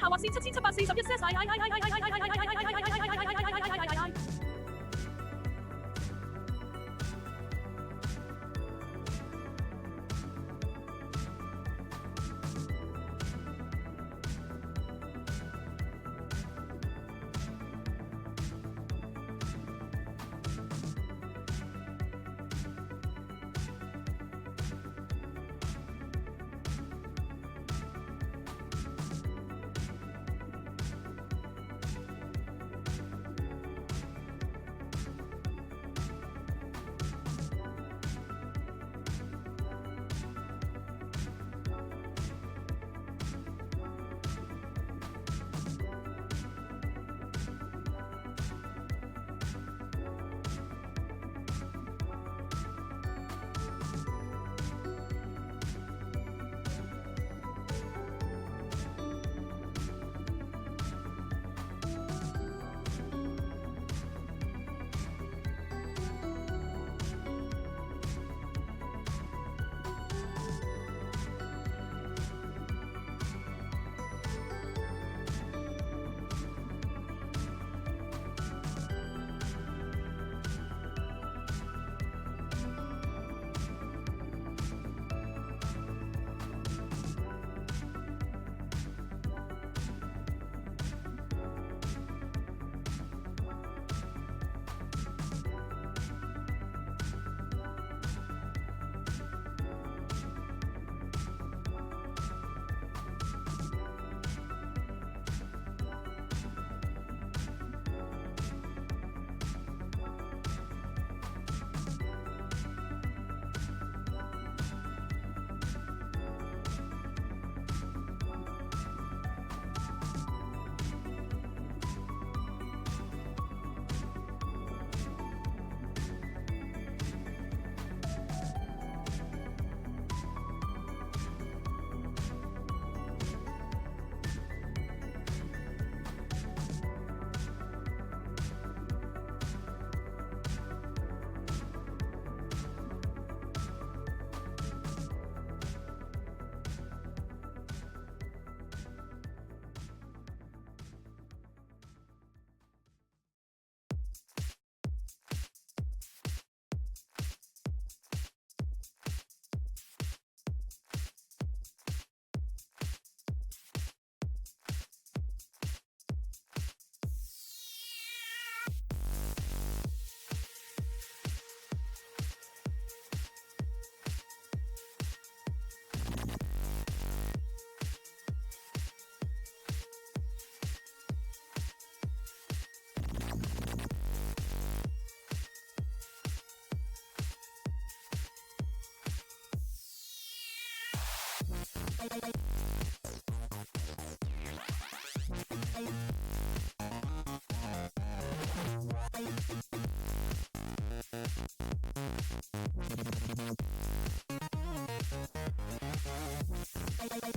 下劃線7741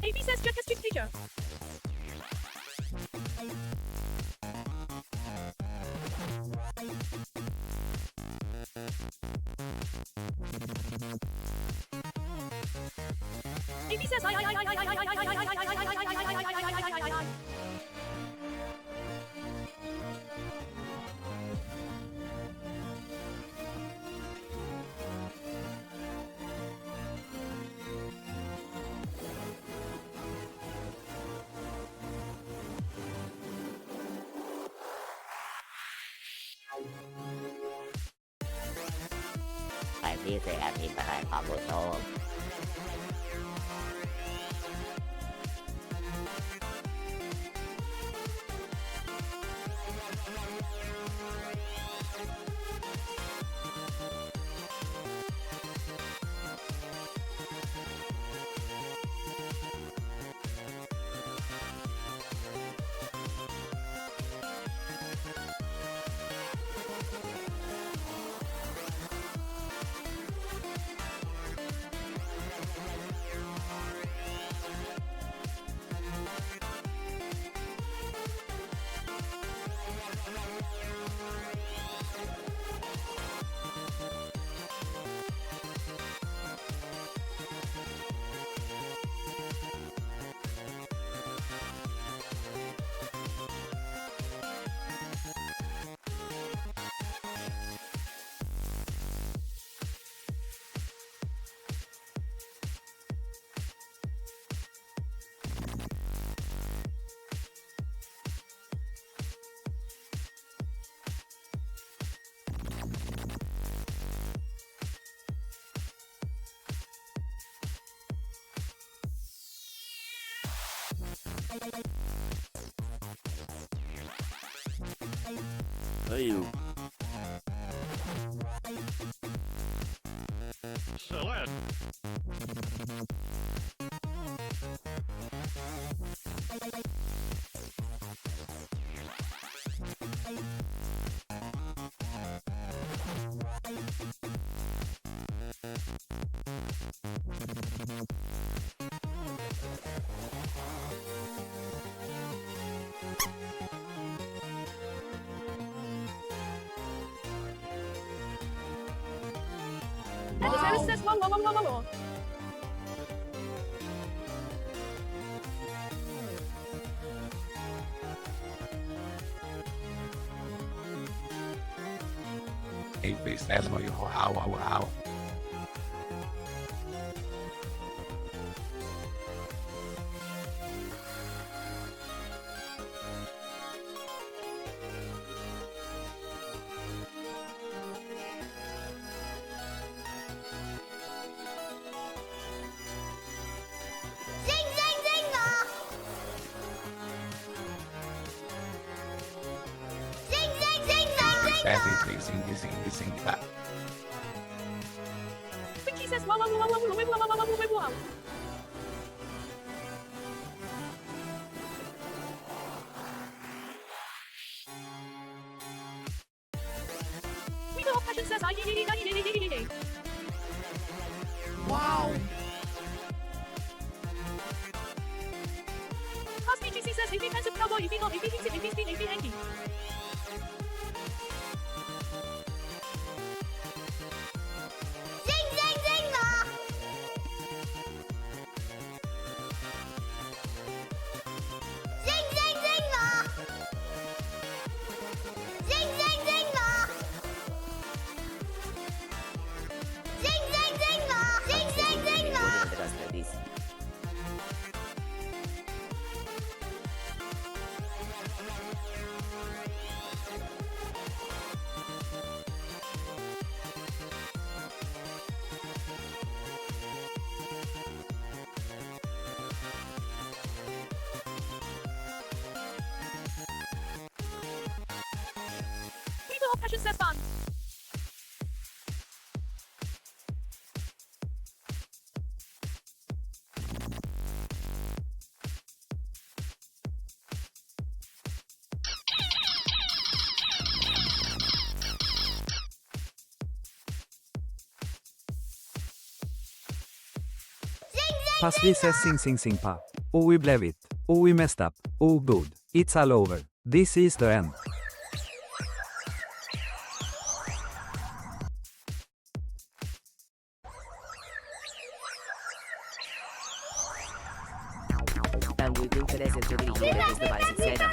AB says check history teacher. AB says phải chia sẻ thì phải có một số Ayo. Select. Happy Sarah says whoa, whoa, whoa, whoa, whoa, whoa. Hey, face that's why you how. Sing that. Quincy says whoa, whoa, whoa, whoa, whoa, whoa, whoa, whoa, whoa, whoa, whoa. We go passion says Wow. Cosby GC says if defensive cowboy, if he not, if he hits it, if he spin, if he hanky. We go passion says fun. Passly says sing pa. Oh we blew it. Oh we messed up. Oh good. It's all over. This is the end. And we do today's activity here with this device etc.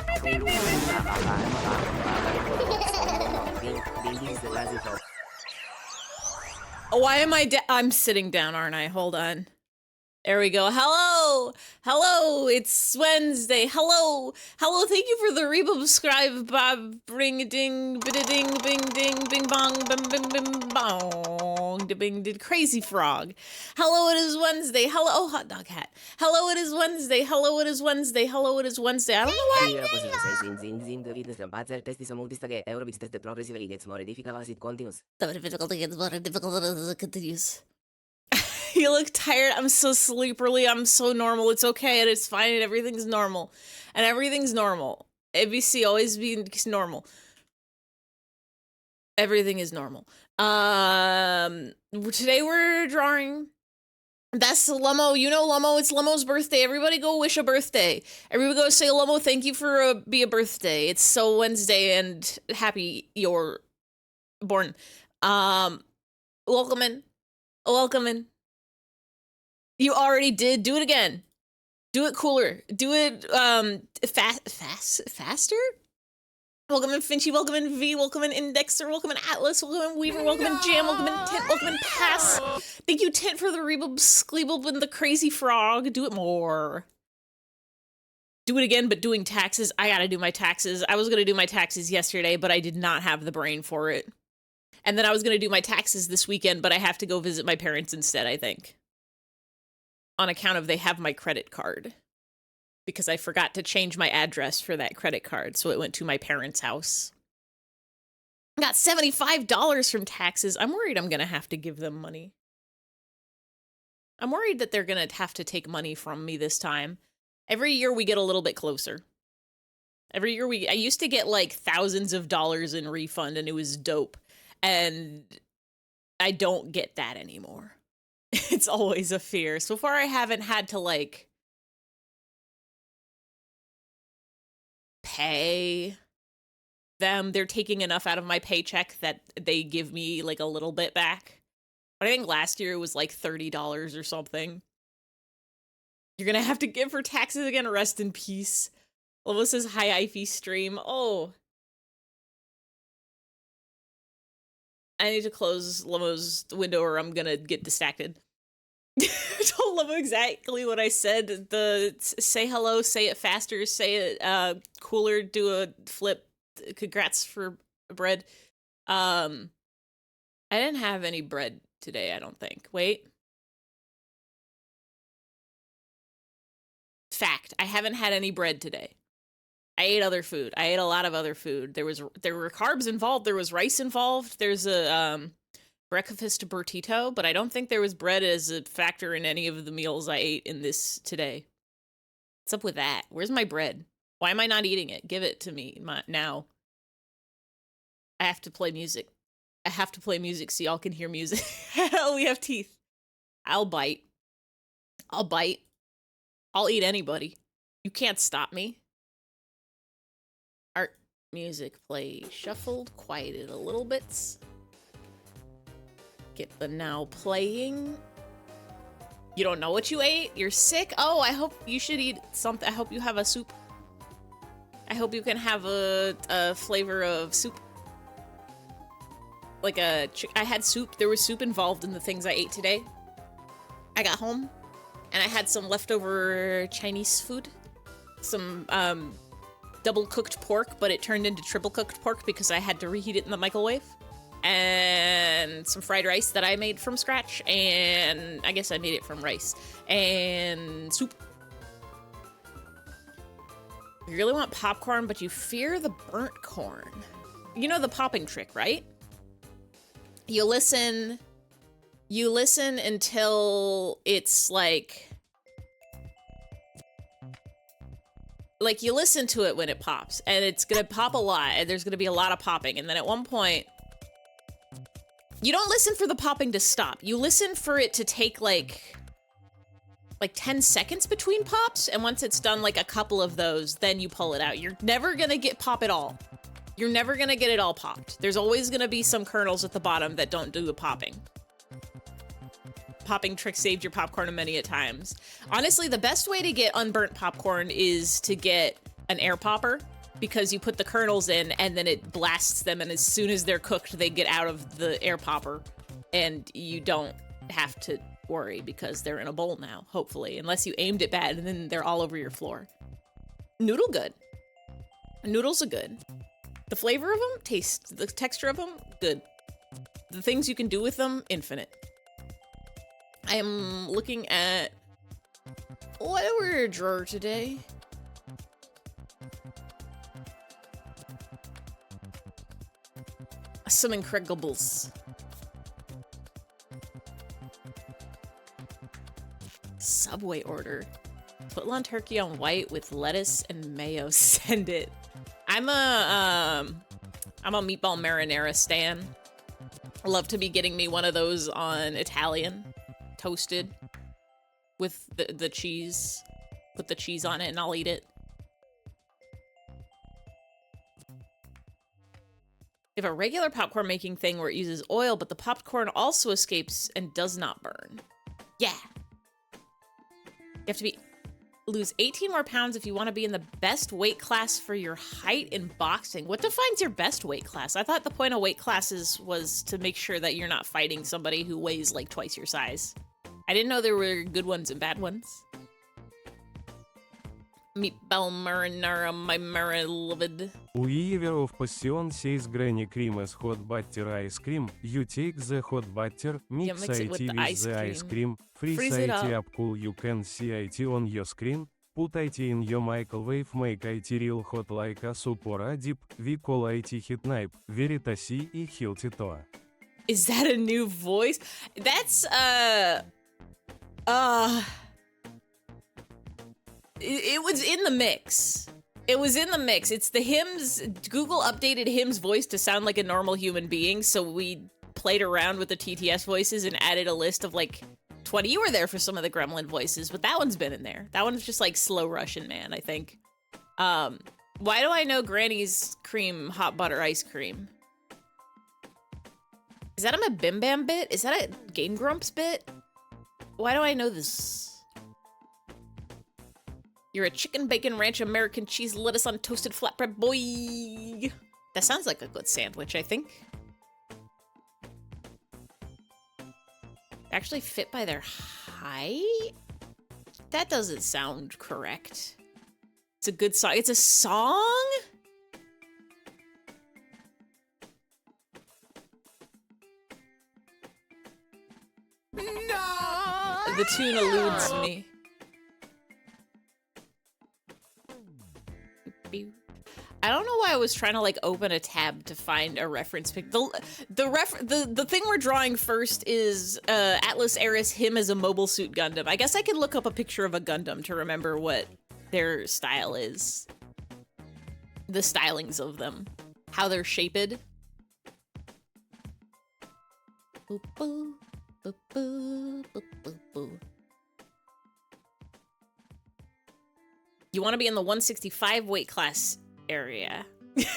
Why am I I'm sitting down, aren't I? Hold on. There we go. Hello! Hello! It's Wednesday. Hello! Hello, thank you for the resubscribe, Bob. Ring ding, bing ding, bing bong, bim bim bim bong, bing did crazy frog. Hello, it is Wednesday. Hello, oh, hot dog hat. Hello, it is Wednesday. Hello, it is Wednesday. Hello, it is Wednesday. I don't know why. The difficulty gets more difficult as it continues. You look tired. I'm so sleeperly. I'm so normal. It's okay and it's fine and everything's normal. And everything's normal. ABC always be normal. Everything is normal. Today we're drawing. That's Lummo. You know Lummo. It's Lummo's birthday. Everybody go wish a birthday. Everybody go say Lummo, thank you for be a birthday. It's so Wednesday and happy you're born. Welcome in. Welcome in. You already did. Do it again. Do it cooler. Do it faster? Welcome in Finchy, welcome in V, welcome in Indexer, welcome in Atlas, welcome in Weaver, welcome in Jam, welcome in Tint, welcome in Pass. Thank you, Tint, for the rebub, Skleebub, and the crazy frog. Do it more. Do it again, but doing taxes. I gotta do my taxes. I was gonna do my taxes yesterday, but I did not have the brain for it. And then I was gonna do my taxes this weekend, but I have to go visit my parents instead, I think. On account of they have my credit card. because I forgot to change my address for that credit card, so it went to my parents' house. Got $75 from taxes. I'm worried I'm going to have to give them money. I'm worried that they're going to have to take money from me this time. Every year we get a little bit closer. Every year I used to get like thousands of dollars in refund and it was dope. And I don't get that anymore. It's always a fear. So far I haven't had to like pay them. They're taking enough out of my paycheck that they give me like a little bit back. But I think last year it was like $30 or something. You're gonna have to give for taxes again. Rest in peace. Lovo says, hi, Ify stream. Oh. I need to close Lovo's window or I'm gonna get distracted. I told Lovo exactly what I said. Say hello, say it faster, say it cooler, do a flip. Congrats for bread. I didn't have any bread today, I don't think. Wait. Fact, I haven't had any bread today. I ate other food. I ate a lot of other food. There were carbs involved. There was rice involved. There's a breakfast burrito, but I don't think there was bread as a factor in any of the meals I ate in this today. What's up with that? Where's my bread? Why am I not eating it? Give it to me now. I have to play music. I have to play music so y'all can hear music. We have teeth. I'll bite. I'll bite. I'll eat anybody. You can't stop me. Art music play shuffled, quieted a little bit. Get the now playing. You don't know what you ate? You're sick? Oh, I hope you should eat something. I hope you have a soup. I hope you can have a flavor of soup. Like I had soup. There was soup involved in the things I ate today. I got home and I had some leftover Chinese food. Some double cooked pork, but it turned into triple cooked pork because I had to reheat it in the microwave. And some fried rice that I made from scratch. And I guess I made it from rice. And soup. You really want popcorn, but you fear the burnt corn. You know the popping trick, right? You listen until it's like you listen to it when it pops, and it's gonna pop a lot, and there's gonna be a lot of popping, and then at one point, you don't listen for the popping to stop. You listen for it to take like 10 seconds between pops, and once it's done like a couple of those, then you pull it out. You're never gonna get pop it all. You're never gonna get it all popped. There's always gonna be some kernels at the bottom that don't do the popping. Popping trick saved your popcorn many a times. Honestly, the best way to get unburnt popcorn is to get an air popper, because you put the kernels in and then it blasts them, and as soon as they're cooked, they get out of the air popper, and you don't have to worry because they're in a bowl now, hopefully, unless you aimed it bad and then they're all over your floor. Noodle good. Noodles are good. The flavor of them, taste, the texture of them, good. The things you can do with them, infinite. I am looking at what we're a drawer today. Some Incredibles. Subway order. Footlong turkey on white with lettuce and mayo. Send it. I'm a meatball marinara stan. I love to be getting me one of those on Italian, toasted with the cheese. Put the cheese on it and I'll eat it. If a regular popcorn making thing where it uses oil, but the popcorn also escapes and does not burn. Yeah. You have to lose 18 more pounds if you want to be in the best weight class for your height in boxing. What defines your best weight class? I thought the point of weight classes was to make sure that you're not fighting somebody who weighs like twice your size. I didn't know there were good ones and bad ones. Meatball marinara, my beloved. We of passion says granny cream as hot butter ice cream. You take the hot butter, mix mix it it with with the ice the ice cream. cream, freeze Freeze it it up. up cool. You can see it on your screen. put it in your microwave, make it real hot like a soup or a dip, we call it hit knife, veritasi и hiltito. Is that a new voice? That's, it was in the mix. It was in the mix. It's the hymns. Google updated hymns voice to sound like a normal human being, so we played around with the TTS voices and added a list of like 20. You were there for some of the gremlin voices, but that one's been in there. That one's just like slow Russian man, I think. Why do I know Granny's cream hot butter ice cream? Is that a Bim Bam bit? Is that a Game Grumps bit? Why do I know this? You're a chicken, bacon, ranch, American cheese, lettuce on toasted flatbread boy. That sounds like a good sandwich, I think. Actually fit by their height? That doesn't sound correct. It's a good song. It's a song? No! The tune eludes me. I don't know why I was trying to like open a tab to find a reference pic. The thing we're drawing first is Atlas Eris him as a Mobile Suit Gundam. I guess I can look up a picture of a Gundam to remember what their style is. The stylings of them. How they're shaped. Boop, boop, boop, boop, boop, boop, boop. You want to be in the 165 weight class area.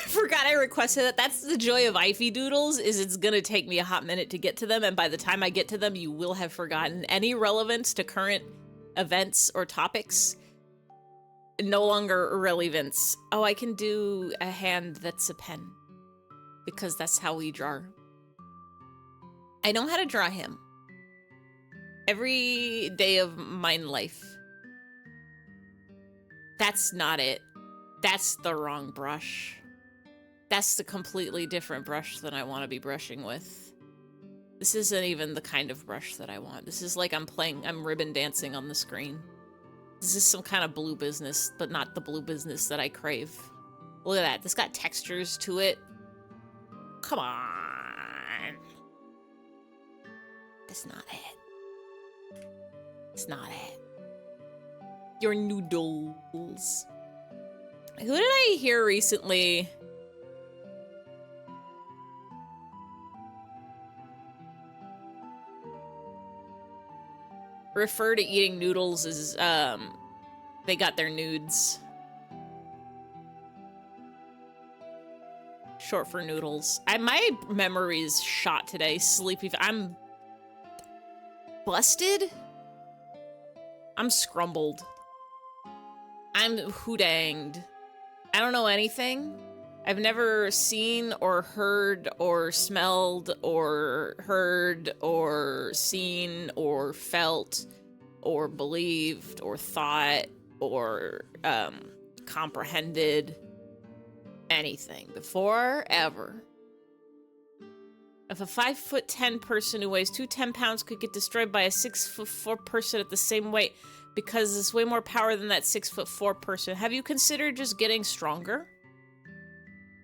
Forgot I requested that. That's the joy of Ify Doodles, is it's gonna take me a hot minute to get to them, and by the time I get to them, you will have forgotten any relevance to current events or topics. No longer relevance. Oh, I can do a hand that's a pen. Because that's how we draw. I know how to draw him. Every day of mine life. That's not it. That's the wrong brush. That's the completely different brush than I want to be brushing with. This isn't even the kind of brush that I want. This is like I'm ribbon dancing on the screen. This is some kind of blue business, but not the blue business that I crave. Look at that. This got textures to it. Come on. That's not it. It's not it. Your noodles. Who did I hear recently? Refer to eating noodles as, they got their nudes. Short for noodles. My memory's shot today. Sleepy. I'm busted. I'm scrumbled. I'm hoodanged. I don't know anything. I've never seen or heard or smelled or heard or seen or felt or believed or thought or comprehended anything before, ever. If a 5'10" person who weighs 210 pounds could get destroyed by a 6'4" person at the same weight because it's way more power than that 6'4" person, have you considered just getting stronger?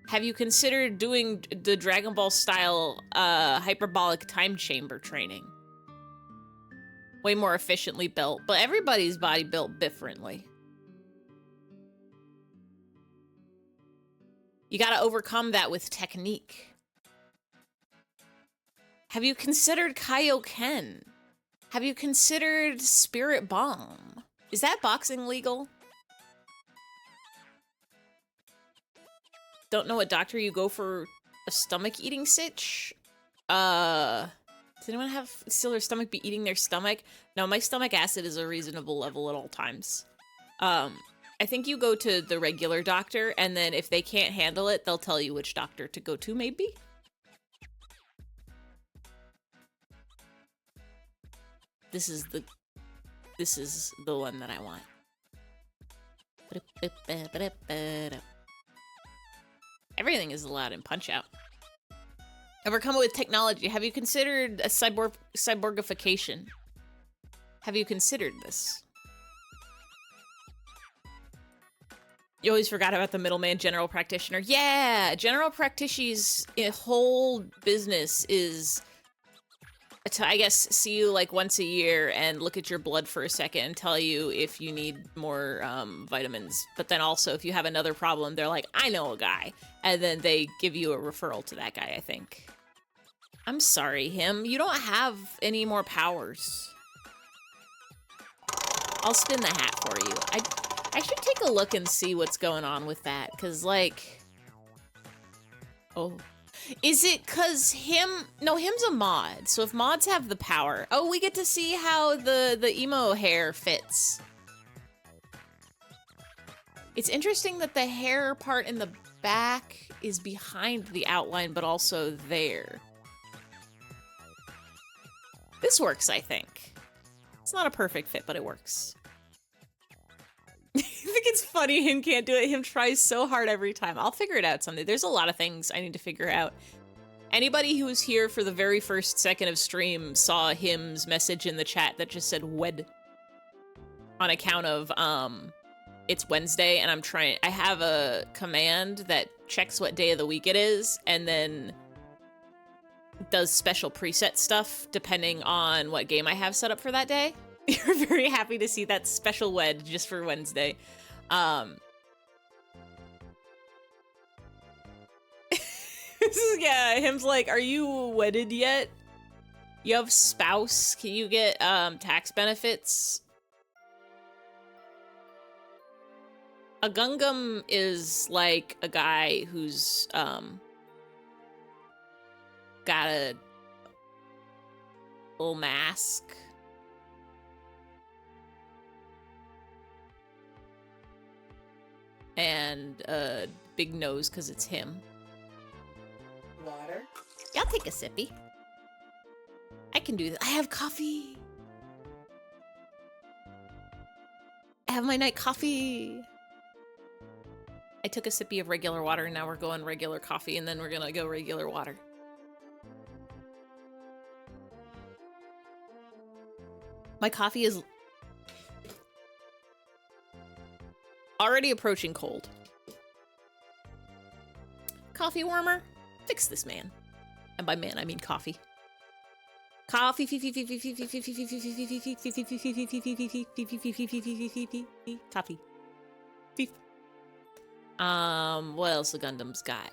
Have you considered doing the Dragon Ball style hyperbolic time chamber training? Way more efficiently built, but everybody's body built differently. You gotta overcome that with technique. Have you considered Kaioken? Have you considered Spirit Bomb? Is that boxing legal? Don't know what doctor you go for a stomach eating sitch? Does anyone have still their stomach be eating their stomach? No, my stomach acid is a reasonable level at all times. I think you go to the regular doctor, and then if they can't handle it, they'll tell you which doctor to go to, maybe? This is the one that I want. Everything is allowed in Punch-Out. Overcome it with technology. Have you considered a cyborgification? Have you considered this? You always forgot about the middleman general practitioner. Yeah, general practitioner's whole business is to, I guess, see you like once a year and look at your blood for a second and tell you if you need more vitamins. But then also, if you have another problem, they're like, I know a guy. And then they give you a referral to that guy, I think. I'm sorry, him. You don't have any more powers. I'll spin the hat for you. I should take a look and see what's going on with that, because, like... Oh. Is it because him... No, him's a mod, so if mods have the power... Oh, we get to see how the emo hair fits. It's interesting that the hair part in the back is behind the outline, but also there. This works, I think. It's not a perfect fit, but it works. I think it's funny him can't do it. Him tries so hard every time. I'll figure it out someday. There's a lot of things I need to figure out. Anybody who was here for the very first second of stream saw him's message in the chat that just said wed. On account of, it's Wednesday and I have a command that checks what day of the week it is and then does special preset stuff depending on what game I have set up for that day. You're very happy to see that special wed just for Wednesday. Yeah, him's like, are you wedded yet? You have spouse? Can you get tax benefits? A Gungam is like a guy who's got a little mask. And a big nose because it's him. Water. Yeah, I'll take a sippy. I can do this. I have coffee. I have my night coffee. I took a sippy of regular water and now we're going regular coffee and then we're gonna go regular water. My coffee is already approaching cold. Coffee warmer? Fix this man. And by man, I mean coffee. Coffee. Coffee. What else the Gundams got?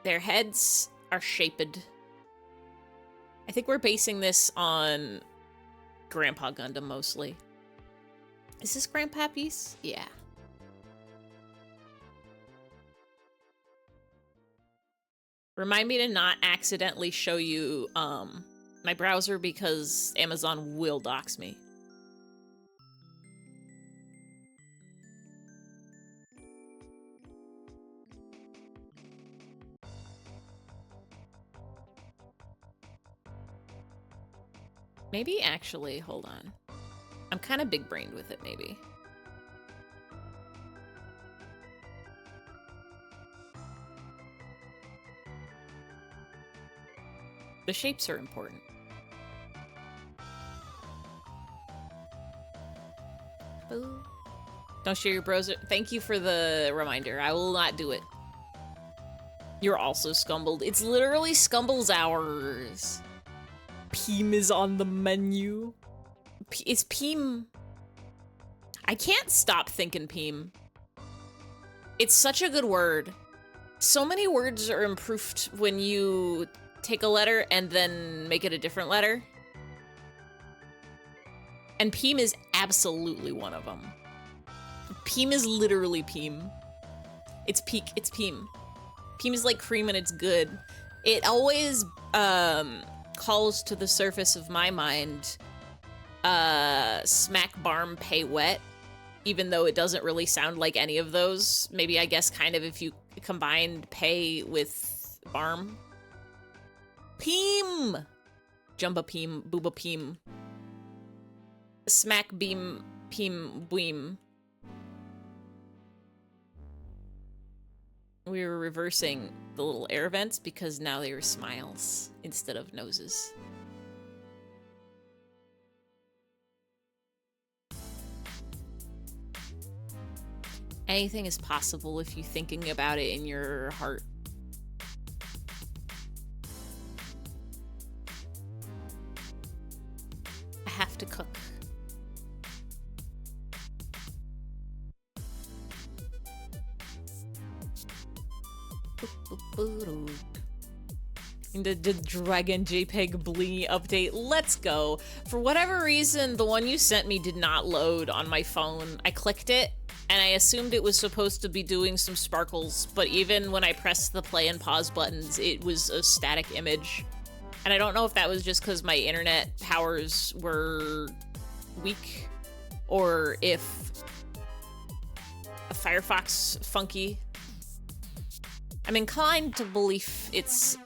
Their heads are shaped. I think we're basing this on Grandpa Gundam mostly. Is this Grandpappy's? Yeah. Remind me to not accidentally show you my browser because Amazon will dox me. Maybe actually, hold on. I'm kind of big-brained with it, maybe. The shapes are important. Boo. Don't share your browser. Thank you for the reminder. I will not do it. You're also scumbled. It's literally Scumble's hours. Peem is on the menu. Is Peem... I can't stop thinking Peem. It's such a good word. So many words are improved when you take a letter and then make it a different letter. And Peem is absolutely one of them. Peem is literally Peem. It's peak, it's Peem. Peem is like cream and it's good. It always calls to the surface of my mind smack barm pay wet, even though it doesn't really sound like any of those. Maybe I guess kind of if you combined pay with barm. Peem! Jumba Peem, Booba Peem. Smack beam, Peem, Bweem. We were reversing the little air vents because now they were smiles instead of noses. Anything is possible if you're thinking about it in your heart. I have to cook. The Dragon JPEG Blee update. Let's go. For whatever reason, the one you sent me did not load on my phone. I clicked it, and I assumed it was supposed to be doing some sparkles, but even when I pressed the play and pause buttons, it was a static image. And I don't know if that was just because my internet powers were weak, or if a Firefox funky. I'm inclined to believe it's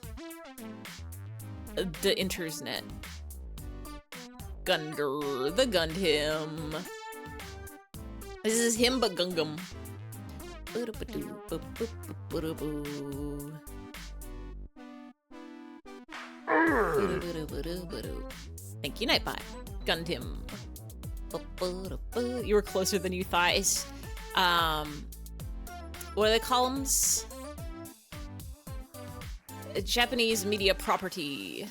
the internet. Gunder, the Gundam. This is him, but Gungam. Thank you, Nightbot. Gundam. You were closer than you thought. What are the columns? Japanese media property.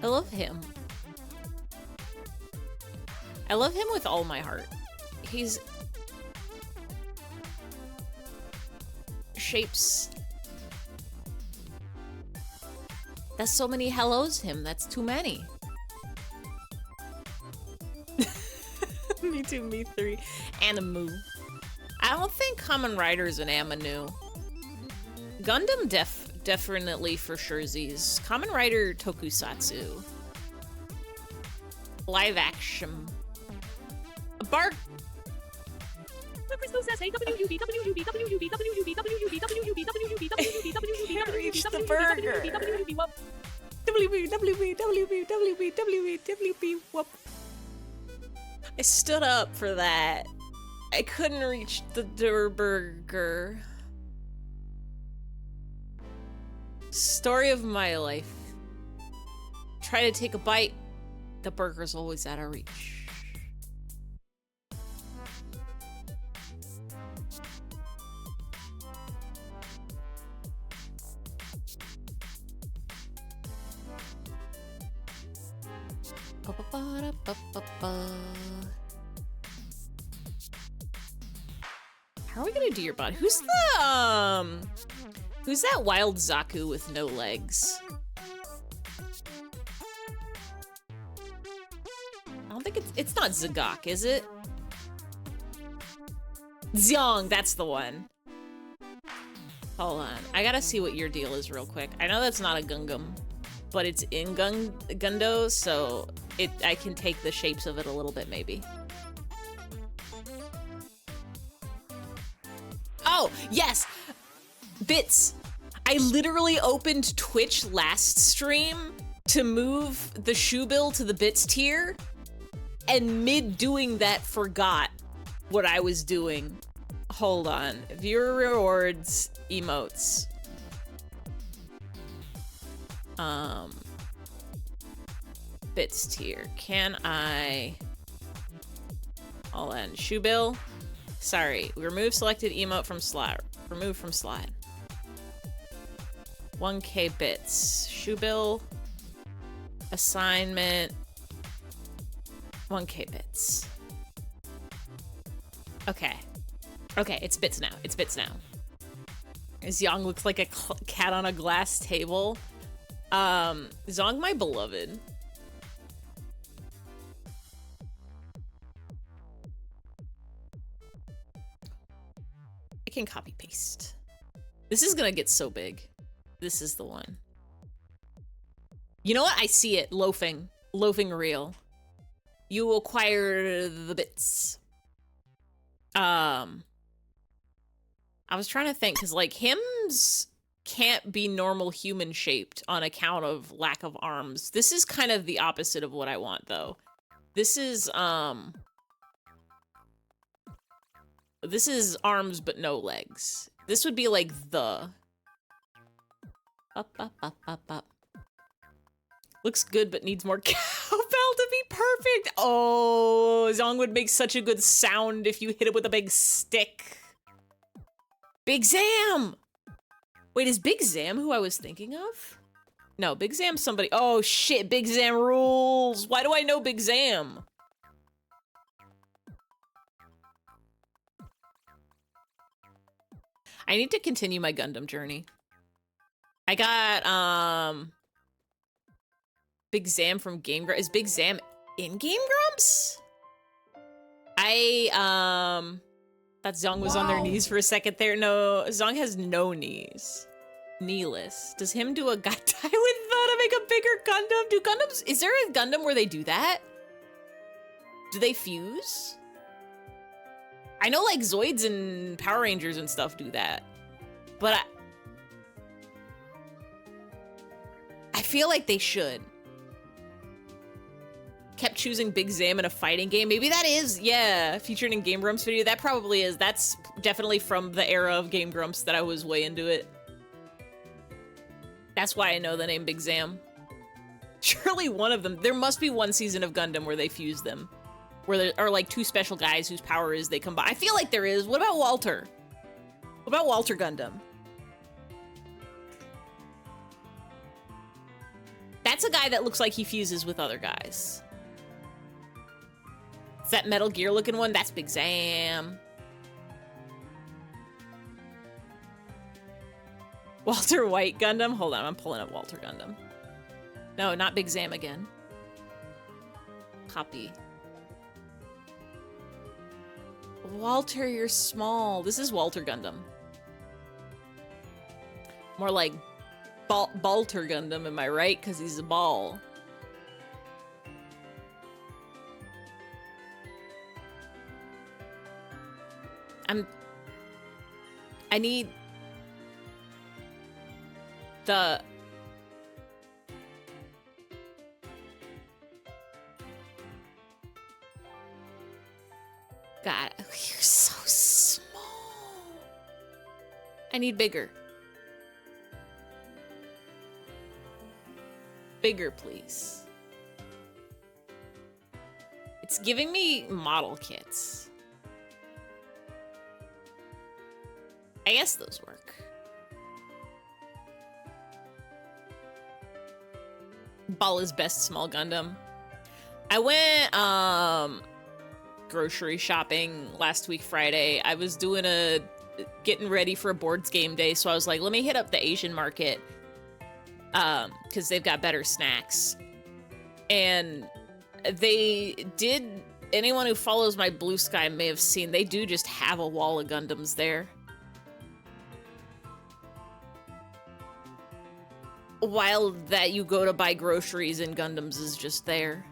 I love him. I love him with all my heart. He's shapes. That's so many hellos him. That's too many. Me too, me three. Animu. I don't think Kamen Rider's an Amanu. Gundam definitely for surezies. Kamen Rider tokusatsu. Live action. Bark. Crystal says, hey, WUB, WUB, WUB, WUB, WUB, WUB, WUB, Can't reach the burger. WB, whoop. I stood up for that. I couldn't reach the burger. Story of my life. Try to take a bite. The burger's always out of reach. How are we gonna do your bot? Who's that wild Zaku with no legs? I don't think it's not Zagok, is it? Xiong, that's the one. Hold on, I gotta see what your deal is real quick. I know that's not a Gungam, but it's in Gundo, so I can take the shapes of it a little bit, maybe. Oh, yes! Bits! I literally opened Twitch last stream to move the shoe bill to the bits tier, and mid doing that forgot what I was doing. Hold on. Viewer rewards, emotes. Bits tier. Can I... Hold on. Shoe bill. Sorry. Remove selected emote from slot. Remove from slot. 1K bits. Shoe bill. Assignment. 1K bits. Okay. Okay, it's bits now. It's bits now. Xiong looks like a cat on a glass table. Zong, my beloved. I can copy paste. This is gonna get so big. This is the one. You know what? I see it. Loafing. Loafing real. You acquire the bits. I was trying to think, because, like, him's can't be normal human shaped on account of lack of arms. This is kind of the opposite of what I want, though. This is arms but no legs. This would be like the... Up. Looks good but needs more cowbell to be perfect. Oh, Zong would make such a good sound if you hit it with a big stick. Big Zam! Wait, is Big Zam who I was thinking of? No, Big Zam's somebody. Oh shit, Big Zam rules. Why do I know Big Zam? I need to continue my Gundam journey. I got, Big Zam from Game Grumps. Is Big Zam in Game Grumps? Thought Zong was on their knees for a second there. No, Zong has no knees. Kneeless. Does him do a guy tie with to make a bigger Gundam? Do Gundams, is there a Gundam where they do that? Do they fuse? I know like Zoids and Power Rangers and stuff do that. But I feel like they should. Kept choosing Big Zam in a fighting game. Maybe that is, yeah, featured in Game Grumps video. That probably is. That's definitely from the era of Game Grumps that I was way into it. That's why I know the name Big Zam. Surely one of them. There must be one season of Gundam where they fuse them. Where there are like two special guys whose power is they combine. I feel like there is. What about Walter? What about Walter Gundam? That's a guy that looks like he fuses with other guys. Is that Metal Gear looking one? That's Big Zam. Walter White Gundam? Hold on, I'm pulling up Walter Gundam. No, not Big Zam again. Copy. Walter, you're small. This is Walter Gundam. More like Balter Gundam, am I right? Because he's a ball. I need the God, you're so small. I need bigger. Bigger, please. It's giving me model kits. I guess those work. Ball is best small Gundam. I went grocery shopping last week Friday. I was doing getting ready for a boards game day, so I was like, let me hit up the Asian market because they've got better snacks. And they did, anyone who follows my Blue Sky may have seen, they do just have a wall of Gundams there. While that you go to buy groceries and Gundams is just there.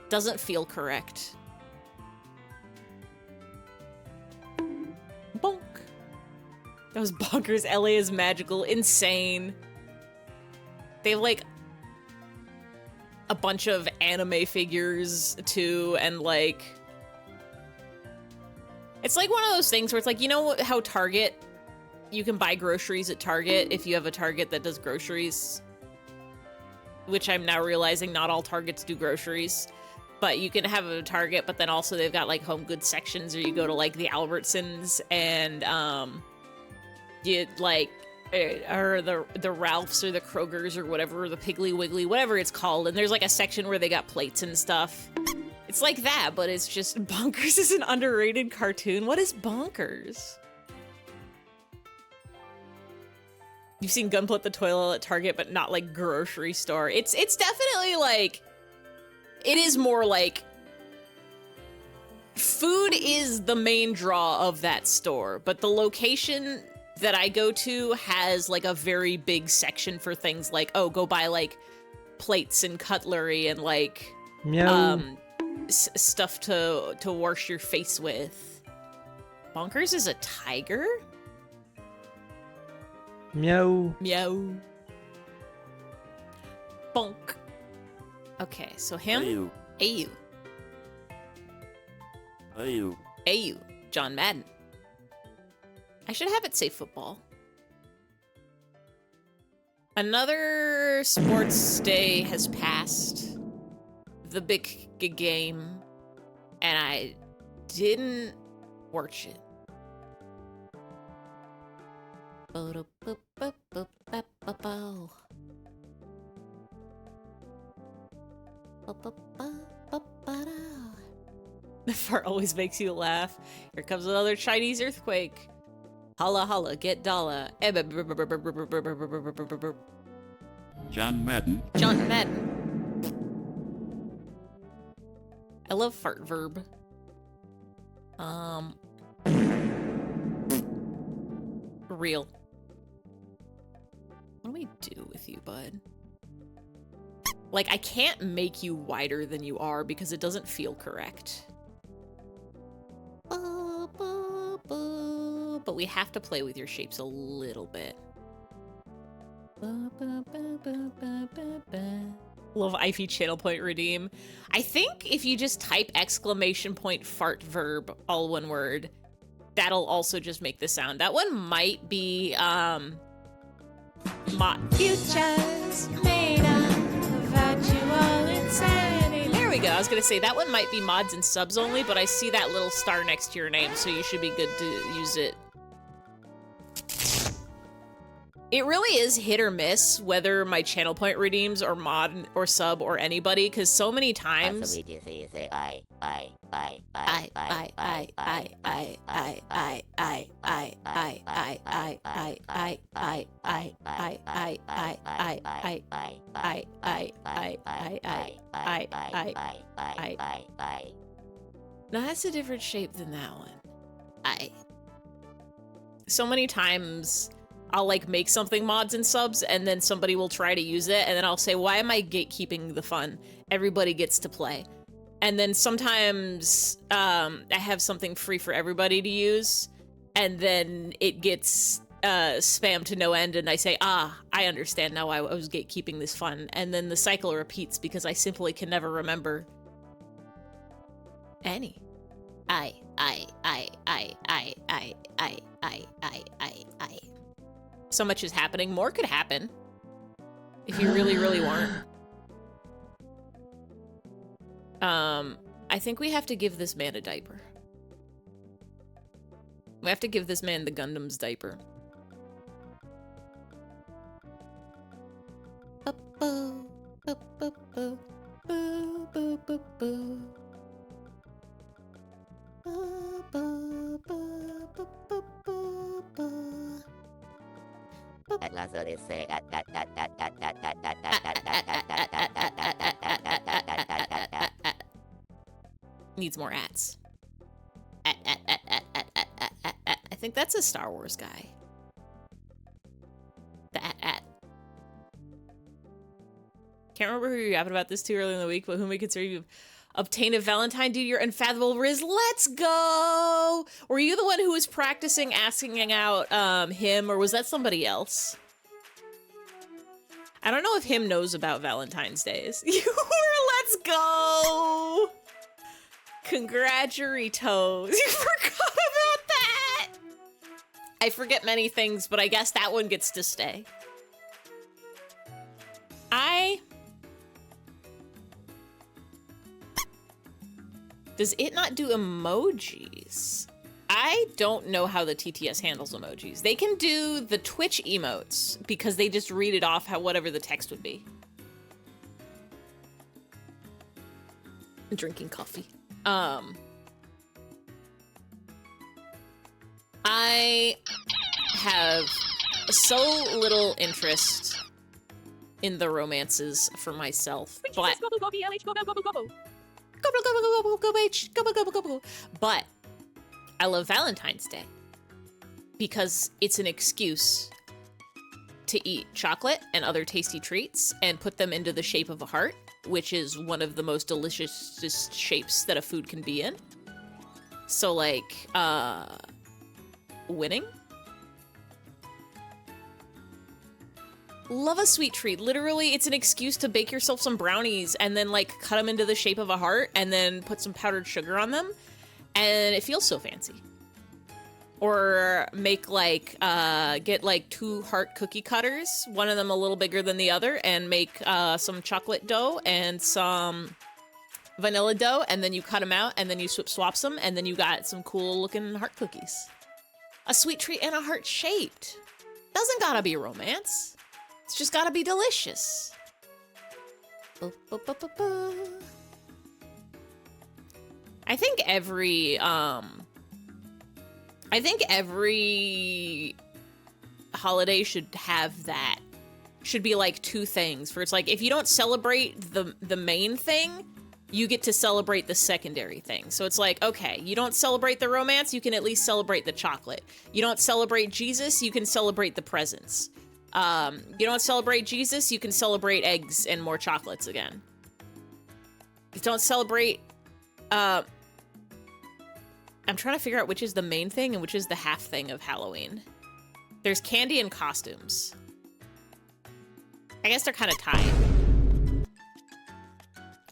Doesn't feel correct. Bonk. That was bonkers. LA is magical. Insane. They have like a bunch of anime figures too, and like it's like one of those things where it's like, you know how Target, you can buy groceries at Target if you have a Target that does groceries, which I'm now realizing not all Targets do groceries, but you can have a Target, but then also they've got like home goods sections, or you go to like the Albertsons and you like or the Ralphs or the Krogers or whatever, the Piggly Wiggly, whatever it's called, and there's like a section where they got plates and stuff. It's like that, but it's just Bonkers is an underrated cartoon. What is Bonkers? You've seen Gunpla at the toilet at Target, but not like grocery store. It's definitely like, it is more like food is the main draw of that store, but the location that I go to has like a very big section for things like, oh, go buy like plates and cutlery and like stuff to wash your face with. Bonkers is a tiger? Meow. Meow. Bonk. Okay, so him. Ayu. Ayu. Ayu. Ayu. John Madden. I should have it say football. Another sports day has passed. The big game. And I didn't watch it. The fart always makes you laugh. Here comes another Chinese earthquake. Holla holla, get dollar. John Madden. John Madden. I love fart verb. Real. What do we do with you, bud? Like, I can't make you wider than you are because it doesn't feel correct. But we have to play with your shapes a little bit. Love Ify channel point redeem. I think if you just type exclamation point fart verb, all one word, that'll also just make the sound. That one might be, futures made of virtual insanity. There we go. I was gonna say that one might be mods and subs only, but I see that little star next to your name, so you should be good to use it. It really is hit or miss whether my channel point redeems or mod or sub or anybody, because so many times. So we just say I. No, that's a different shape than that one. So many times I'll like make something mods and subs and then somebody will try to use it and then I'll say, why am I gatekeeping the fun? Everybody gets to play. And then sometimes I have something free for everybody to use and then it gets spammed to no end and I say, I understand now why I was gatekeeping this fun. And then the cycle repeats because I simply can never remember any. I. So much is happening. More could happen if you really, really want. I think we have to give this man a diaper. We have to give this man the Gundam's diaper. So they say Needs more ats. I think that's a Star Wars guy. The at. Can't remember who you're yapping about this too early in the week, but whom we consider you obtain a Valentine due to your unfathomable riz. Let's go! Were you the one who was practicing asking out him, or was that somebody else? I don't know if him knows about Valentine's Days. You were, let's go! Congraturitos. You forgot about that! I forget many things, but I guess that one gets to stay. Does it not do emojis? I don't know how the TTS handles emojis. They can do the Twitch emotes because they just read it off how whatever the text would be. I'm drinking coffee. I have so little interest in the romances for myself, but but I love Valentine's Day because it's an excuse to eat chocolate and other tasty treats and put them into the shape of a heart, which is one of the most delicious shapes that a food can be in. So like, winning? Love a sweet treat. Literally, it's an excuse to bake yourself some brownies and then like cut them into the shape of a heart and then put some powdered sugar on them. And it feels so fancy. Or make like, get like 2 heart cookie cutters, one of them a little bigger than the other, and make some chocolate dough and some vanilla dough, and then you cut them out and then you swaps them, and then you got some cool looking heart cookies. A sweet treat and a heart shaped. Doesn't gotta be romance. It's just gotta be delicious. I think every holiday should have that. Should be like 2 things. For it's like, if you don't celebrate the main thing, you get to celebrate the secondary thing. So it's like, okay, you don't celebrate the romance, you can at least celebrate the chocolate. You don't celebrate Jesus, you can celebrate the presents. You don't celebrate Jesus, you can celebrate eggs and more chocolates again. You don't celebrate, I'm trying to figure out which is the main thing and which is the half thing of Halloween. There's candy and costumes. I guess they're kind of tied.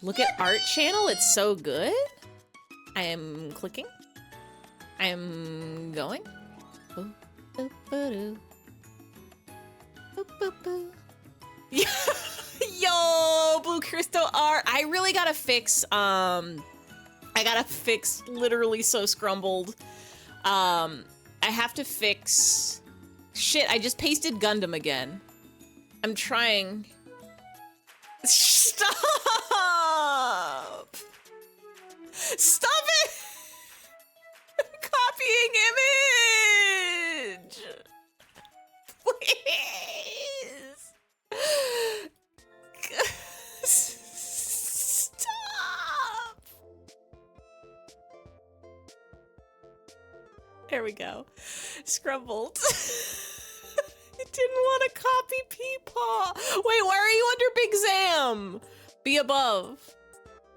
Look at art channel, it's so good. I am clicking. I am going. Boop, boop, boop, boop, boop, boop. Yo, Blue Crystal art. I really gotta fix, I gotta fix literally so scrumbled. I have to fix, shit, I just pasted Gundam again. I'm trying. Stop! Stop it! Copying image! Please! Stop! There we go. Scrumbled. It didn't want to copy Peepaw. Wait, why are you under Big Zam? Be above.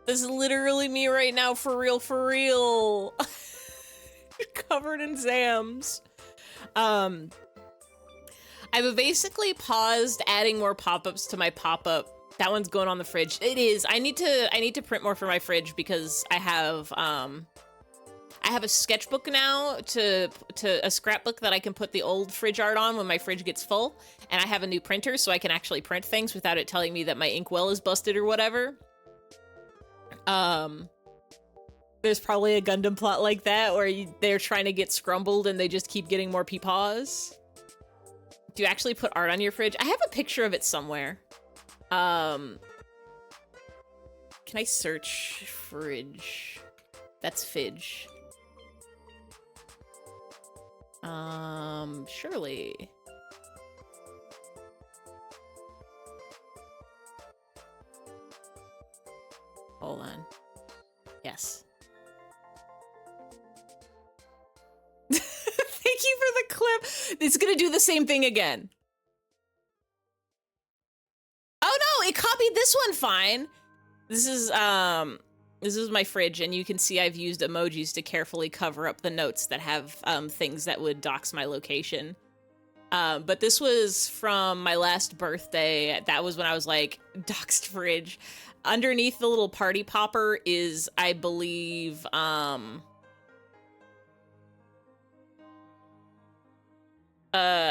This is literally me right now, for real, for real. Covered in Zams. I've basically paused adding more pop-ups to my pop-up. That one's going on the fridge. It is. I need to print more for my fridge because I have a sketchbook now to a scrapbook that I can put the old fridge art on when my fridge gets full, and I have a new printer so I can actually print things without it telling me that my inkwell is busted or whatever. There's probably a Gundam plot like that where they're trying to get scrumbled and they just keep getting more peepaws. Do you actually put art on your fridge? I have a picture of it somewhere. Can I search fridge? That's Fidge. Surely. Hold on. Yes. Thank you for the clip. It's gonna do the same thing again. Oh no, it copied this one fine. This is my fridge, and you can see I've used emojis to carefully cover up the notes that have things that would dox my location. But this was from my last birthday. That was when I was like, doxed fridge. Underneath the little party popper is, I believe, I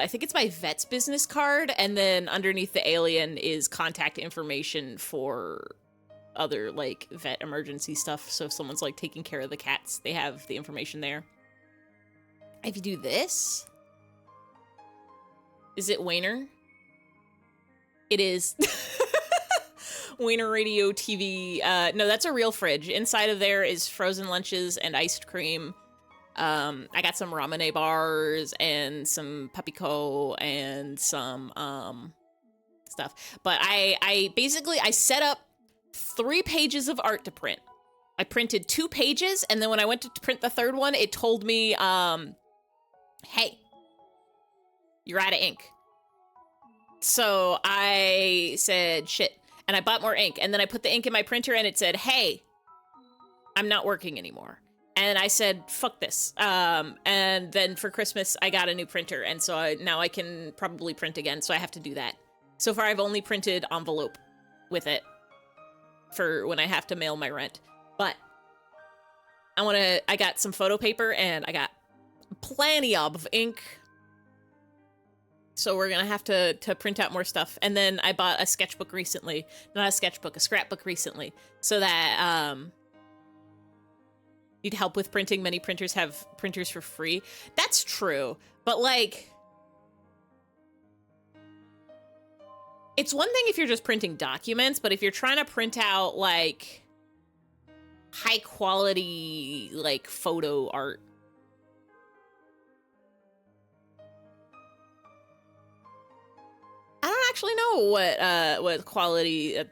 think it's my vet's business card, and then underneath the alien is contact information for other, like, vet emergency stuff. So if someone's, like, taking care of the cats, they have the information there. If you do this... Is it Wayner? It is. Wayner Radio TV. No, that's a real fridge. Inside of there is frozen lunches and iced cream. I got some ramune bars and some Papico and some stuff. But I basically set up 3 pages of art to print. I printed 2 pages, and then when I went to print the 3rd one, it told me, hey, you're out of ink. So I said, shit. And I bought more ink. And then I put the ink in my printer and it said, hey, I'm not working anymore. And I said, fuck this. And then for Christmas, I got a new printer. And so now I can probably print again. So I have to do that. So far, I've only printed envelope with it for when I have to mail my rent. But I got some photo paper and I got plenty of ink. So we're gonna have to print out more stuff. And then I bought a sketchbook recently. Not a sketchbook, a scrapbook recently. So that need help with printing. Many printers have printers for free. That's true. But like, it's one thing if you're just printing documents, but if you're trying to print out like high quality like photo art, I don't actually know what quality.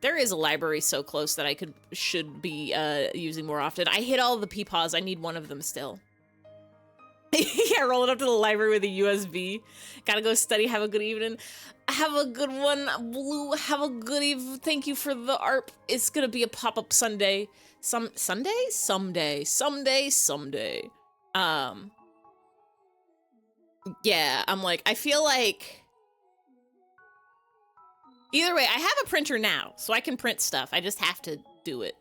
There is a library so close that I should be using more often. I hit all the peepaws. I need one of them still. Yeah, roll it up to the library with a USB. Gotta go study. Have a good evening. Have a good one, Blue. Have a good evening. Thank you for the art. It's gonna be a pop-up Sunday. Someday. Yeah, I'm like, I feel like. Either way, I have a printer now, so I can print stuff. I just have to do it.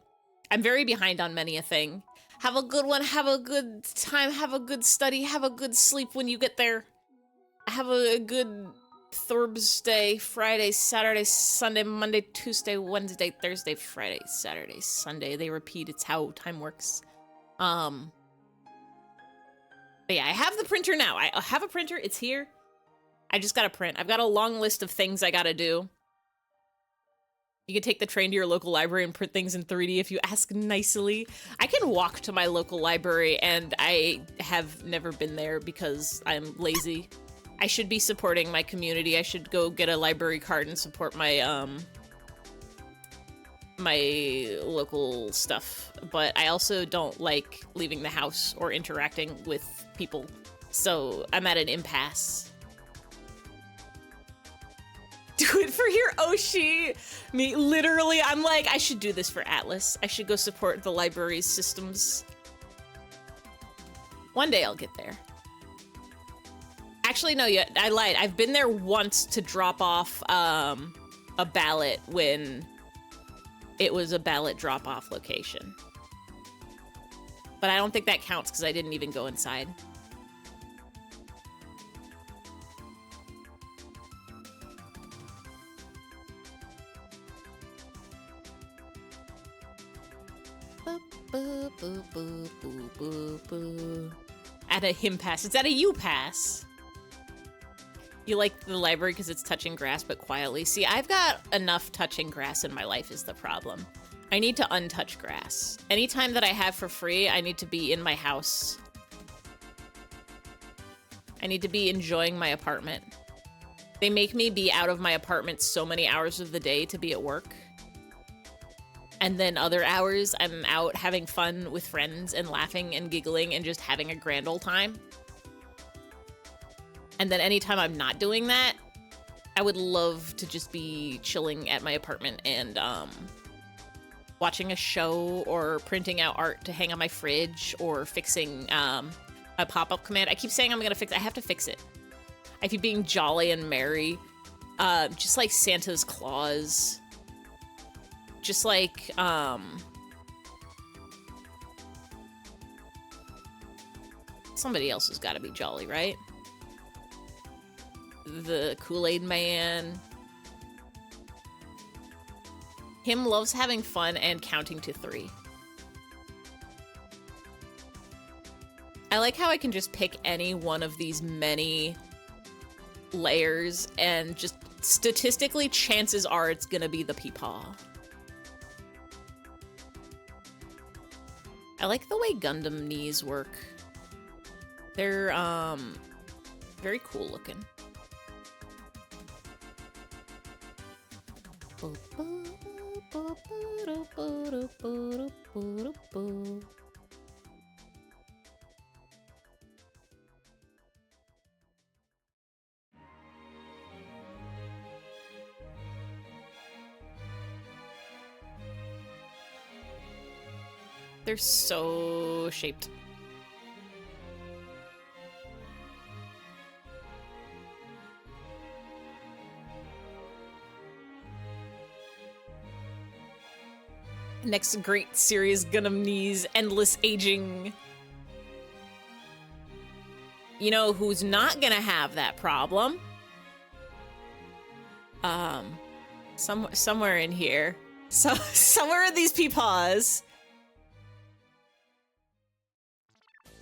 I'm very behind on many a thing. Have a good one, have a good time, have a good study, have a good sleep when you get there. Have a good Thursday, Friday, Saturday, Sunday, Monday, Tuesday, Wednesday, Thursday, Friday, Saturday, Sunday. They repeat, it's how time works. But yeah, I have the printer now. I have a printer, it's here. I just gotta print. I've got a long list of things I gotta do. You can take the train to your local library and print things in 3D if you ask nicely. I can walk to my local library, and I have never been there because I'm lazy. I should be supporting my community. I should go get a library card and support my my local stuff. But I also don't like leaving the house or interacting with people. So I'm at an impasse. Do it for your Oshi. Me, literally, I'm like, I should do this for Atlas. I should go support the library's systems. One day I'll get there. Actually, no, yeah, I lied. I've been there once to drop off a ballot when it was a ballot drop-off location. But I don't think that counts because I didn't even go inside. At a him pass. It's at a you pass. You like the library because it's touching grass, but quietly. See, I've got enough touching grass in my life is the problem. I need to untouch grass. Anytime that I have for free, I need to be in my house. I need to be enjoying my apartment. They make me be out of my apartment so many hours of the day to be at work. And then other hours, I'm out having fun with friends and laughing and giggling and just having a grand old time. And then anytime I'm not doing that, I would love to just be chilling at my apartment and watching a show or printing out art to hang on my fridge or fixing a pop-up command. I keep saying I'm gonna fix it. I have to fix it. I keep being jolly and merry, just like Santa's Claus. Just like, somebody else has got to be jolly, right? The Kool-Aid Man. Him loves having fun and counting to 3. I like how I can just pick any one of these many layers and just statistically, chances are it's gonna be the peepaw. I like the way Gundam knees work. They're, very cool looking. They're so shaped. Next great series, Gundam Knees, endless aging. You know who's not gonna have that problem? Somewhere in here. So somewhere in these peepaws.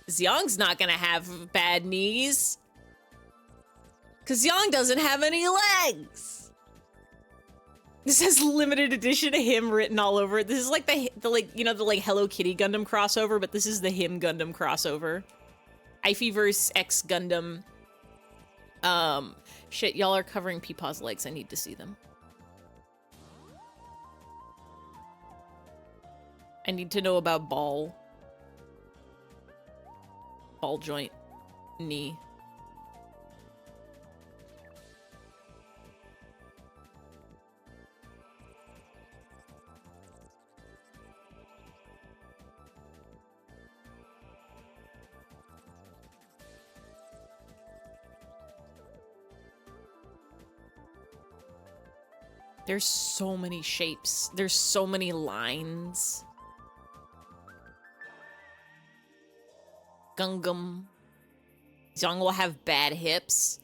Xiong's not gonna have bad knees. Cause Xiong doesn't have any legs. This has limited edition him written all over it. This is like the like, you know, the like Hello Kitty Gundam crossover, but this is the him Gundam crossover. Ifyverse X Gundam. Shit, y'all are covering Peepaw's legs. I need to see them. I need to know about ball joint knee. There's so many shapes. There's so many lines. Gungam. Xiong will have bad hips.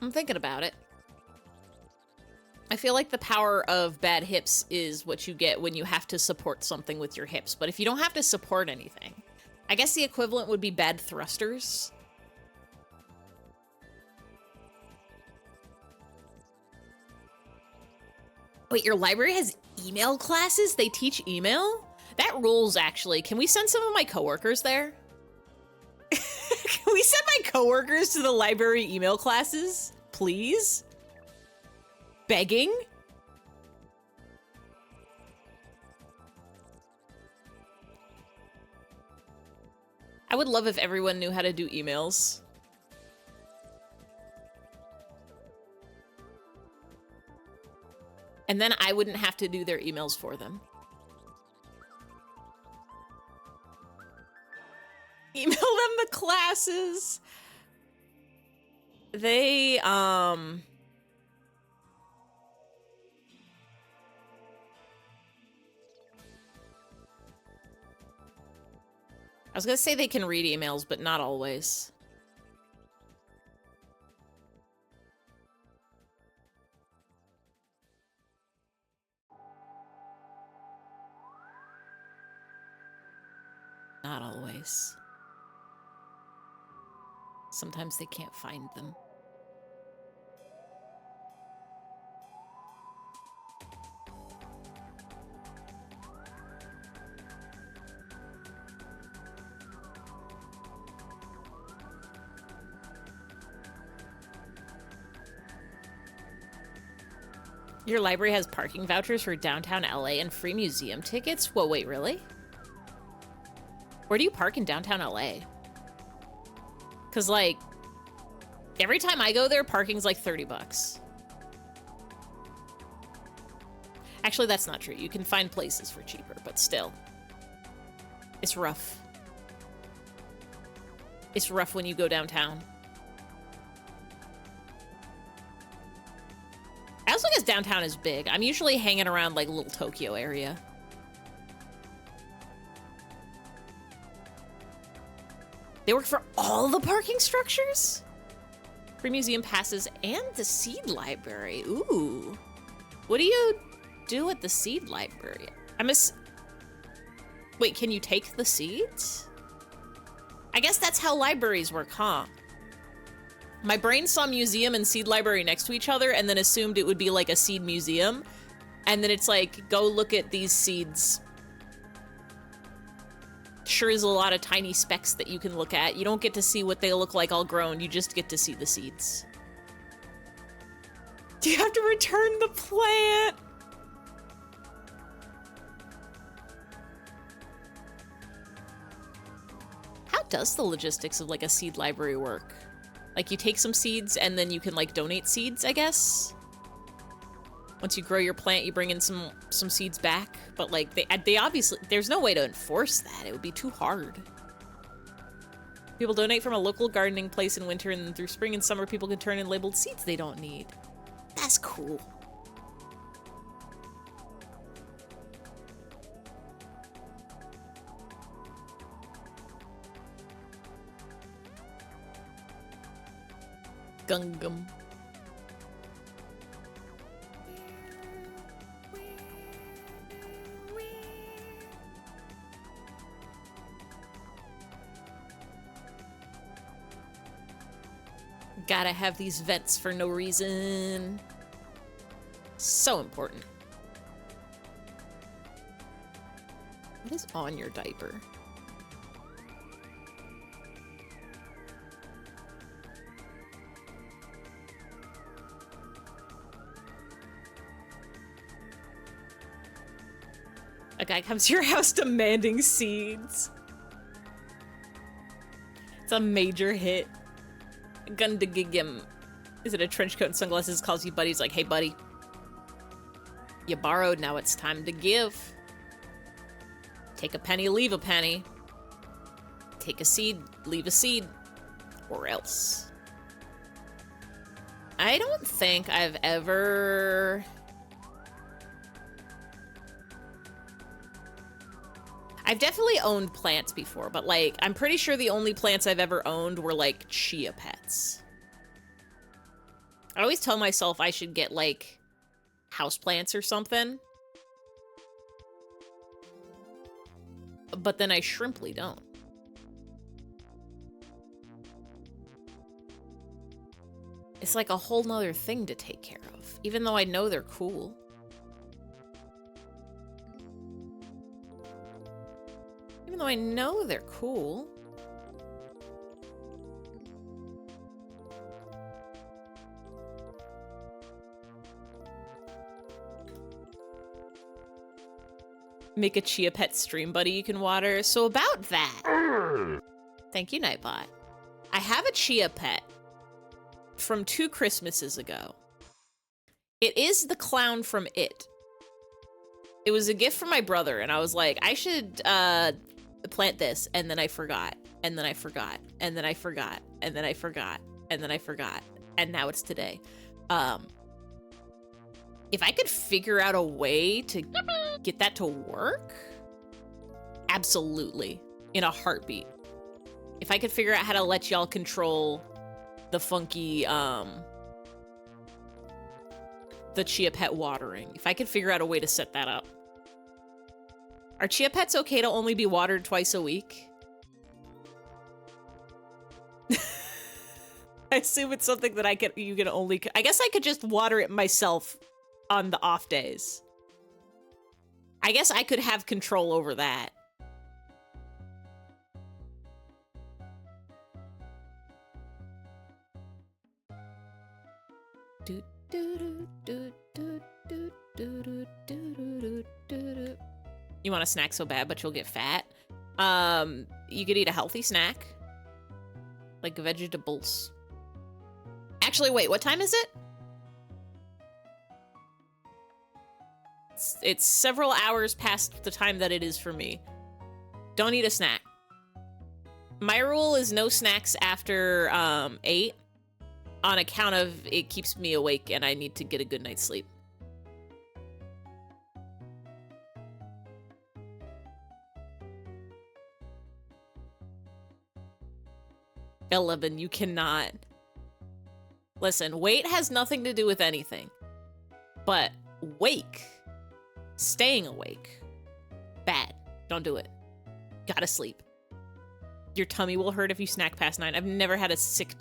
I'm thinking about it. I feel like the power of bad hips is what you get when you have to support something with your hips. But if you don't have to support anything, I guess the equivalent would be bad thrusters. Wait, your library has email classes? They teach email? That rules, actually. Can we send some of my coworkers there? Can we send my coworkers to the library email classes? Please? Begging? I would love if everyone knew how to do emails. And then I wouldn't have to do their emails for them. Email them the classes. They, I was gonna say they can read emails, but not always. Not always. Sometimes they can't find them. Your library has parking vouchers for downtown LA and free museum tickets? Whoa, wait, really? Where do you park in downtown LA? Cause like, every time I go there, parking's like 30 bucks. Actually, that's not true. You can find places for cheaper, but still. It's rough. It's rough when you go downtown. As long as downtown is big, I'm usually hanging around like Little Tokyo area. They work for all the parking structures? Free museum passes and the seed library. Ooh. What do you do at the seed library? Wait, can you take the seeds? I guess that's how libraries work, huh? My brain saw museum and seed library next to each other and then assumed it would be like a seed museum. And then it's like, go look at these seeds. Sure is a lot of tiny specks that you can look at. You don't get to see what they look like all grown. You just get to see the seeds. Do you have to return the plant? How does the logistics of like a seed library work? Like you take some seeds and then you can like donate seeds, I guess. Once you grow your plant, you bring in some seeds back. But like they obviously, there's no way to enforce that. It would be too hard. People donate from a local gardening place in winter, and then through spring and summer, people can turn in labeled seeds they don't need. That's cool. Gungam. Gotta have these vents for no reason. So important. What is on your diaper? A guy comes to your house demanding seeds. It's a major hit. Gundagigim. Is it a trench coat and sunglasses? Calls you buddy. He's like, hey buddy. You borrowed, now it's time to give. Take a penny, leave a penny. Take a seed, leave a seed. Or else. I don't think I've ever... I've definitely owned plants before, but like, I'm pretty sure the only plants I've ever owned were like chia pets. I always tell myself I should get like houseplants or something. But then I shrimply don't. It's like a whole nother thing to take care of, even though I know they're cool. Even though I know they're cool. Make a chia pet stream buddy you can water. So about that. Thank you, Nightbot. I have a chia pet from 2 Christmases ago. It is the clown from It. It was a gift from my brother, and I was like, I should plant this, and then I forgot, and then I forgot, and then I forgot, and then I forgot, and then I forgot, and now it's today. If I could figure out a way to get that to work, absolutely, in a heartbeat. If I could figure out how to let y'all control the funky, the chia pet watering. If I could figure out a way to set that up. Are chia pets okay to only be watered twice a week? I assume it's something that you can only, I guess I could just water it myself on the off days. I guess I could have control over that. You want a snack so bad, but you'll get fat. You could eat a healthy snack. Like vegetables. Actually, wait, what time is it? It's several hours past the time that it is for me. Don't eat a snack. My rule is no snacks after 8 on account of it keeps me awake and I need to get a good night's sleep. "11, you cannot." Listen, weight has nothing to do with anything. But wake. Staying awake. Bad. Don't do it. Gotta sleep. Your tummy will hurt if you snack past 9. I've never had a sick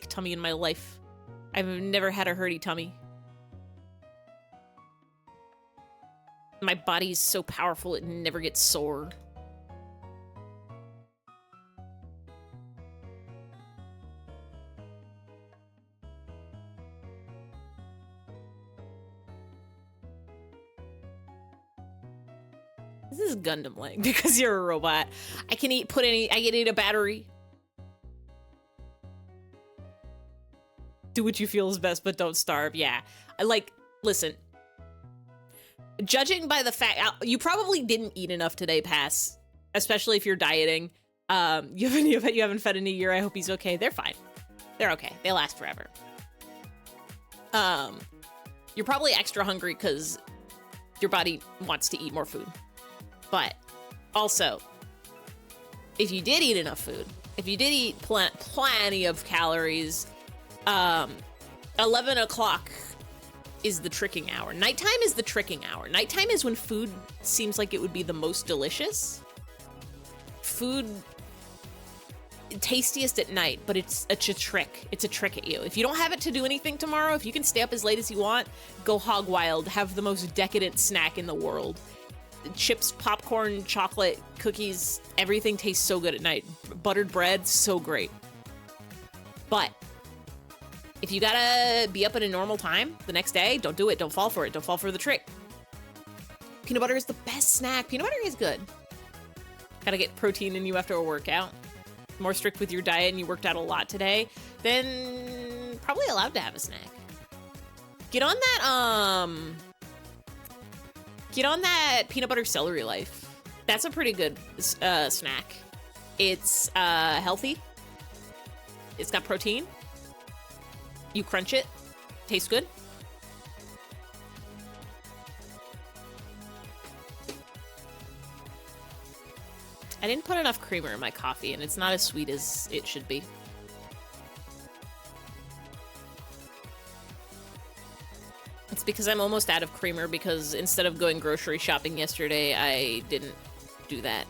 tummy in my life. I've never had a hurty tummy. My body's so powerful it never gets sore. This is Gundam like because you're a robot. I can eat a battery. Do what you feel is best, but don't starve. Yeah. Listen. Judging by the fact you probably didn't eat enough today, Pass, especially if you're dieting. You haven't fed in a year. I hope he's okay. They're fine. They're okay. They last forever. You're probably extra hungry because your body wants to eat more food. But also, if you did eat enough food, if you did eat plenty of calories, 11 o'clock is the tricking hour. Nighttime is the tricking hour. Nighttime is when food seems like it would be the most delicious. Food tastiest at night, but it's a trick. It's a trick at you. If you don't have it to do anything tomorrow, if you can stay up as late as you want, go hog wild. Have the most decadent snack in the world. Chips, popcorn, chocolate, cookies, everything tastes so good at night. Buttered bread, so great. But if you gotta be up at a normal time the next day, don't do it. Don't fall for it. Don't fall for the trick. Peanut butter is the best snack. Peanut butter is good. Gotta get protein in you after a workout. More strict with your diet and you worked out a lot today, then probably allowed to have a snack. Get on that peanut butter celery life. That's a pretty good snack. It's healthy. It's got protein. You crunch it. Tastes good. I didn't put enough creamer in my coffee, and it's not as sweet as it should be. It's because I'm almost out of creamer because instead of going grocery shopping yesterday, I didn't do that.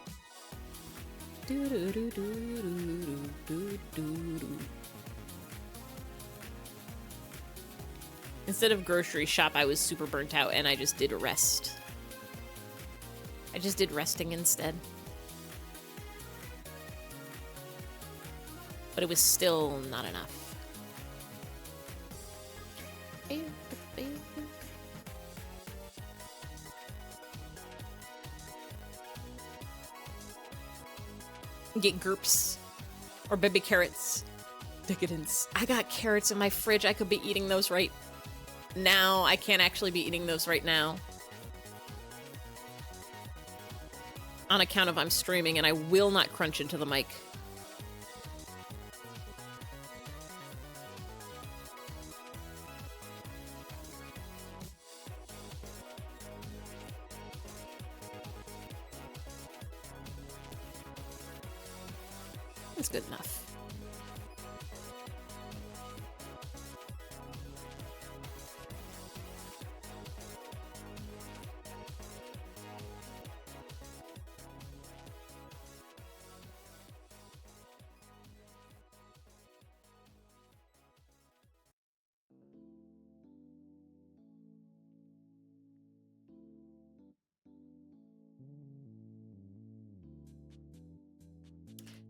Instead of grocery shop, I was super burnt out, and I just did rest. I just did resting instead. But it was still not enough. Get groups or baby carrots. Decadence. I got carrots in my fridge. I could be eating those right now. I can't actually be eating those right now. On account of I'm streaming and I will not crunch into the mic. It's good enough.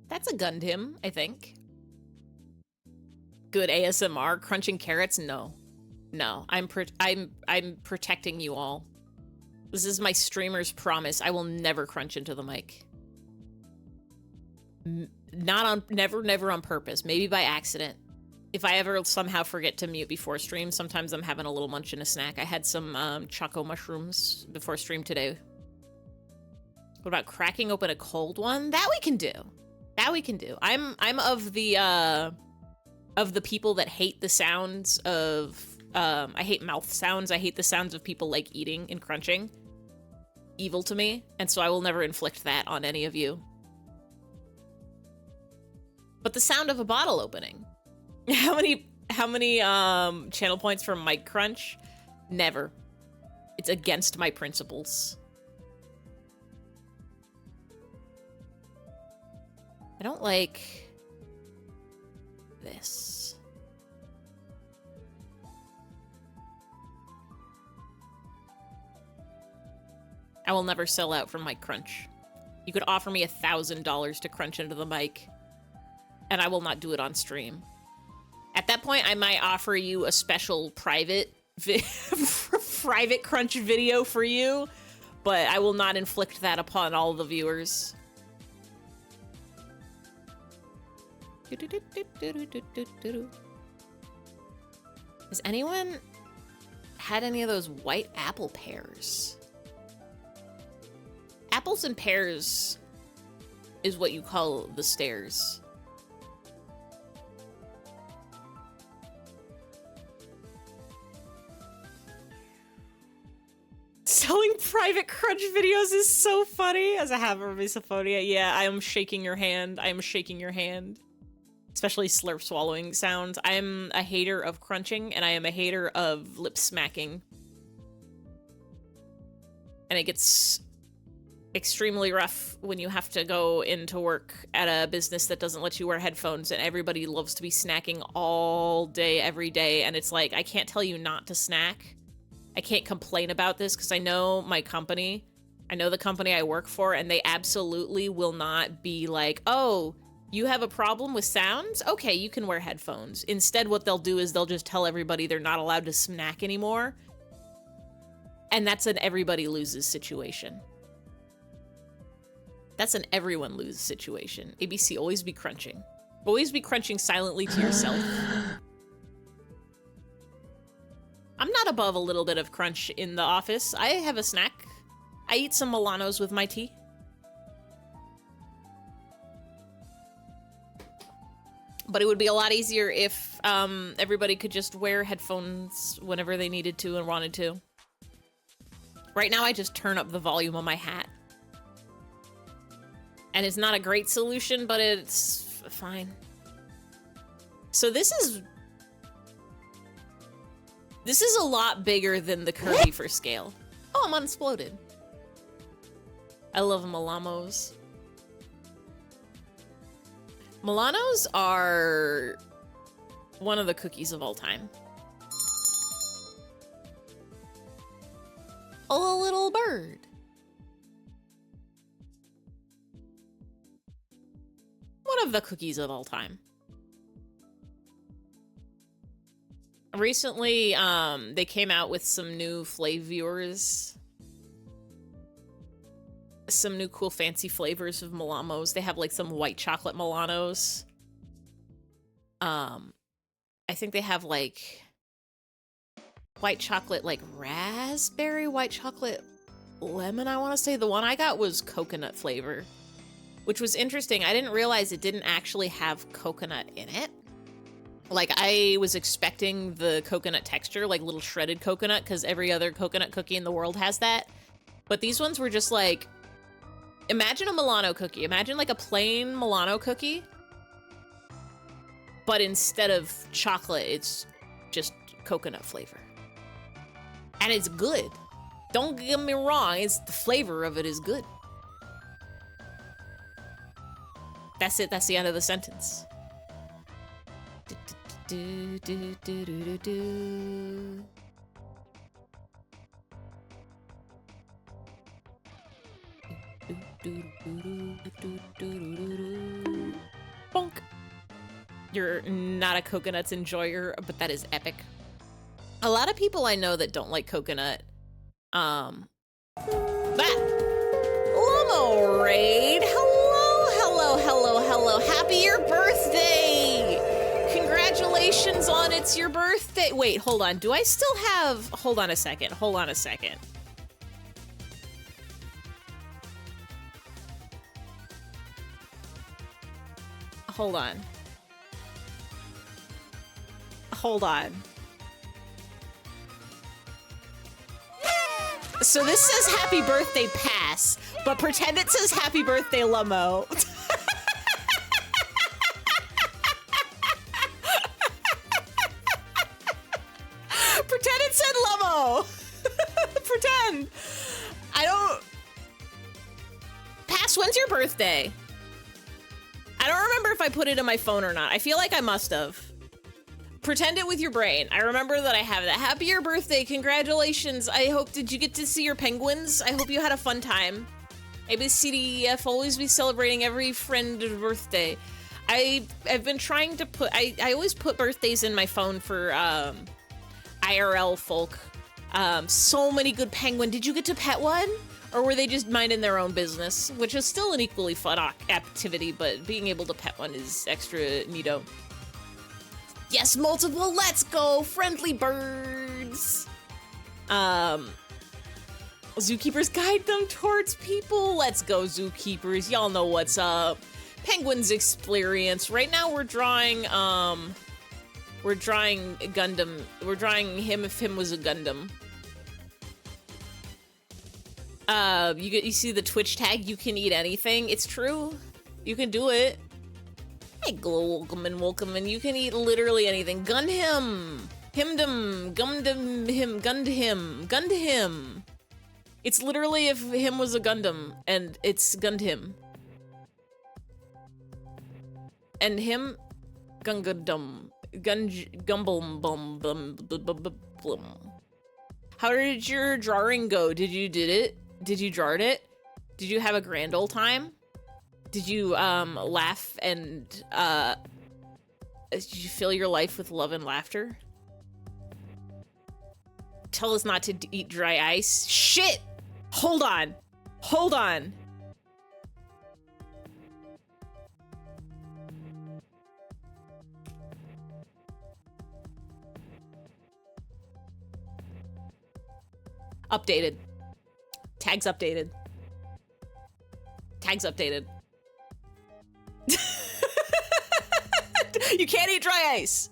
That's a Gundam, I think. Good ASMR. Crunching carrots? No. No. I'm protecting you all. This is my streamer's promise. I will never crunch into the mic. Never on purpose. Maybe by accident. If I ever somehow forget to mute before stream, sometimes I'm having a little munch and a snack. I had some choco mushrooms before stream today. What about cracking open a cold one? That we can do. That we can do. I'm of the people that hate the sounds of I hate mouth sounds. I hate the sounds of people like eating and crunching. Evil to me, and so I will never inflict that on any of you. But the sound of a bottle opening. How many channel points for mic crunch? Never. It's against my principles. I don't like this. I will never sell out for mic crunch. You could offer me $1,000 to crunch into the mic, and I will not do it on stream. At that point, I might offer you a special private private crunch video for you, but I will not inflict that upon all the viewers. Has anyone had any of those white apple pears? Apples and pears is what you call the stairs. Selling private crunch videos is so funny. As I have a misophonia, yeah, I am shaking your hand. I am shaking your hand. Especially slurp swallowing sounds. I am a hater of crunching, and I am a hater of lip smacking. And it gets extremely rough when you have to go into work at a business that doesn't let you wear headphones, and everybody loves to be snacking all day, every day, and it's like, I can't tell you not to snack. I can't complain about this because I know my company. I know the company I work for, and they absolutely will not be like, oh, you have a problem with sounds? Okay, you can wear headphones. Instead, what they'll do is they'll just tell everybody they're not allowed to snack anymore. And that's an everybody loses situation. That's an everyone loses situation. ABC, always be crunching. Always be crunching silently to yourself. I'm not above a little bit of crunch in the office. I have a snack. I eat some Milanos with my tea. But it would be a lot easier if everybody could just wear headphones whenever they needed to and wanted to. Right now, I just turn up the volume on my hat. And it's not a great solution, but it's fine. So this is a lot bigger than the Kirby for scale. Oh, I'm unexploded. I love Milamos. Milanos are one of the cookies of all time. A little bird. One of the cookies of all time. Recently, they came out with some new flavors. Some new cool fancy flavors of Milamos. They have like some white chocolate Milanos. I think they have like white chocolate, like raspberry, white chocolate lemon, I want to say. The one I got was coconut flavor, which was interesting. I didn't realize it didn't actually have coconut in it. Like, I was expecting the coconut texture, like little shredded coconut, because every other coconut cookie in the world has that. But these ones were just like, imagine a Milano cookie. Imagine like a plain Milano cookie, but instead of chocolate, it's just coconut flavor. And it's good. Don't get me wrong, it's the flavor of it is good. That's it, that's the end of the sentence. Do, do, do, do, do, do. Bonk. You're not a coconuts enjoyer, but that is epic. A lot of people I know that don't like coconut. Lomo Raid. Hello. Happy your birthday. Congratulations on it's your birthday. Wait, hold on. Do I still have... Hold on a second. Hold on. So this says happy birthday pass, but pretend it says happy birthday Lomo. Pretend it said Lomo. Pretend. I don't... Pass, when's your birthday? I don't remember if I put it in my phone or not. I feel like I must have. Pretend it with your brain. I remember that I have that. Happy your birthday. Congratulations. I hope, did you get to see your penguins? I hope you had a fun time. ABCDEF, always be celebrating every friend's birthday. I've been trying to put, I always put birthdays in my phone for IRL folk. So many good penguin. Did you get to pet one? Or were they just minding their own business? Which is still an equally fun activity, but being able to pet one is extra neato. Yes, multiple, let's go! Friendly birds! Zookeepers guide them towards people. Let's go, zookeepers. Y'all know what's up. Penguins experience. Right now we're drawing Gundam. We're drawing him if him was a Gundam. You see the Twitch tag, you can eat anything. It's true. You can do it. Hey, Glow, welcome, and you can eat literally anything. Gun him. Himdom. Gundam him. Gun him. It's literally if him was a Gundam, and it's gunned him. And him, Gungundum. Gumbum bum bum blum. How did your drawing go? Did you draw it? Did you have a grand old time? Did you laugh and did you fill your life with love and laughter? Tell us not to eat dry ice. Shit! Hold on. Updated. Tags updated. You can't eat dry ice.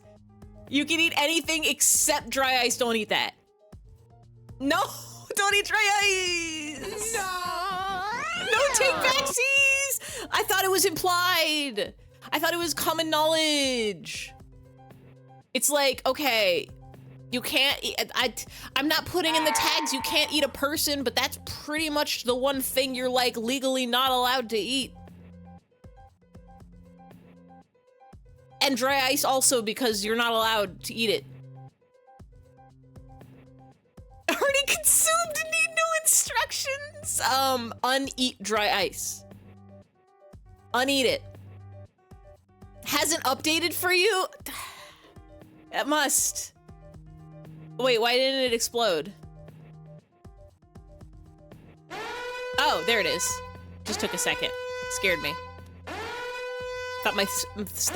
You can eat anything except dry ice. Don't eat that. No, don't eat dry ice. No, take backsies. I thought it was implied. I thought it was common knowledge. It's like, okay, you can't eat, I'm not putting in the tags, you can't eat a person, but that's pretty much the one thing you're like legally not allowed to eat. And dry ice also, because you're not allowed to eat it. Already consumed, need no instructions. Uneat dry ice. Uneat it. Hasn't updated for you? It must. Wait, why didn't it explode? Oh, there it is. Just took a second. Scared me. Thought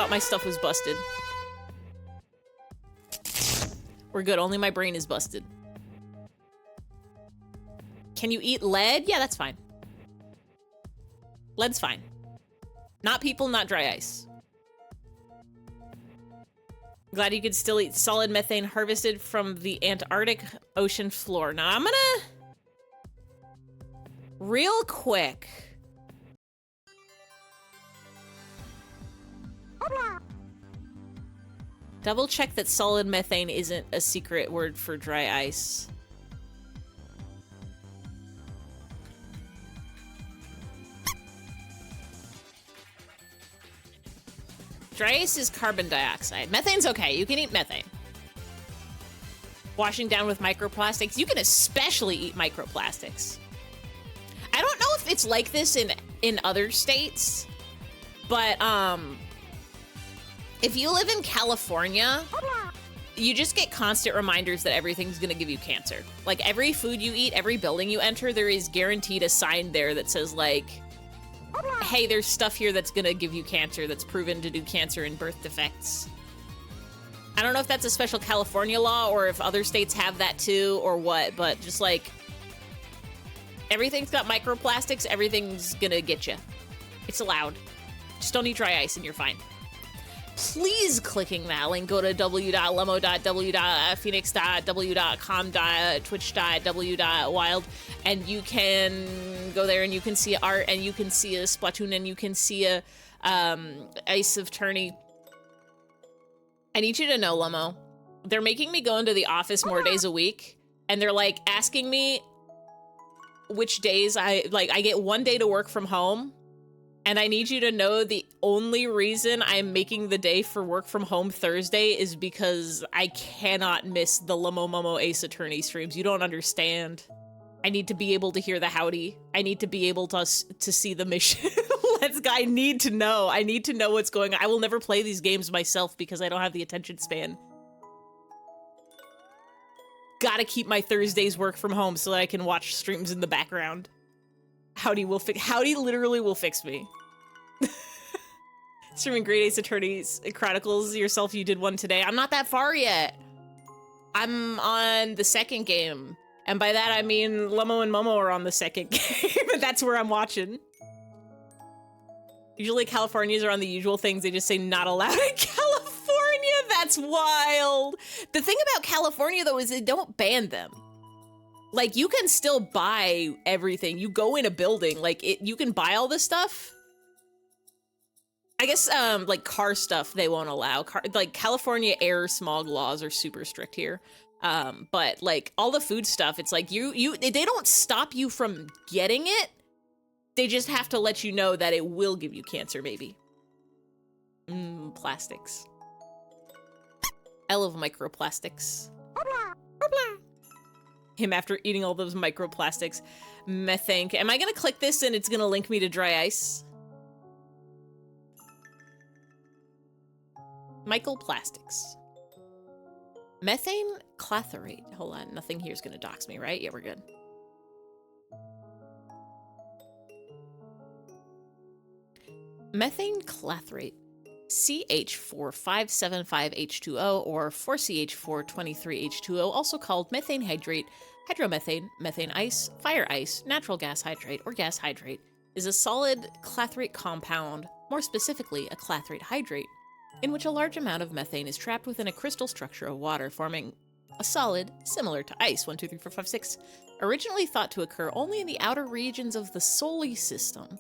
my stuff was busted. We're good, only my brain is busted. Can you eat lead? Yeah, that's fine. Lead's fine. Not people, not dry ice. Glad you could still eat solid methane harvested from the Antarctic ocean floor. Now I'm gonna... real quick. Double check that solid methane isn't a secret word for dry ice. Dry ice is carbon dioxide. Methane's okay, you can eat methane. Washing down with microplastics, you can especially eat microplastics. I don't know if it's like this in other states, but if you live in California, you just get constant reminders that everything's gonna give you cancer. Like every food you eat, every building you enter, there is guaranteed a sign there that says like, hey, there's stuff here that's gonna give you cancer, that's proven to do cancer and birth defects. I don't know if that's a special California law or if other states have that too or what, but just like, everything's got microplastics, everything's gonna get you. It's allowed. Just don't eat dry ice and you're fine. Please clicking that link, go to w.lemo.w.phoenix.w.com.twitch.w.wild and you can go there and you can see art and you can see a Splatoon and you can see a Ice of Tourney. I need you to know, Lemo, they're making me go into the office more days a week and they're like asking me which days I get one day to work from home. And I need you to know the only reason I'm making the day for work from home Thursday is because I cannot miss the Lemo Momo Ace Attorney streams. You don't understand. I need to be able to hear the howdy. I need to be able to see the mission. I need to know. I need to know what's going on. I will never play these games myself because I don't have the attention span. Gotta keep my Thursdays work from home so that I can watch streams in the background. Howdy literally will fix me. Streaming Great Ace Attorneys Chronicles yourself, you did one today. I'm not that far yet. I'm on the second game. And by that, I mean Lomo and Momo are on the second game, but that's where I'm watching. Usually Californians are on the usual things. They just say not allowed in California. That's wild. The thing about California, though, is they don't ban them. Like, you can still buy everything. You go in a building, like, you can buy all this stuff. I guess, like, car stuff they won't allow. Like, California air smog laws are super strict here. But, like, all the food stuff, it's like, they don't stop you from getting it. They just have to let you know that it will give you cancer, maybe. Plastics. I love microplastics. Him after eating all those microplastics. Methane. Am I gonna click this and it's gonna link me to dry ice? Microplastics. Methane clathrate. Hold on, nothing here is gonna dox me, right? Yeah, we're good. Methane clathrate. CH4575H2O or 4CH423H2O, also called methane hydrate, hydromethane, methane ice, fire ice, natural gas hydrate, or gas hydrate, is a solid clathrate compound, more specifically a clathrate hydrate, in which a large amount of methane is trapped within a crystal structure of water, forming a solid similar to ice. 1, 2, 3, 4, 5, 6. Originally thought to occur only in the outer regions of the Solar System.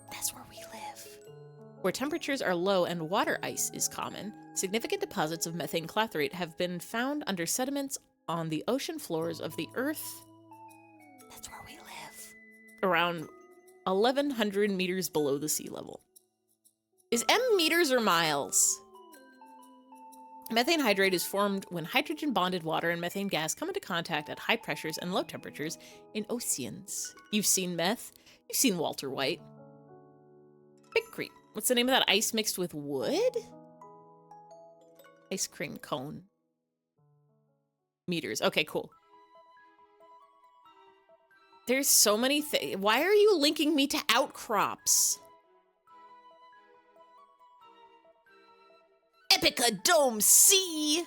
That's where we live. Where temperatures are low and water ice is common, significant deposits of methane clathrate have been found under sediments on the ocean floors of the Earth. That's where we live. Around 1,100 meters below the sea level. Is M meters or miles? Methane hydrate is formed when hydrogen-bonded water and methane gas come into contact at high pressures and low temperatures in oceans. You've seen meth. You've seen Walter White. Big Creek. What's the name of that ice mixed with wood? Ice cream cone. Meters. Okay, cool. There's so many things. Why are you linking me to outcrops? Epica Dome C.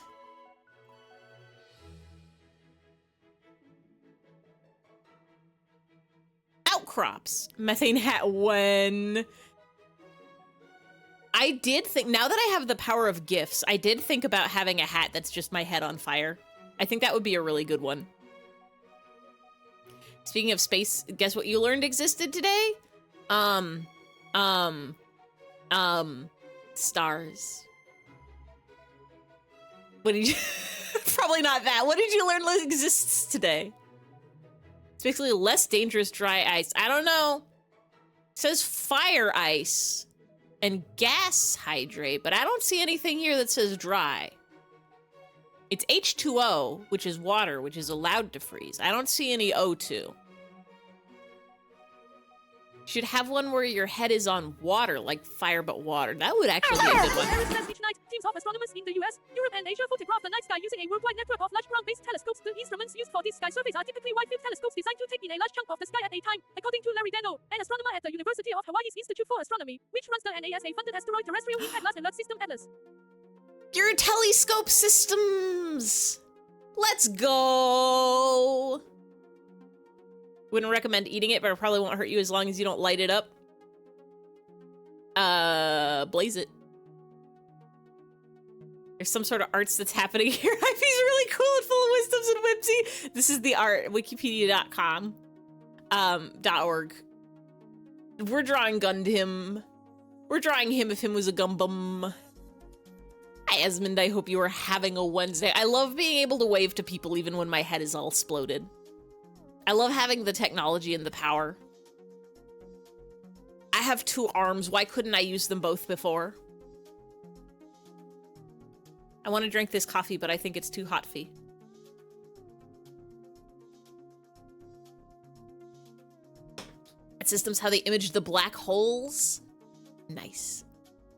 Outcrops. Methane hat when... I did think, now that I have the power of gifts, I did think about having a hat that's just my head on fire. I think that would be a really good one. Speaking of space, guess what you learned existed today? Stars. What did you... Probably not that. What did you learn exists today? It's basically less dangerous dry ice. I don't know. It says fire ice and gas hydrate, but I don't see anything here that says dry. It's H2O, which is water, which is allowed to freeze. I don't see any O2. Should have one where your head is on water, like fire but water. That would actually be a good one. Each night, teams of astronomers in the US, Europe, and Asia photograph the night sky using a worldwide network of large ground-based telescopes. The instruments used for this sky surveys are typically wide-field telescopes designed to take in a large chunk of the sky at a time. According to Larry Dano, an astronomer at the University of Hawaii's Institute for Astronomy, which runs the NASA-funded asteroid terrestrial atlas alert system Atlas. Your telescope systems! Let's go! Wouldn't recommend eating it, but it probably won't hurt you as long as you don't light it up. Blaze it. There's some sort of arts that's happening here. He's really cool and full of wisdoms and whimsy. This is the art, wikipedia.com. .org. We're drawing Gundam. We're drawing him if him was a Gumbum. Hi, Esmond, I hope you are having a Wednesday. I love being able to wave to people even when my head is all exploded. I love having the technology and the power. I have 2 arms. Why couldn't I use them both before? I want to drink this coffee, but I think it's too hot for. Systems, how they imaged the black holes. Nice.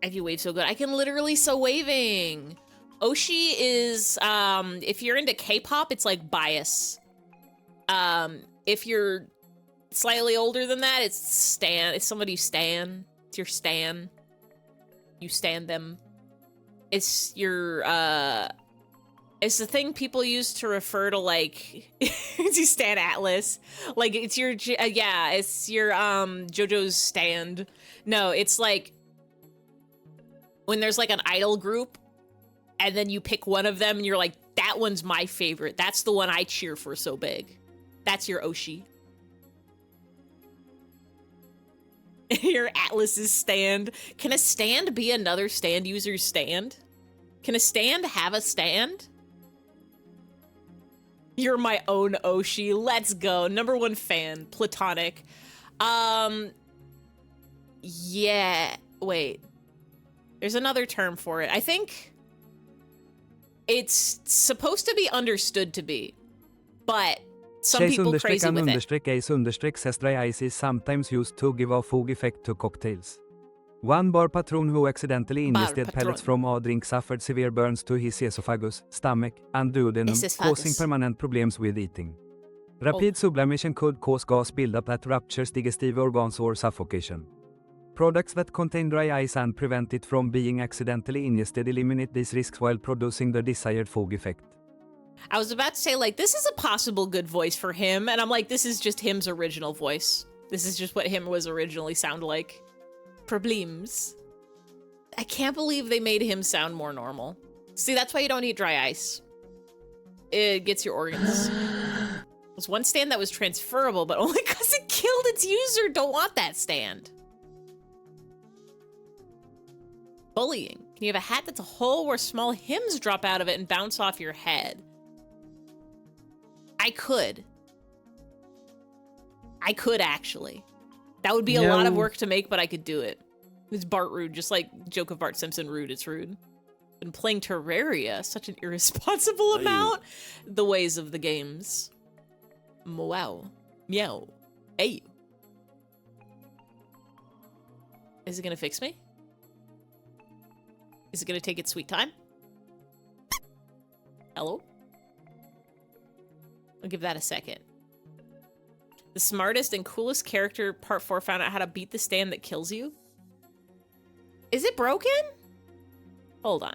If you wave so good. I can literally so waving. Oshi is, if you're into K-pop, it's like bias. If you're slightly older than that, it's stan. It's somebody you stan. It's your stan. You stan them. It's your, It's the thing people use to refer to, like, you stand Atlas. Like, it's your, yeah, it's your, JoJo's stand. No, it's like, when there's, like, an idol group, and then you pick one of them, and you're like, that one's my favorite. That's the one I cheer for so big. That's your Oshi. Your Atlas's stand. Can a stand be another stand user's stand? Can a stand have a stand? You're my own Oshi. Let's go. Number 1 fan. Platonic. Yeah. Wait. There's another term for it. I think it's supposed to be understood to be, but some Chase people understreck crazy and with it. understreck ace understreck says dry ice is sometimes used to give a fog effect to cocktails. One bar patron who accidentally ingested patron. pellets from a drink suffered severe burns to his esophagus, stomach, and duodenum, Esophagus. causing permanent problems with eating. Rapid sublimation could cause gas buildup that ruptures digestive organs or suffocation. Products that contain dry ice and prevent it from being accidentally ingested eliminate these risks while producing the desired fog effect. I was about to say, like, this is a possible good voice for him, and I'm like, this is just him's original voice. This is just what him was originally sound like. Problems. I can't believe they made him sound more normal. See, that's why you don't eat dry ice. It gets your organs. There's one stand that was transferable, but only because it killed its user. Don't want that stand. Bullying. Can you have a hat that's a hole where small hymns drop out of it and bounce off your head? I could. I could, actually. That would be a lot of work to make, but I could do it. It's Bart rude, just like Joke of Bart Simpson rude. It's rude. Been playing Terraria, such an irresponsible amount. The ways of the games. Wow. Meow. Hey. Is it gonna fix me? Is it gonna take its sweet time? Hello? I'll give that a second. The smartest and coolest character, part 4, found out how to beat the stand that kills you. Is it broken? Hold on.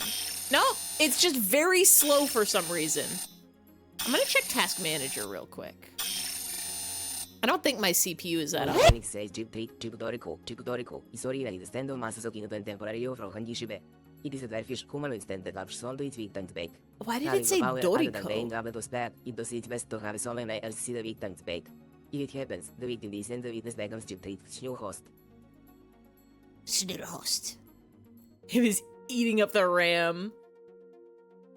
No, it's just very slow for some reason. I'm gonna check Task Manager real quick. I don't think my CPU is that up. It is a very fish common instant that I've solved it week times back. Why did it say Doriko? It does its best to have someone else see the week times back. If it happens, the week in this and the witness becomes to treat new host. Snoohost. He was eating up the RAM.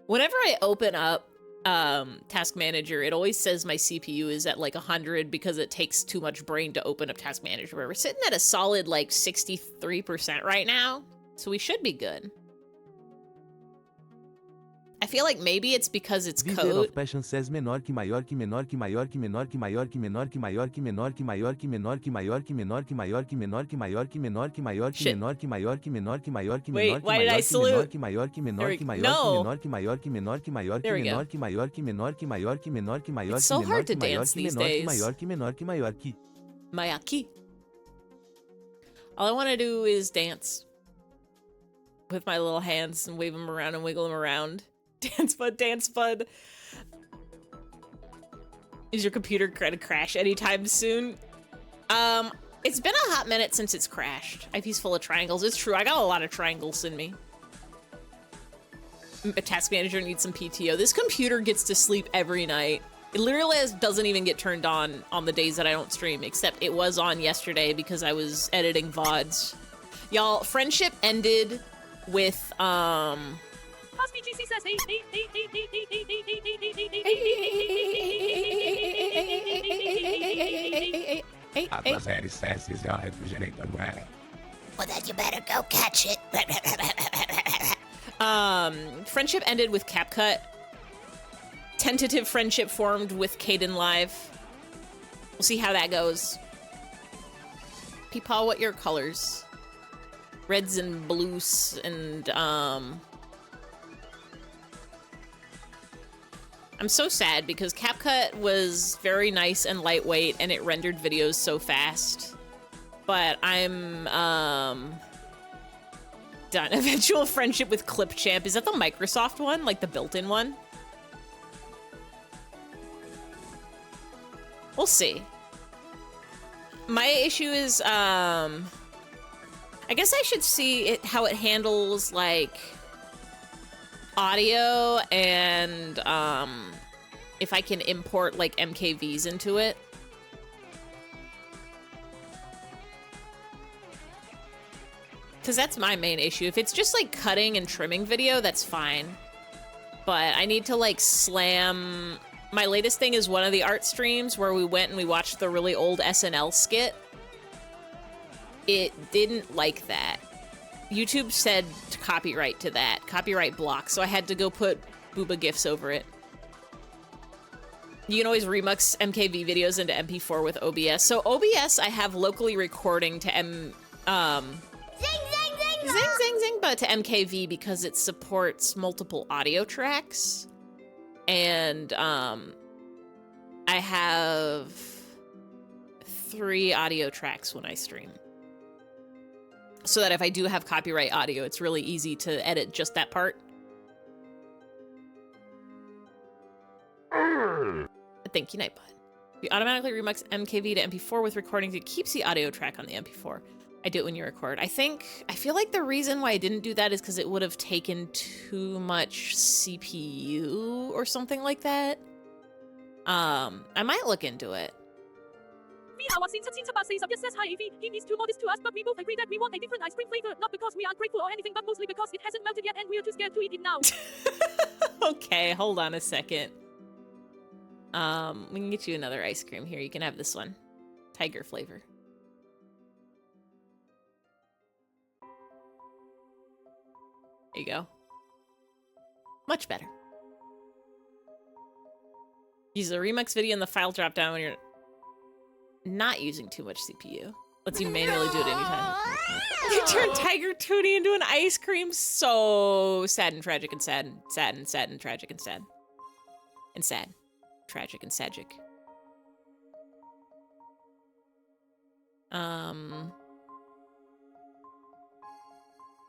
Whenever I open up Task Manager, it always says my CPU is at like 100 because it takes too much brain to open up Task Manager. We're sitting at a solid like 63% right now, so we should be good. I feel like maybe it's because it's code. Of Passion says menor que maior que menor que maior que menor que maior que menor que maior que menor que maior que menor que maior que menor que maior que menor que maior que menor que maior que menor que maior que menor que maior que menor que why did I salute? que maior que menor que maior que menor que menor que maior que menor que maior que menor que maior que menor que maior It's so hard to dance these days. maior que menor que maior que Mayaki. All I want to do is dance with my little hands and wave them around and wiggle them around. Dance bud, dance bud. Is your computer gonna crash anytime soon? It's been a hot minute since it's crashed. IP's full of triangles. It's true, I got a lot of triangles in me. A Task Manager needs some PTO. This computer gets to sleep every night. It literally doesn't even get turned on the days that I don't stream, except it was on yesterday because I was editing VODs. Y'all, friendship ended with, BGC says Atlas says y'all refrigerate the ground. Well, then you better go catch it. friendship ended with CapCut. Tentative friendship formed with Caden Live. We'll see how that goes. Peepaw, what your colors? Reds and blues and, I'm so sad because CapCut was very nice and lightweight and it rendered videos so fast. But I'm, done. Eventual friendship with ClipChamp. Is that the Microsoft one? Like the built-in one? We'll see. My issue is, I guess I should see how it handles, like, audio and, if I can import, like, MKVs into it. Because that's my main issue. If it's just, like, cutting and trimming video, that's fine. But I need to, like, slam... My latest thing is one of the art streams where we went and we watched the really old SNL skit. It didn't like that. YouTube said copyright to that. Copyright block. So I had to go put booba GIFs over it. You can always remix MKV videos into MP4 with OBS. So OBS I have locally recording to but to MKV because it supports multiple audio tracks. And I have 3 audio tracks when I stream. So that if I do have copyright audio, it's really easy to edit just that part. Thank you, Nightbot. You automatically remix MKV to MP4 with recordings. It keeps the audio track on the MP4. I do it when you record. I feel like the reason why I didn't do that is because it would have taken too much CPU or something like that. I might look into it. Says hi, Evie. He is too modest to us, but we both agree that we want a different ice cream flavor. Not because we aren't grateful or anything, but mostly because it hasn't melted yet and we're too scared to eat it now. Okay, hold on a second. We can get you another ice cream here. You can have this one. Tiger flavor. There you go. Much better. Use the remix video in the file drop down when you're not using too much CPU. Lets you manually do it anytime. You turn Tiger Tootie into an ice cream. So sad and tragic and sad and sad and sad and tragic and sad. And sad. Tragic and sagic.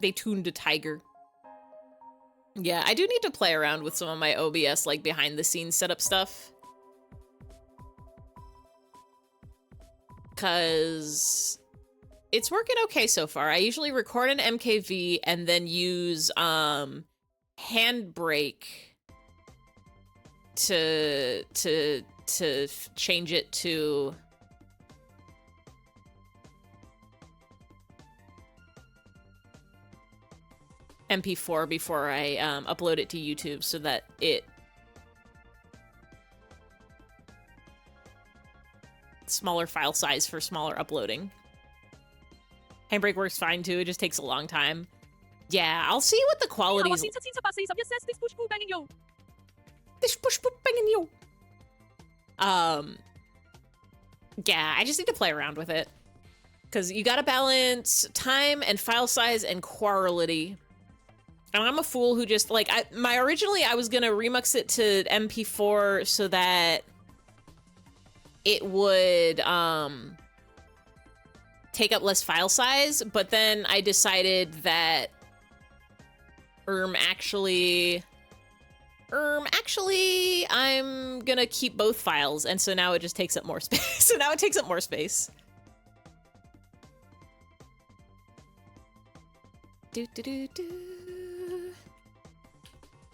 They tuned a tiger. Yeah, I do need to play around with some of my OBS, like, behind-the-scenes setup stuff. Because it's working okay so far. I usually record an MKV and then use, Handbrake to change it to... MP4 before I upload it to YouTube so that it smaller file size for smaller uploading. Handbrake works fine too, it just takes a long time. Yeah, I'll see what the quality is. Yeah, I just need to play around with it. Because you gotta balance time and file size and quality. And I'm a fool who just, like, originally I was gonna remix it to MP4 so that it would, take up less file size, but then I decided that, actually, I'm gonna keep both files, and so now it just takes up more space. So now it takes up more space.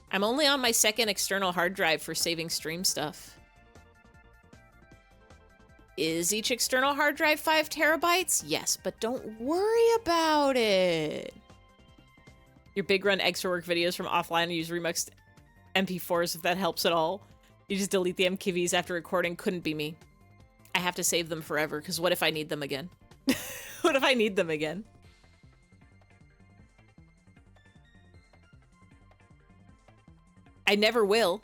I'm only on my second external hard drive for saving stream stuff. Is each external hard drive 5 terabytes? Yes, but don't worry about it. Your big run extra work videos from offline and use remixed MP4s if that helps at all. You just delete the MKVs after recording. Couldn't be me. I have to save them forever, because what if I need them again? What if I need them again? I never will.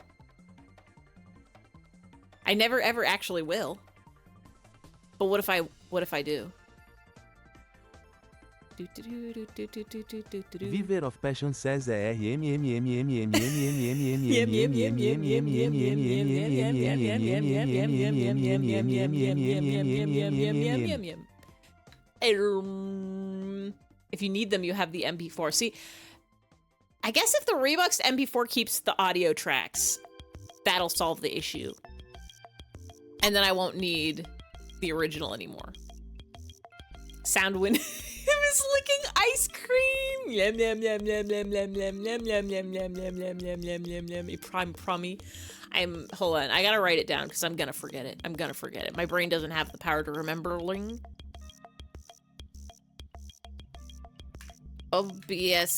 I never ever actually will. But what if I do? Viver of Passion says If you need them, you have the MP4. See, I guess if the Remux MP4 keeps the audio tracks, that'll solve the issue. And then I won't need the original anymore. Soundwind is licking ice cream. Yum yum yum yum yum yum yum yum yum yum yum yum yum yum yum yum yum. Prime prummy. Hold on. I gotta write it down because I'm gonna forget it. My brain doesn't have the power to remembering. OBS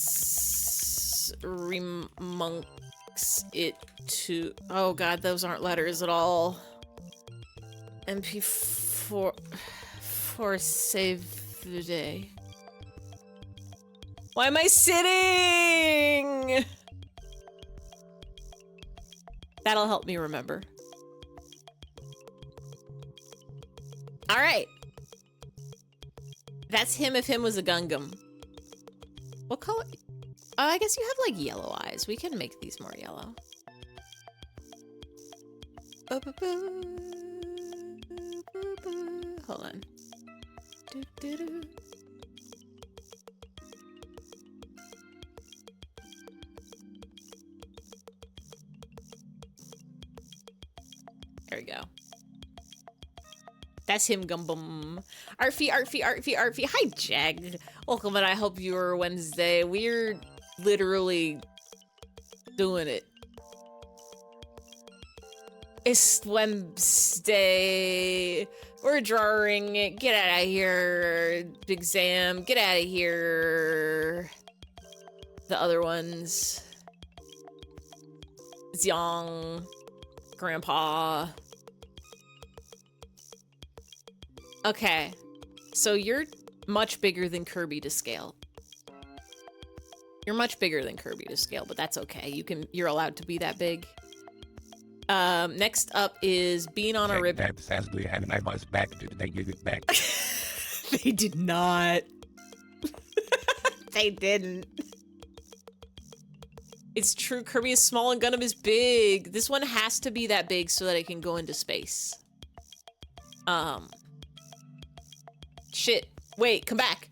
remonks it to. Oh god, those aren't letters at all. MP4 for save the day. Why am I sitting? That'll help me remember. All right. That's him if him was a Gungam. What color? Oh, I guess you have like yellow eyes. We can make these more yellow. Hold on. There we go. That's him, Gumbum. Arfie. Hi, Jag. Welcome, and I hope your Wednesday. We're literally doing it. It's Wednesday. We're drawing it. Get out of here, Big Sam. Get out of here. The other ones. Xiong. Grandpa. Okay. So you're much bigger than Kirby to scale. You're much bigger than Kirby to scale, but that's okay. You're allowed to be that big. Next up is Bean on a Rib. That sadly, and I was back to they give it back. They did not. They didn't. It's true, Kirby is small and Gundam is big. This one has to be that big so that it can go into space. Shit. Wait, come back.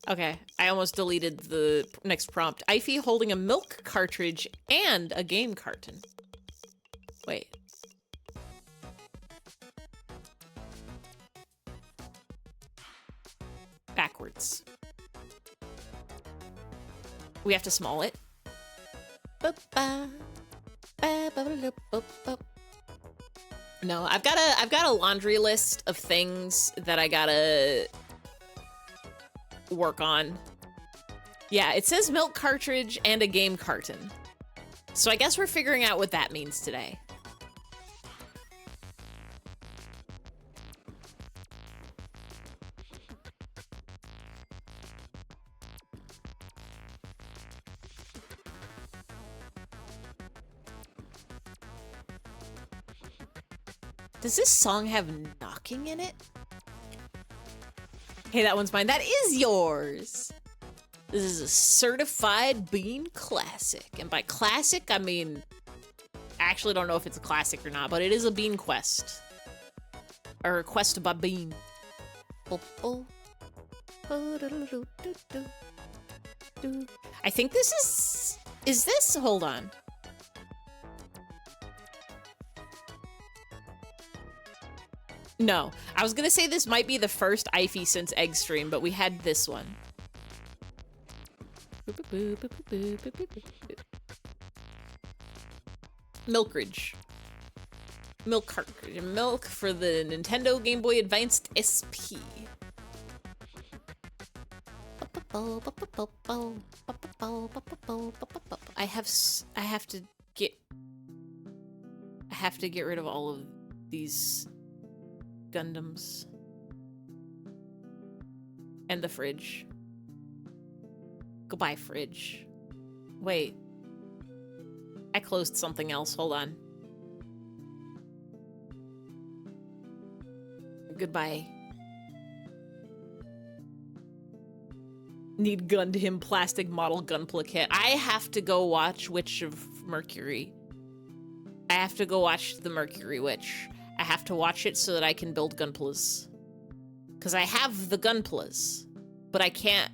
Okay, I almost deleted the next prompt. Ify holding a milk cartridge and a game carton. Wait. Backwards. We have to small it. No, I've got a laundry list of things that I gotta work on. Yeah, it says milk cartridge and a game carton. So I guess we're figuring out what that means today. Does this song have knocking in it? Hey, that one's mine. That is yours. This is a certified Bean classic. And by classic, I mean, I actually don't know if it's a classic or not, but it is a Bean quest. A request by Bean. I think this is this? Hold on. No, I was gonna say this might be the first Ify since Egg Stream, but we had this one. Milkridge. Milk cartridge. Milk for the Nintendo Game Boy Advanced SP. I have to get rid of all of these Gundams. And the fridge. Goodbye, fridge. Wait. I closed something else. Hold on. Goodbye. Need Gundam plastic model gunpla kit. I have to go watch Witch of Mercury. I have to go watch the Mercury Witch. I have to watch it so that I can build gunplas. Because I have the gunplas, but I can't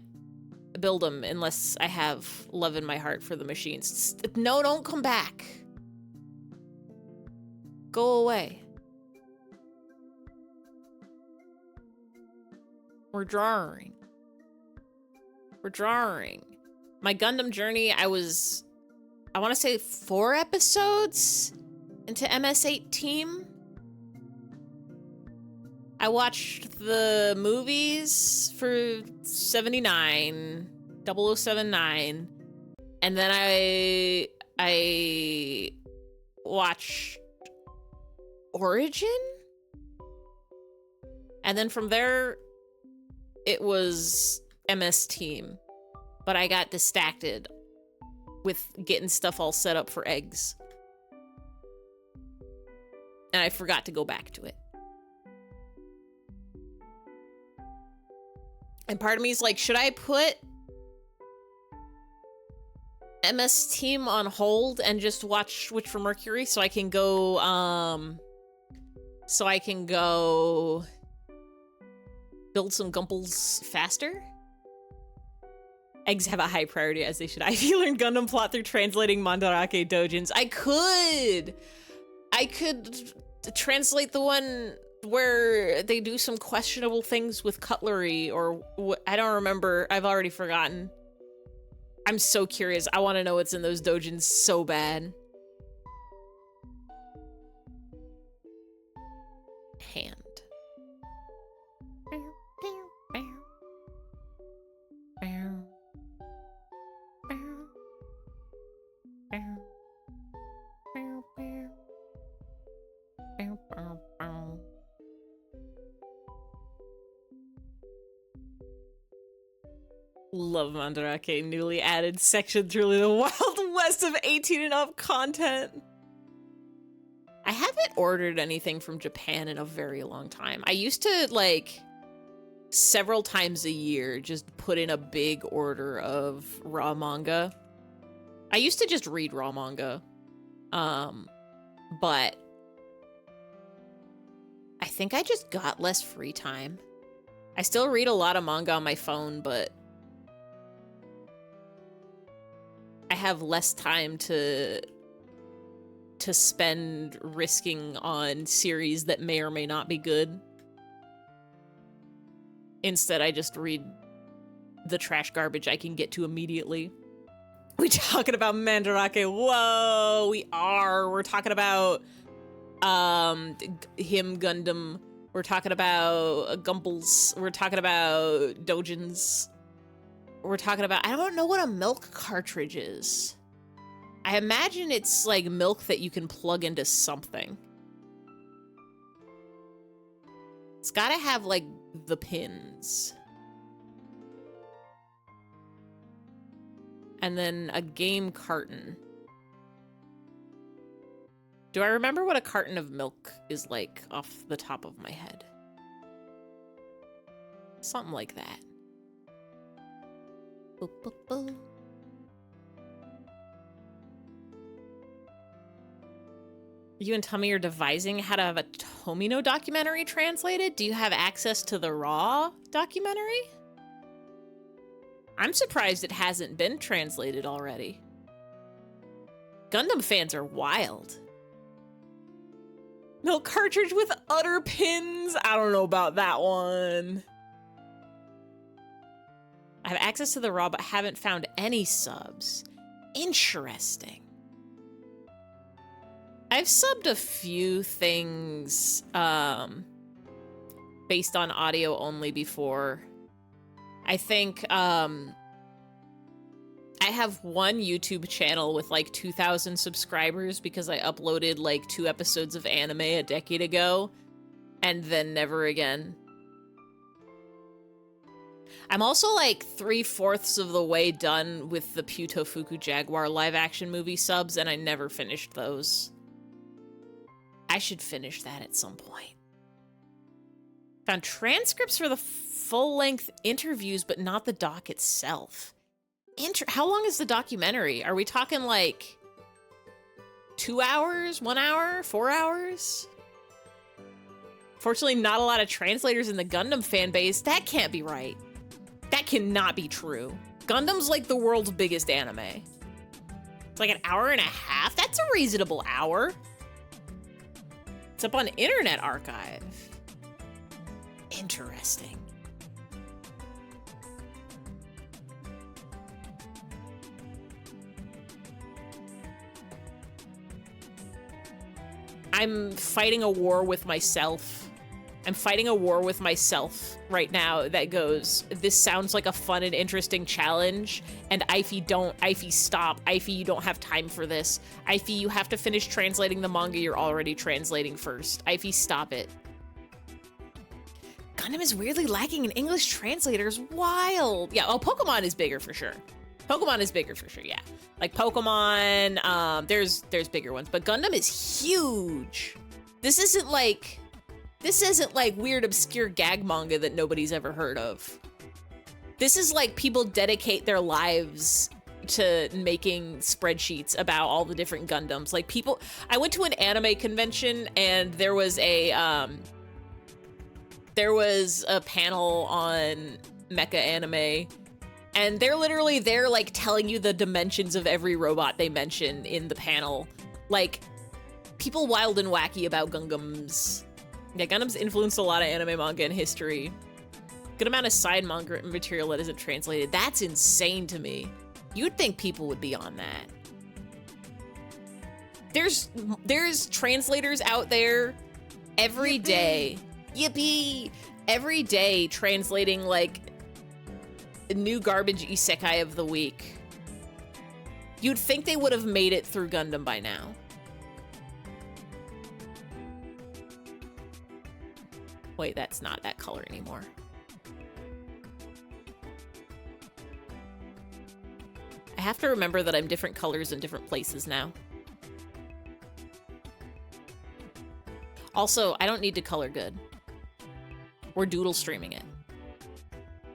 build them unless I have love in my heart for the machines. No, don't come back. Go away. We're drawing. My Gundam journey, I want to say 4 episodes into MS8 Team. I watched the movies for 79, 0079, and then I watched Origin? And then from there, it was MS Team. But I got distracted with getting stuff all set up for eggs. And I forgot to go back to it. And part of me is like, should I put MS Team on hold and just watch Witch for Mercury so I can go, build some Gumples faster? Eggs have a high priority, as they should. I've learned Gundam plot through translating Mandarake Dojins. I could translate the one where they do some questionable things with cutlery, or I don't remember. I've already forgotten. I'm so curious. I want to know what's in those dojins so bad. Hand. Love Mandarake, newly added section through the Wild West of 18 and up content. I haven't ordered anything from Japan in a very long time. I used to, like, several times a year, just put in a big order of raw manga. I used to just read raw manga. But I think I just got less free time. I still read a lot of manga on my phone, but I have less time to spend risking on series that may or may not be good. Instead, I just read the trash garbage I can get to immediately. We talking about Mandarake? Whoa, we are. We're talking about him Gundam. We're talking about Gumples. We're talking about Dojins. We're talking about, I don't know what a milk cartridge is. I imagine it's like milk that you can plug into something. It's gotta have like the pins. And then a game carton. Do I remember what a carton of milk is like off the top of my head? Something like that. Boop, boop, boop. You and Tummy are devising how to have a Tomino documentary translated? Do you have access to the Raw documentary? I'm surprised it hasn't been translated already. Gundam fans are wild. Milk cartridge with udder pins? I don't know about that one. I have access to the Raw, but haven't found any subs. Interesting. I've subbed a few things based on audio only before. I think I have one YouTube channel with like 2,000 subscribers because I uploaded like 2 episodes of anime a decade ago and then never again. I'm also like 3/4 of the way done with the Putofuku Jaguar live action movie subs, and I never finished those. I should finish that at some point. Found transcripts for the full-length interviews, but not the doc itself. How long is the documentary? Are we talking like 2 hours, 1 hour, 4 hours? Fortunately, not a lot of translators in the Gundam fan base. That can't be right. That cannot be true. Gundam's like the world's biggest anime. It's like an hour and a half? That's a reasonable hour. It's up on Internet Archive. Interesting. I'm fighting a war with myself. I'm fighting a war with myself right now that goes, this sounds like a fun and interesting challenge, and Ify, stop. Ify, you don't have time for this. Ify, you have to finish translating the manga you're already translating first. Ify, stop it. Gundam is weirdly lacking in English translators. Wild. Yeah, oh, Pokemon is bigger for sure. Pokemon is bigger for sure, yeah. Like Pokemon, there's bigger ones, but Gundam is huge. This isn't like weird obscure gag manga that nobody's ever heard of. This is like people dedicate their lives to making spreadsheets about all the different Gundams. Like people, I went to an anime convention and there was a panel on mecha anime, and they're literally there like telling you the dimensions of every robot they mention in the panel. Like people wild and wacky about Gundams. Yeah, Gundam's influenced a lot of anime manga in history. Good amount of side manga material that isn't translated. That's insane to me. You'd think people would be on that. There's translators out there every day. Yippee! Every day translating like a new garbage isekai of the week. You'd think they would have made it through Gundam by now. Wait, that's not that color anymore. I have to remember that I'm different colors in different places now. Also, I don't need to color good. We're Doodle streaming it.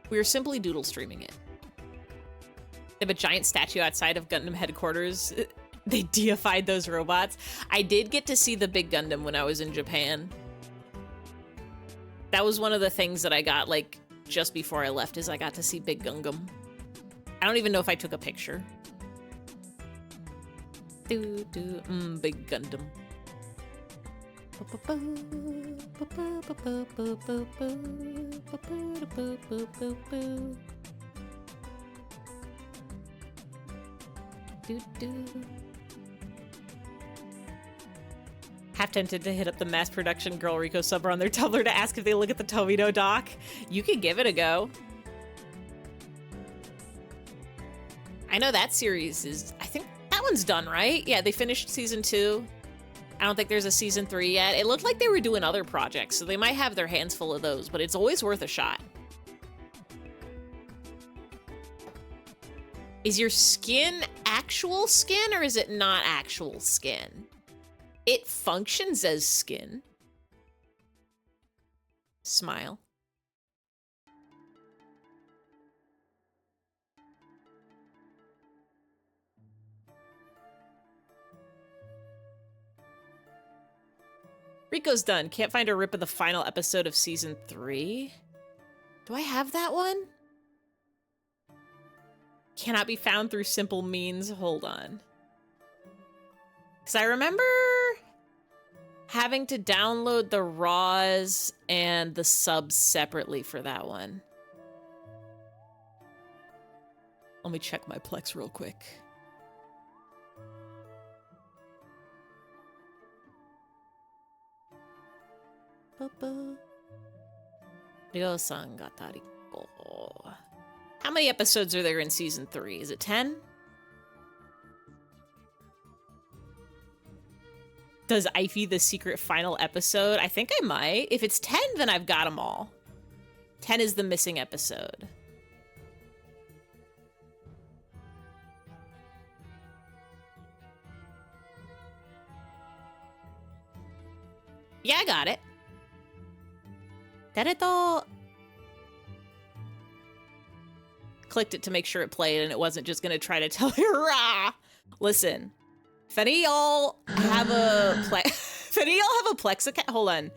We are simply Doodle streaming it. They have a giant statue outside of Gundam headquarters. They deified those robots. I did get to see the big Gundam when I was in Japan. That was one of the things that I got, like, just before I left, is I got to see Big Gundam. I don't even know if I took a picture. Big Gundam. Half tempted to hit up the mass production Girl Rico subber on their Tumblr to ask if they look at the Tomino doc. You could give it a go. I know that series is, I think that one's done, right? Yeah, they finished season 2. I don't think there's a season 3 yet. It looked like they were doing other projects, so they might have their hands full of those, but it's always worth a shot. Is your skin actual skin, or is it not actual skin? It functions as skin. Smile. Rico's done. Can't find a rip of the final episode of season 3. Do I have that one? Cannot be found through simple means. Hold on. Because I remember having to download the RAWs and the subs separately for that one. Let me check my Plex real quick. Ryo-san Gatariko. How many episodes are there in season 3? Is it 10? Does Ify the secret final episode? I think I might. If it's 10, then I've got them all. 10 is the missing episode. Yeah, I got it. Tereto. Clicked it to make sure it played, and it wasn't just gonna try to tell you, rah! Listen, if any of y'all have a Plex account, hold on.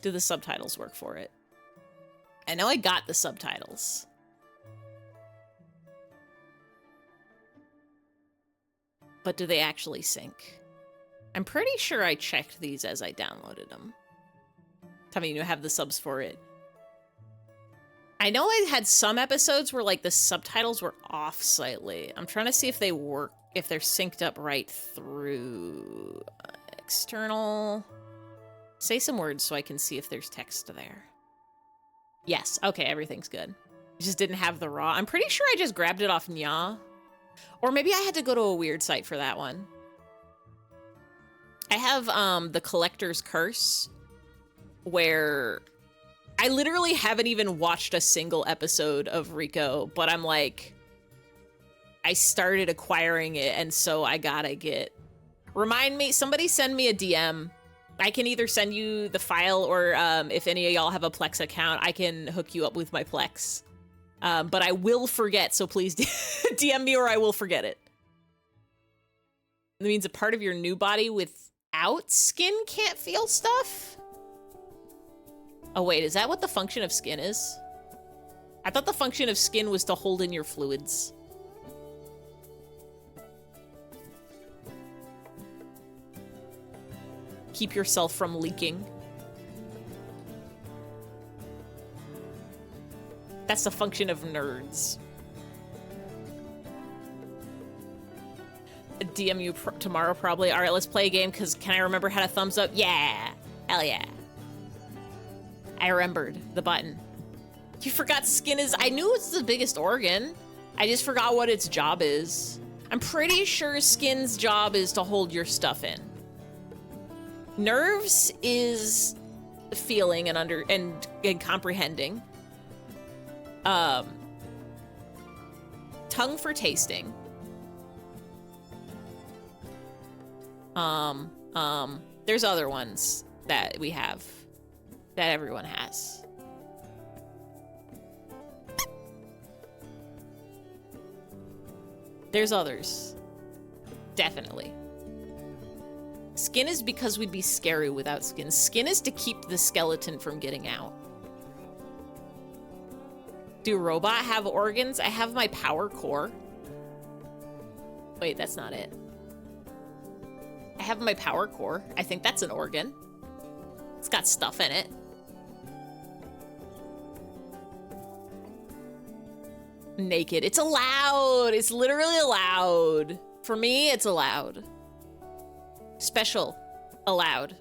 Do the subtitles work for it? I know I got the subtitles. But do they actually sync? I'm pretty sure I checked these as I downloaded them. Tell me you have the subs for it. I know I had some episodes where like the subtitles were off slightly. I'm trying to see if they work, if they're synced up right through external. Say some words so I can see if there's text there. Yes, okay, everything's good. Just didn't have the raw. I'm pretty sure I just grabbed it off Nya. Or maybe I had to go to a weird site for that one. I have the Collector's Curse, where I literally haven't even watched a single episode of Rico, but I'm like, I started acquiring it, and so I gotta get... Remind me, somebody send me a DM. I can either send you the file, or if any of y'all have a Plex account, I can hook you up with my Plex. But I will forget, so please DM me or I will forget it. That means a part of your new body without skin can't feel stuff? Oh wait, is that what the function of skin is? I thought the function of skin was to hold in your fluids. Keep yourself from leaking. That's the function of nerds. DM you tomorrow, probably. All right, let's play a game, because can I remember how to thumbs up? Yeah. Hell yeah. I remembered the button. You forgot skin is... I knew it's the biggest organ. I just forgot what its job is. I'm pretty sure skin's job is to hold your stuff in. Nerves is feeling and comprehending. Tongue for tasting. There's other ones that we have, that everyone has. There's others. Definitely. Skin is because we'd be scary without skin. Skin is to keep the skeleton from getting out. Do robot have organs? I have my power core. Wait, that's not it. I have my power core. I think that's an organ. It's got stuff in it. Naked. It's allowed. It's literally allowed. For me, it's allowed. Special. Allowed.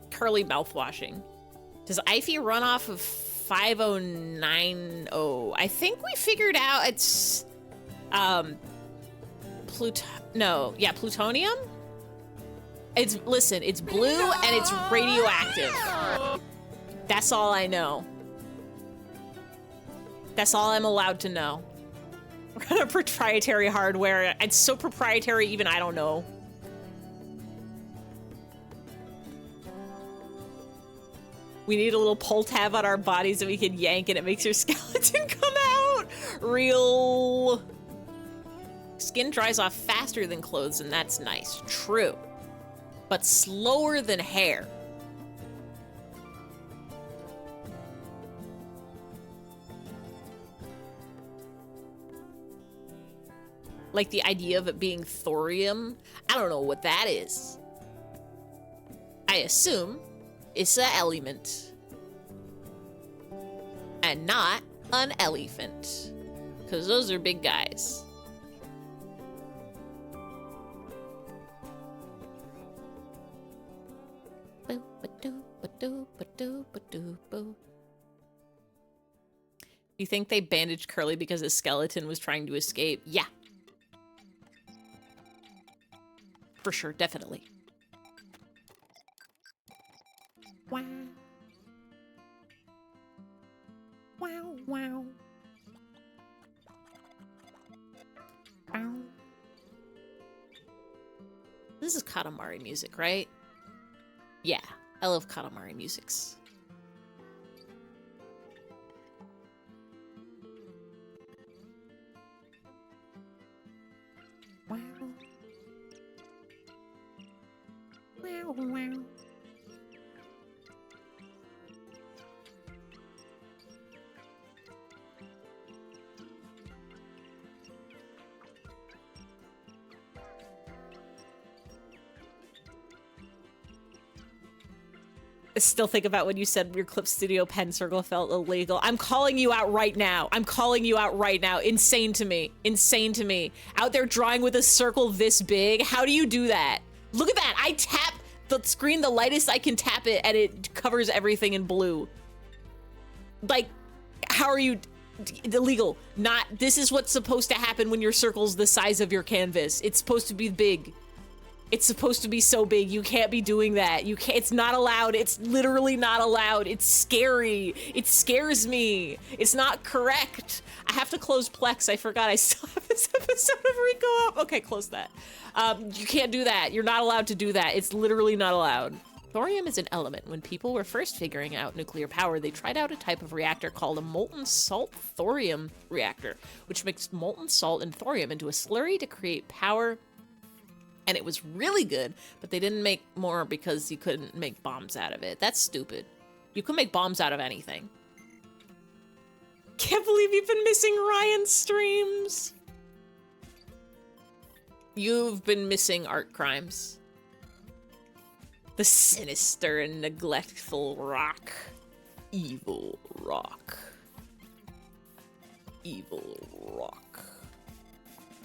Curly mouthwashing. Does Ify run off of 5090? I think we figured out it's plutonium? Listen, it's blue and it's radioactive. That's all I know. That's all I'm allowed to know. We're on a proprietary hardware. It's so proprietary, even I don't know. We need a little pull tab on our bodies that we can yank and it makes your skeleton come out. Real. Skin dries off faster than clothes, and that's nice. True. But slower than hair. Like the idea of it being thorium. I don't know what that is. I assume it's an element. And not an elephant. Because those are big guys. You think they bandaged Curly because his skeleton was trying to escape? Yeah. For sure, definitely. Wow. Wow, wow. Wow. This is Katamari music, right? Yeah, I love Katamari musics. Wow. Wow, wow. Still think about when you said your Clip Studio pen circle felt illegal. I'm calling you out right now. I'm calling you out right now. Insane to me. Insane to me. Out there drawing with a circle this big. How do you do that? Look at that. I tap the screen the lightest I can tap it and it covers everything in blue. Like, how are you illegal? Not, this is what's supposed to happen when your circle's the size of your canvas. It's supposed to be big. It's supposed to be so big. You can't be doing that. You can't, it's not allowed. It's literally not allowed. It's scary. It scares me. It's not correct. I have to close Plex. I forgot I still have this episode of Rico up. Okay, close that. You can't do that. You're not allowed to do that. It's literally not allowed. Thorium is an element. When people were first figuring out nuclear power, they tried out a type of reactor called a molten salt thorium reactor, which mixed molten salt and thorium into a slurry to create power. And it was really good, but they didn't make more because you couldn't make bombs out of it. That's stupid. You can make bombs out of anything. Can't believe you've been missing Ryan's streams. You've been missing art crimes. The sinister and neglectful rock. Evil rock. Evil rock.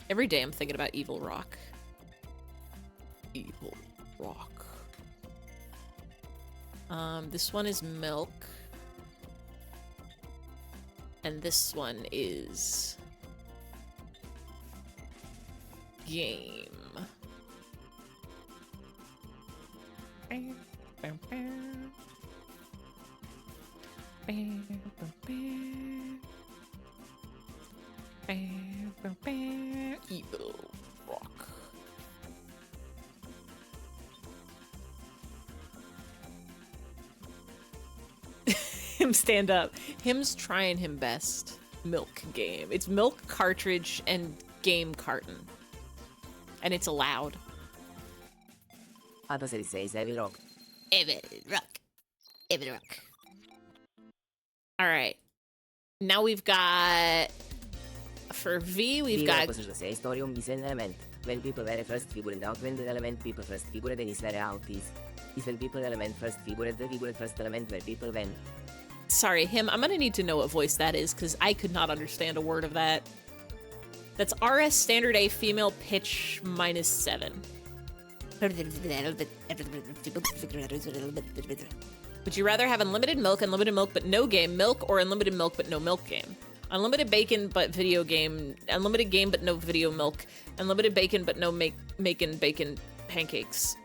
Every day I'm thinking about evil rock. Evil rock. This one is milk. And this one is game. Evil rock. Him stand up. Him's trying him best. Milk game. It's milk cartridge and game carton. And it's allowed. Other says every rock. Every rock. Every rock. Alright. Now we've got... For V, we've got... Says thorium is an element. When people were first figured out when the element people first figured and is where out is when people element first figured the figured first element where people when. Sorry, him. I'm gonna need to know what voice that is because I could not understand a word of that. That's RS Standard A female pitch -7. Would you rather have unlimited milk but no game, milk, or unlimited milk but no milk game? Unlimited bacon but video game, unlimited game but no video milk, unlimited bacon but no making bacon pancakes.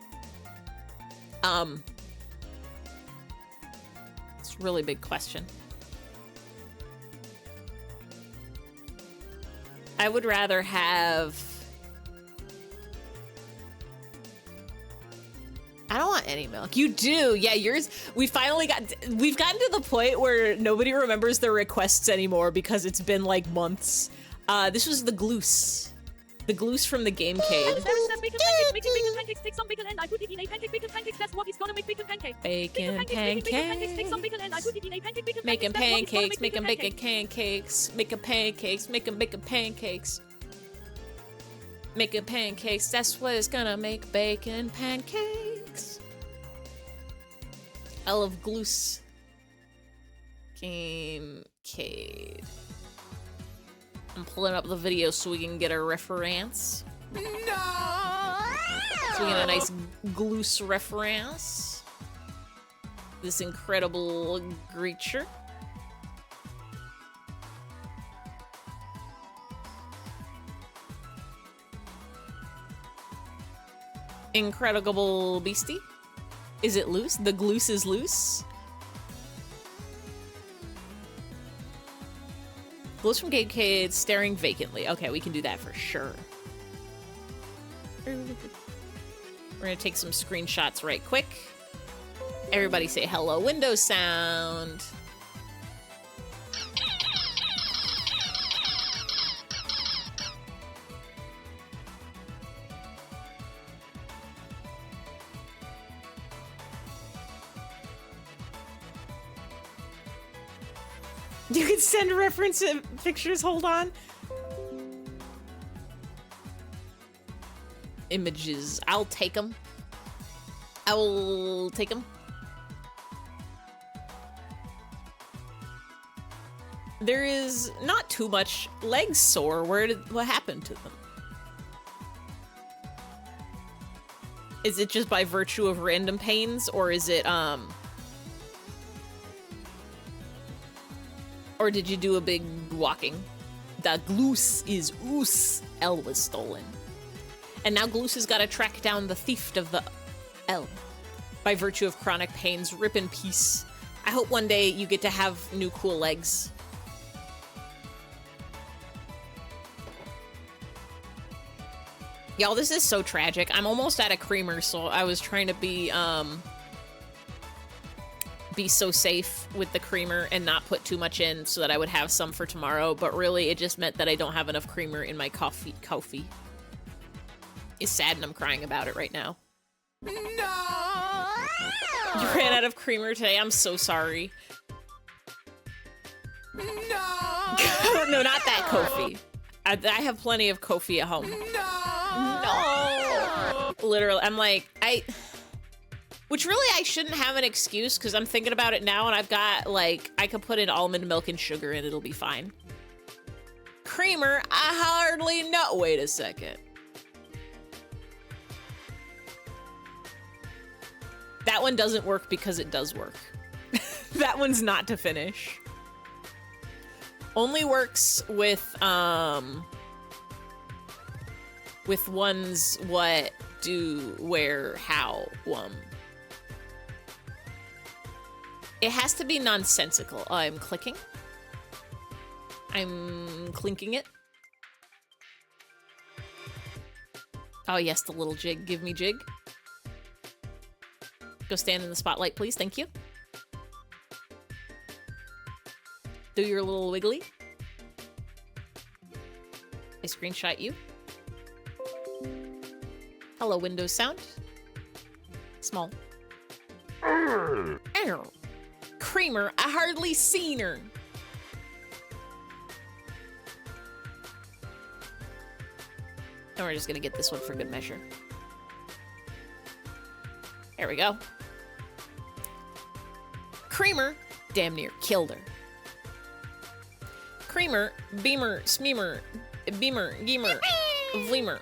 It's a really big question. I would rather have... I don't want any milk. You do. Yeah, yours. We've gotten to the point where nobody remembers their requests anymore because it's been like months. This was the gloose. The gloose from the game cave. Bacon pancakes. Making bacon pancakes. Take some bacon and I put it in a pancake. Bacon pancakes. That's what is gonna make bacon pancake. Bacon Making pancakes. Take some bacon and I put it in a pancake. Bacon Making pancakes. pancakes. Making bacon pancakes. Making pancakes. Making bacon pancakes. Making pancakes. That's what is gonna make bacon pancakes. I love gloose. Game cave. I'm pulling up the video so we can get a reference. No! So we get a nice gloose reference. This incredible creature. Incredible beastie. Is it loose? The gloose is loose. Glows from Gamecade staring vacantly. Okay, we can do that for sure. We're gonna take some screenshots right quick. Everybody say hello, Windows sound. You can send reference pictures, hold on. Images, I'll take them. I will take them. There is not too much legs sore. What happened to them? Is it just by virtue of random pains, or is it, or did you do a big walking? The Gloose is oos. L was stolen. And now Gloose has got to track down the thief of the L. By virtue of chronic pains, rip in peace. I hope one day you get to have new cool legs. Y'all, this is so tragic. I'm almost out of creamer, so I was trying to be so safe with the creamer and not put too much in so that I would have some for tomorrow, but really it just meant that I don't have enough creamer in my coffee. It's sad and I'm crying about it right now. No! You ran out of creamer today. I'm so sorry. No! No, not that Kofi. I have plenty of Kofi at home. No! Literally, I'm like, which really I shouldn't have an excuse because I'm thinking about it now and I've got, like, I could put in almond milk and sugar and it'll be fine. Creamer, I hardly know. Wait a second. That one doesn't work because it does work. That one's not to finish. Only works with ones what, do, where, how, It has to be nonsensical. I'm clicking. I'm clinking it. Oh yes, the little jig. Give me jig. Go stand in the spotlight, please. Thank you. Do your little wiggly. I screenshot you. Hello, Windows sound. Small. Error. Creamer, I hardly seen her. And we're just gonna get this one for good measure. There we go. Creamer, damn near killed her. Creamer, beamer, smeamer, beamer, geemer, vleamer.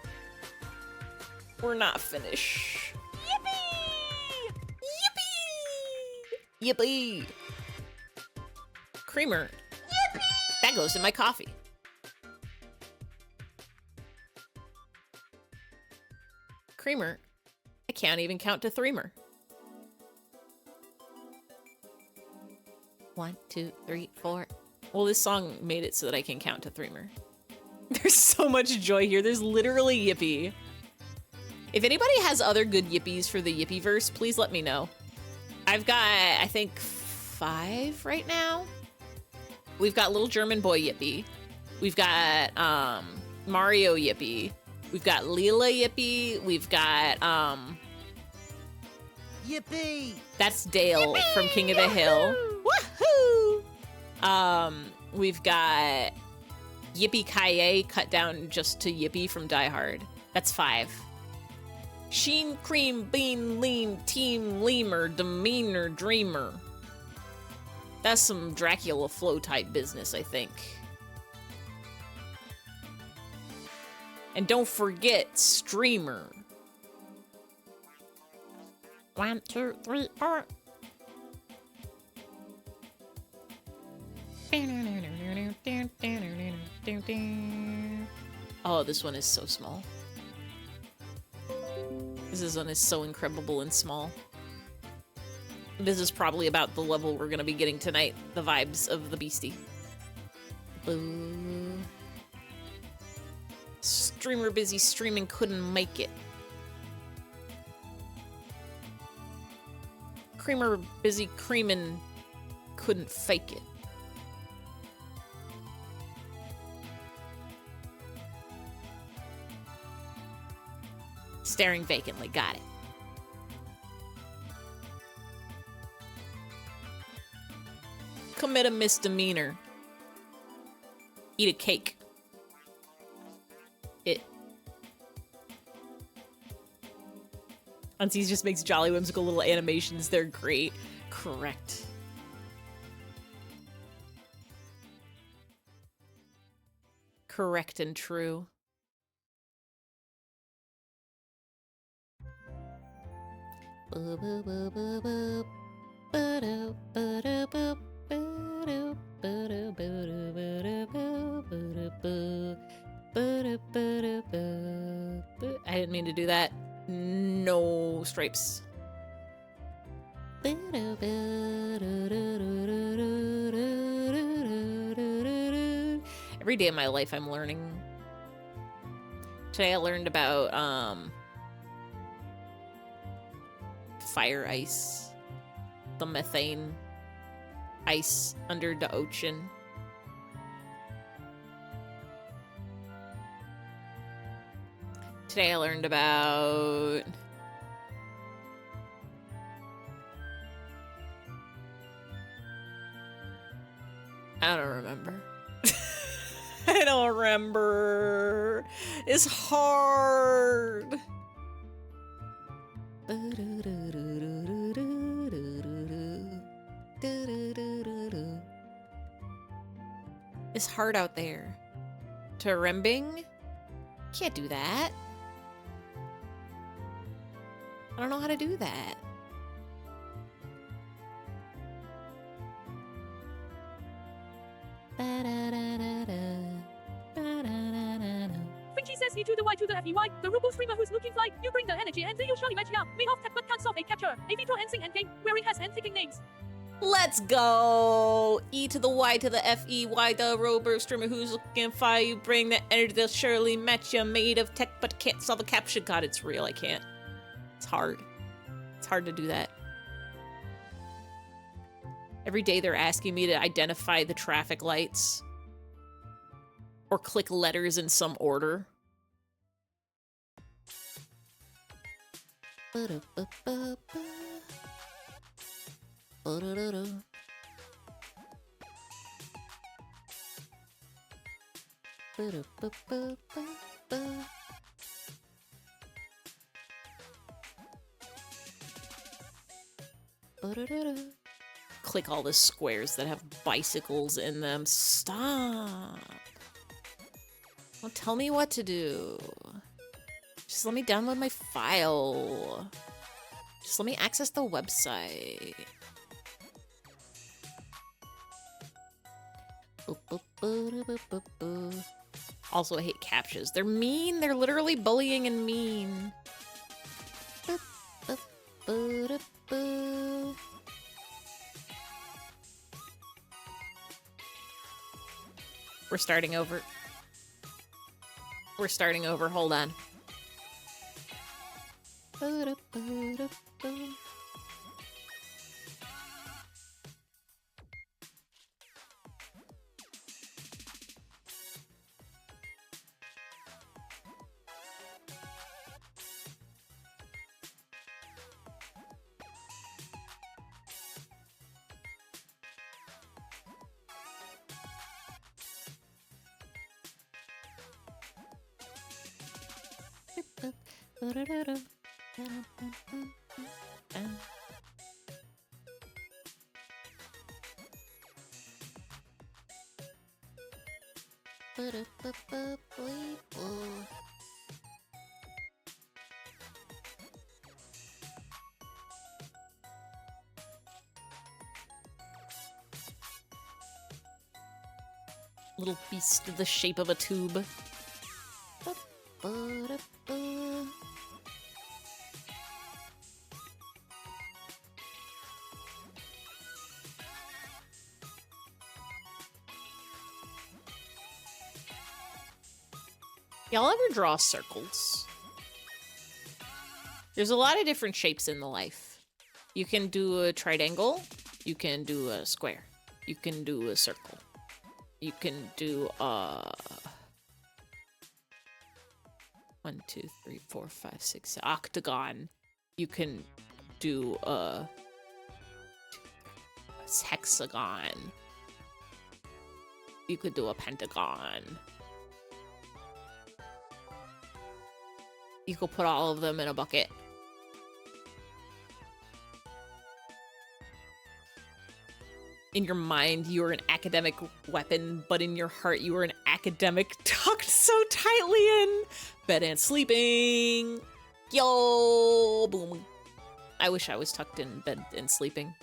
We're not finished. Yippee! Yippee! Yippee! Creamer. Yippee! That goes in my coffee. Creamer. I can't even count to threemer. 1, 2, 3, 4. Well, this song made it so that I can count to threemer. There's so much joy here. There's literally yippee. If anybody has other good yippies for the yippee verse, please let me know. I've got, I think, 5 right now. We've got Little German Boy yippee. We've got Mario yippee. We've got Leela yippee. We've got Yippee! That's Dale Yippee! from King of the Hill. Woohoo! We've got Yippee Kaye cut down just to Yippee from Die Hard. That's 5. Sheen, cream, bean, lean, team, lemur, demeanor, dreamer. That's some Dracula flow type business, I think. And don't forget streamer. 1, 2, 3, 4. Oh, this one is so small. This one is so incredible and small. This is probably about the level we're gonna be getting tonight. The vibes of the beastie. Boo. Streamer busy streaming, couldn't make it. Creamer busy creaming, couldn't fake it. Staring vacantly, got it. Commit a misdemeanor. Eat a cake. It. Unseas just makes jolly whimsical little animations. They're great. Correct. Correct and true. I didn't mean to do that. No stripes. Every day of my life I'm learning. Today I learned about fire ice, the methane ice under the ocean. Today I learned about I don't remember. I don't remember. It's hard. It's hard out there. Terembing? Can't do that. I don't know how to do that. Finchie says E to the Y to the FEY. The Rubo streamer who's looking fly. You bring the energy and they usually match ya. May have tech but can't solve a capture. A Vito and sing endgame. Where it has end ticking names. Let's go! E to the Y to the FEY, the rover streamer who's looking fly. You bring the energy, they'll surely match ya. Made of tech but can't solve a capture. God, it's real. I can't. It's hard. It's hard to do that. Every day they're asking me to identify the traffic lights. Or click letters in some order. Click all the squares that have bicycles in them. Stop. Don't tell me what to do. Just let me download my file. Just let me access the website. Also, I hate captchas. They're mean. They're literally bullying and mean. We're starting over. We're starting over. Hold on. Little beast of the shape of a tube. Y'all ever draw circles? There's a lot of different shapes in the life. You can do a triangle. You can do a square. You can do a circle. You can do a 1, 2, 3, 4, 5, 6 octagon. You can do a hexagon. You could do a pentagon. You could put all of them in a bucket. In your mind, you are an academic weapon, but in your heart, you are an academic tucked so tightly in bed and sleeping. Yo, boom. I wish I was tucked in bed and sleeping.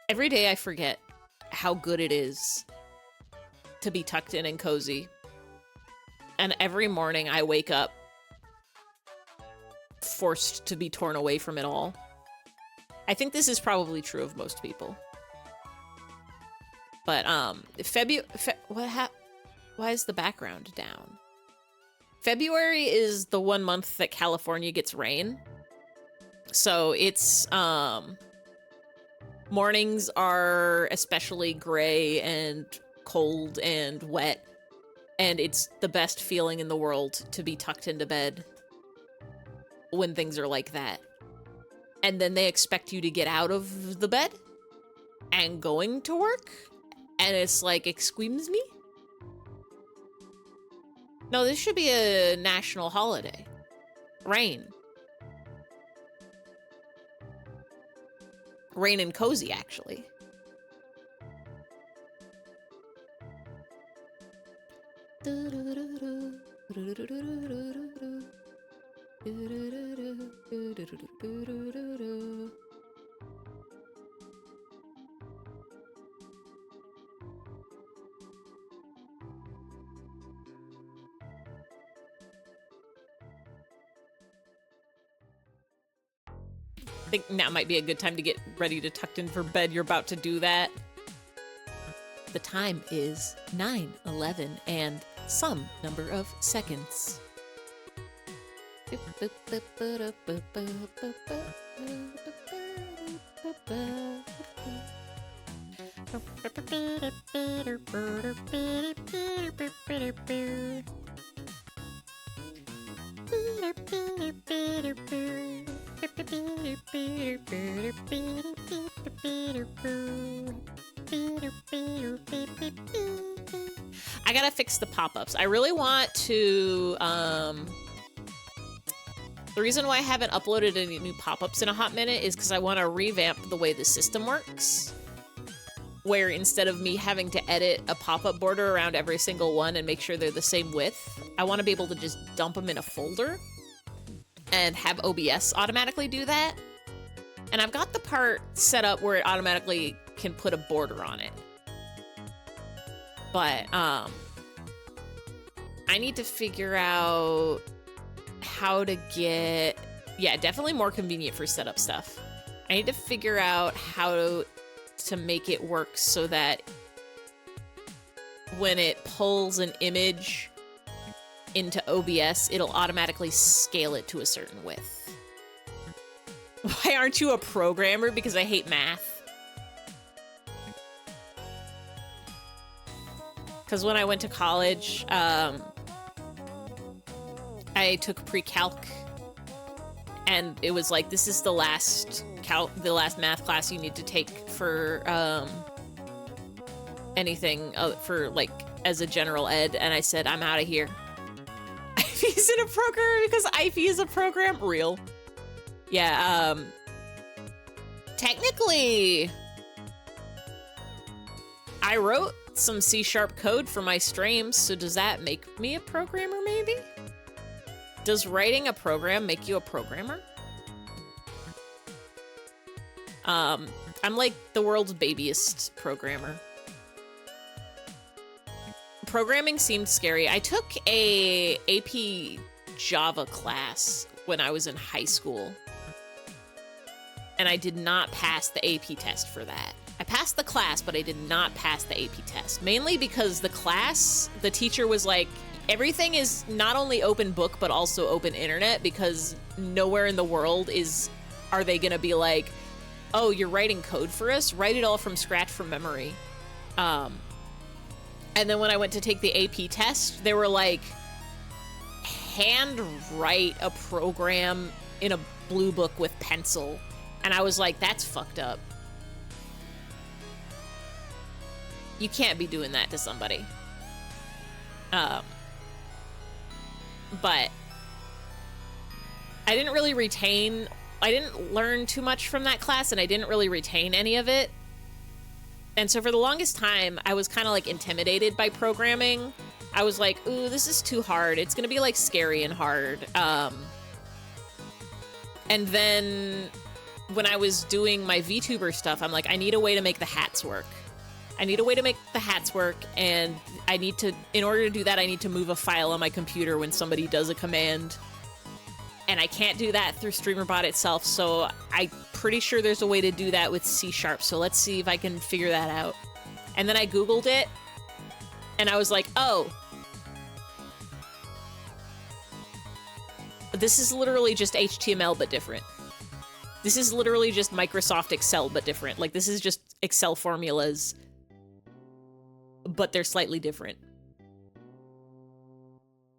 Every day I forget how good it is to be tucked in and cozy. And every morning I wake up forced to be torn away from it all. I think this is probably true of most people. But why is the background down? February is the 1 month that California gets rain. So it's mornings are especially gray and cold and wet, and it's the best feeling in the world to be tucked into bed when things are like that. And then they expect you to get out of the bed and going to work, and it's like, excuse me? No, this should be a national holiday. Rain. Rain and cozy, actually. I think now might be a good time to get ready to tucked in for bed. You're about to do that. The time is 9:11 and some number of seconds. I gotta fix the pop-ups. I really want to, the reason why I haven't uploaded any new pop-ups in a hot minute is because I want to revamp the way the system works. Where instead of me having to edit a pop-up border around every single one and make sure they're the same width, I want to be able to just dump them in a folder and have OBS automatically do that. And I've got the part set up where it automatically can put a border on it. But, I need to figure out how to get... Yeah, definitely more convenient for setup stuff. I need to figure out how to make it work so that when it pulls an image into OBS, it'll automatically scale it to a certain width. Why aren't you a programmer? Because I hate math. Because when I went to college, I took pre-calc, and it was like, this is the last math class you need to take for anything for like as a general ed, and I said, I'm out of here. IP isn't a program because IP is a program. Real. Yeah, technically, I wrote some C# code for my streams, so does that make me a programmer, maybe? Does writing a program make you a programmer? I'm like the world's babiest programmer. Programming seemed scary. I took a AP Java class when I was in high school, and I did not pass the AP test for that. I passed the class, but I did not pass the AP test, mainly because the class, the teacher was like, everything is not only open book, but also open internet, because nowhere in the world are they gonna be like, oh, you're writing code for us? Write it all from scratch from memory. And then when I went to take the AP test, they were like, hand write a program in a blue book with pencil. And I was like, that's fucked up. You can't be doing that to somebody. But I didn't learn too much from that class, and I didn't really retain any of it. And so for the longest time, I was kind of like intimidated by programming. I was like, ooh, this is too hard. It's gonna be like scary and hard. And then when I was doing my VTuber stuff, I'm like, I need a way to make the hats work. I need a way to make the hats work, and I need to, in order to do that, I need to move a file on my computer when somebody does a command. And I can't do that through StreamerBot itself, so I'm pretty sure there's a way to do that with C#, so let's see if I can figure that out. And then I Googled it, and I was like, oh. This is literally just HTML, but different. This is literally just Microsoft Excel, but different. Like, this is just Excel formulas, but they're slightly different.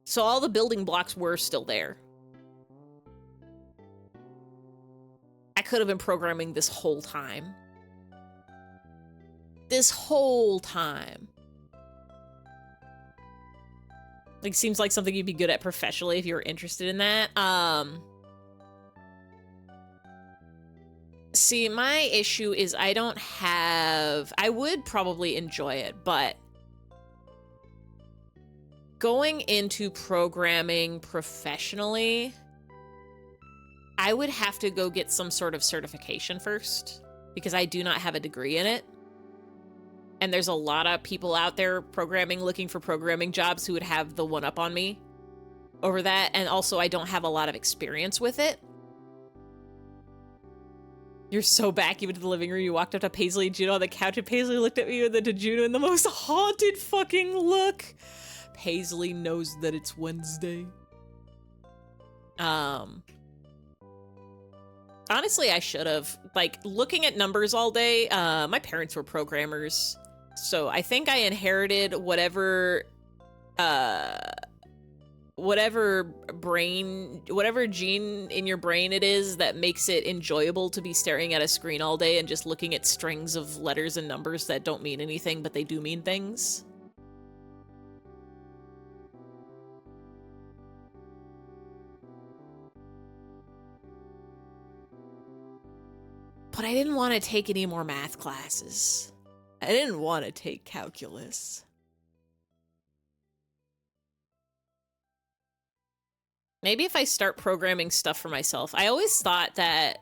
So all the building blocks were still there. I could have been programming this whole time. This whole time. Like, seems like something you'd be good at professionally if you were interested in that. See, my issue is I don't have... I would probably enjoy it, but going into programming professionally, I would have to go get some sort of certification first, because I do not have a degree in it. And there's a lot of people out there programming, looking for programming jobs who would have the one-up on me over that, and also I don't have a lot of experience with it. You're so back, you went to the living room, you walked up to Paisley and Juno on the couch, and Paisley looked at me and then to Juno in the most haunted fucking look. Paisley knows that it's Wednesday. Honestly, I should have. Like, looking at numbers all day, my parents were programmers, so I think I inherited whatever gene in your brain it is that makes it enjoyable to be staring at a screen all day and just looking at strings of letters and numbers that don't mean anything, but they do mean things. But I didn't want to take any more math classes. I didn't want to take calculus. Maybe if I start programming stuff for myself. I always thought that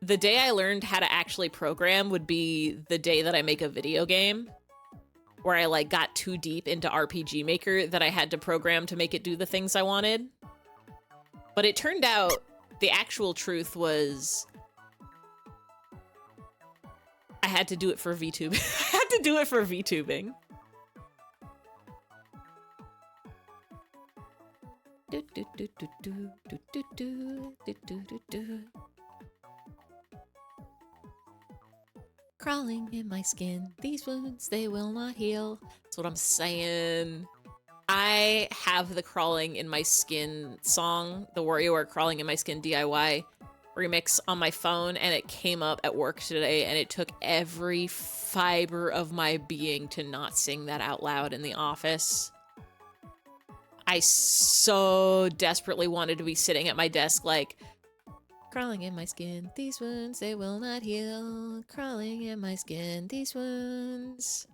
the day I learned how to actually program would be the day that I make a video game, where I like got too deep into RPG Maker that I had to program to make it do the things I wanted. But it turned out the actual truth was I had to do it for VTubing. I had to do it for VTubing. Crawling in my skin, these wounds, they will not heal. That's what I'm saying. I have the Crawling in My Skin song, the WarioWare Crawling in My Skin DIY remix on my phone, and it came up at work today, and it took every fiber of my being to not sing that out loud in the office. I so desperately wanted to be sitting at my desk like, crawling in my skin, these wounds, they will not heal. Crawling in my skin, these wounds.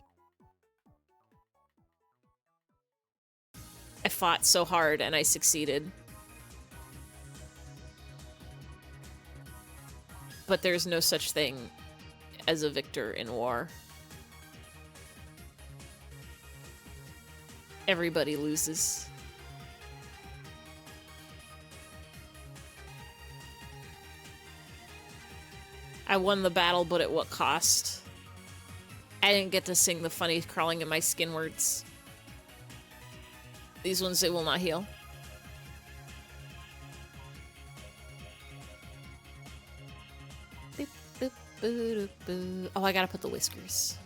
I fought so hard and I succeeded. But there's no such thing as a victor in war. Everybody loses. I won the battle, but at what cost? I didn't get to sing the funny crawling in my skin words. These ones, they will not heal. Oh, I gotta put the whiskers.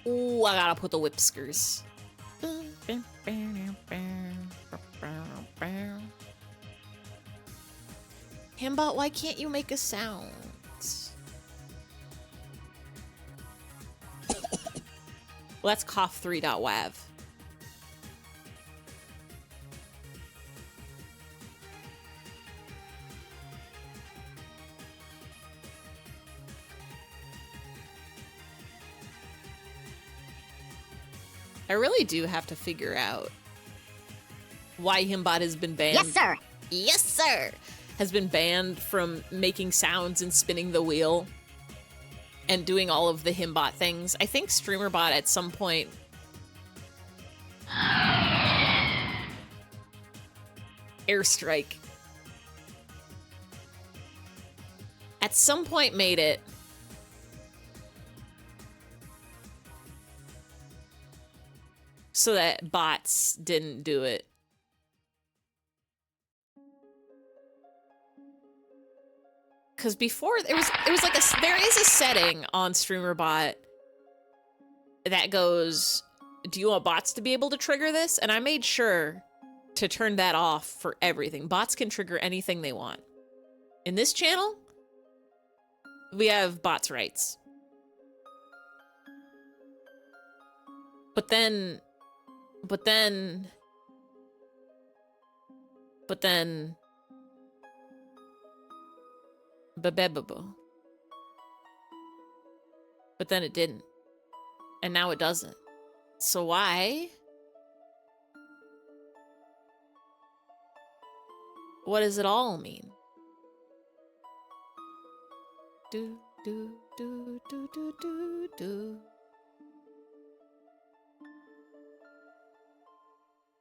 Ooh, I gotta put the whipskers. Himbot, why can't you make a sound? Well, that's cough3.wav. I really do have to figure out why Himbot has been banned. Yes, sir. Yes, sir. has been banned from making sounds and spinning the wheel and doing all of the himbot things. I think StreamerBot at some point Airstrike at some point made it so that bots didn't do it. Because before there was like there is a setting on StreamerBot that goes, do you want bots to be able to trigger this? And I made sure to turn that off for everything. Bots can trigger anything they want. In this channel, we have bots' rights. But then it didn't. And now it doesn't. So why? What does it all mean? Do do do do do do do.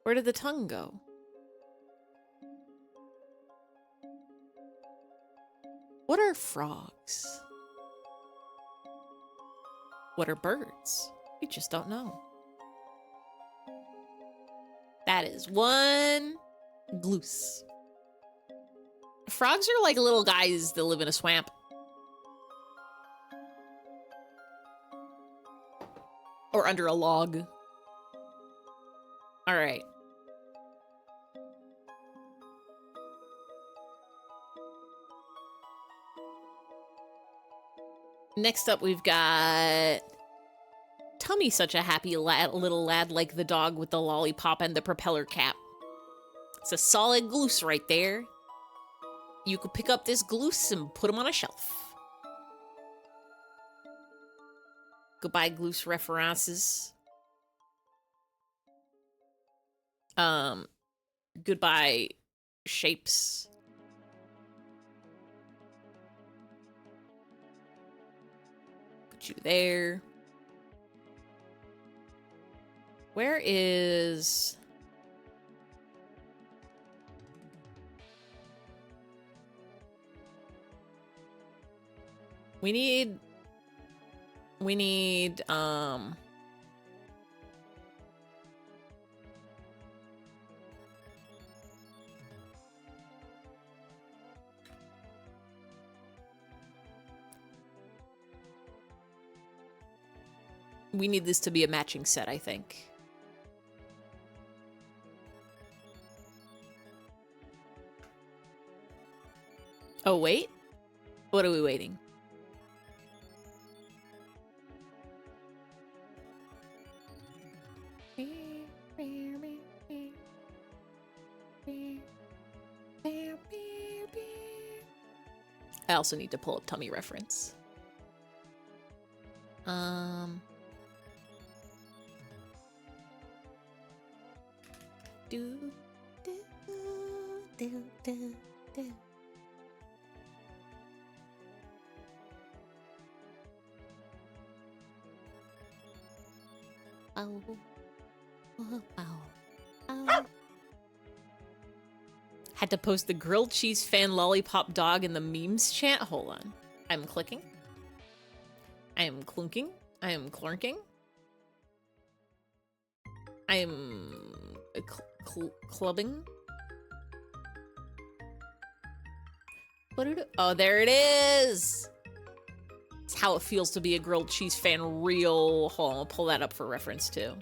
Where did the tongue go? What are frogs? What are birds? We just don't know. That is one gloose. Frogs are like little guys that live in a swamp. Or under a log. All right. Next up, we've got Tummy, such a happy little lad like the dog with the lollipop and the propeller cap. It's a solid gloose right there. You could pick up this gloose and put him on a shelf. Goodbye, gloose references. Goodbye, shapes. Put you there. Where is... We need, we need this to be a matching set, I think. Oh, wait. What are we waiting? I also need to pull up Tummy reference. Do, do, do, do, do. Oh, oh, oh, oh. Had to post the grilled cheese fan lollipop dog in the memes chat. Hold on. I'm clicking. I am clunking. I am clorking. I am clubbing. Oh, there it is. It's how it feels to be a grilled cheese fan real. Hold on, I'll pull that up for reference too.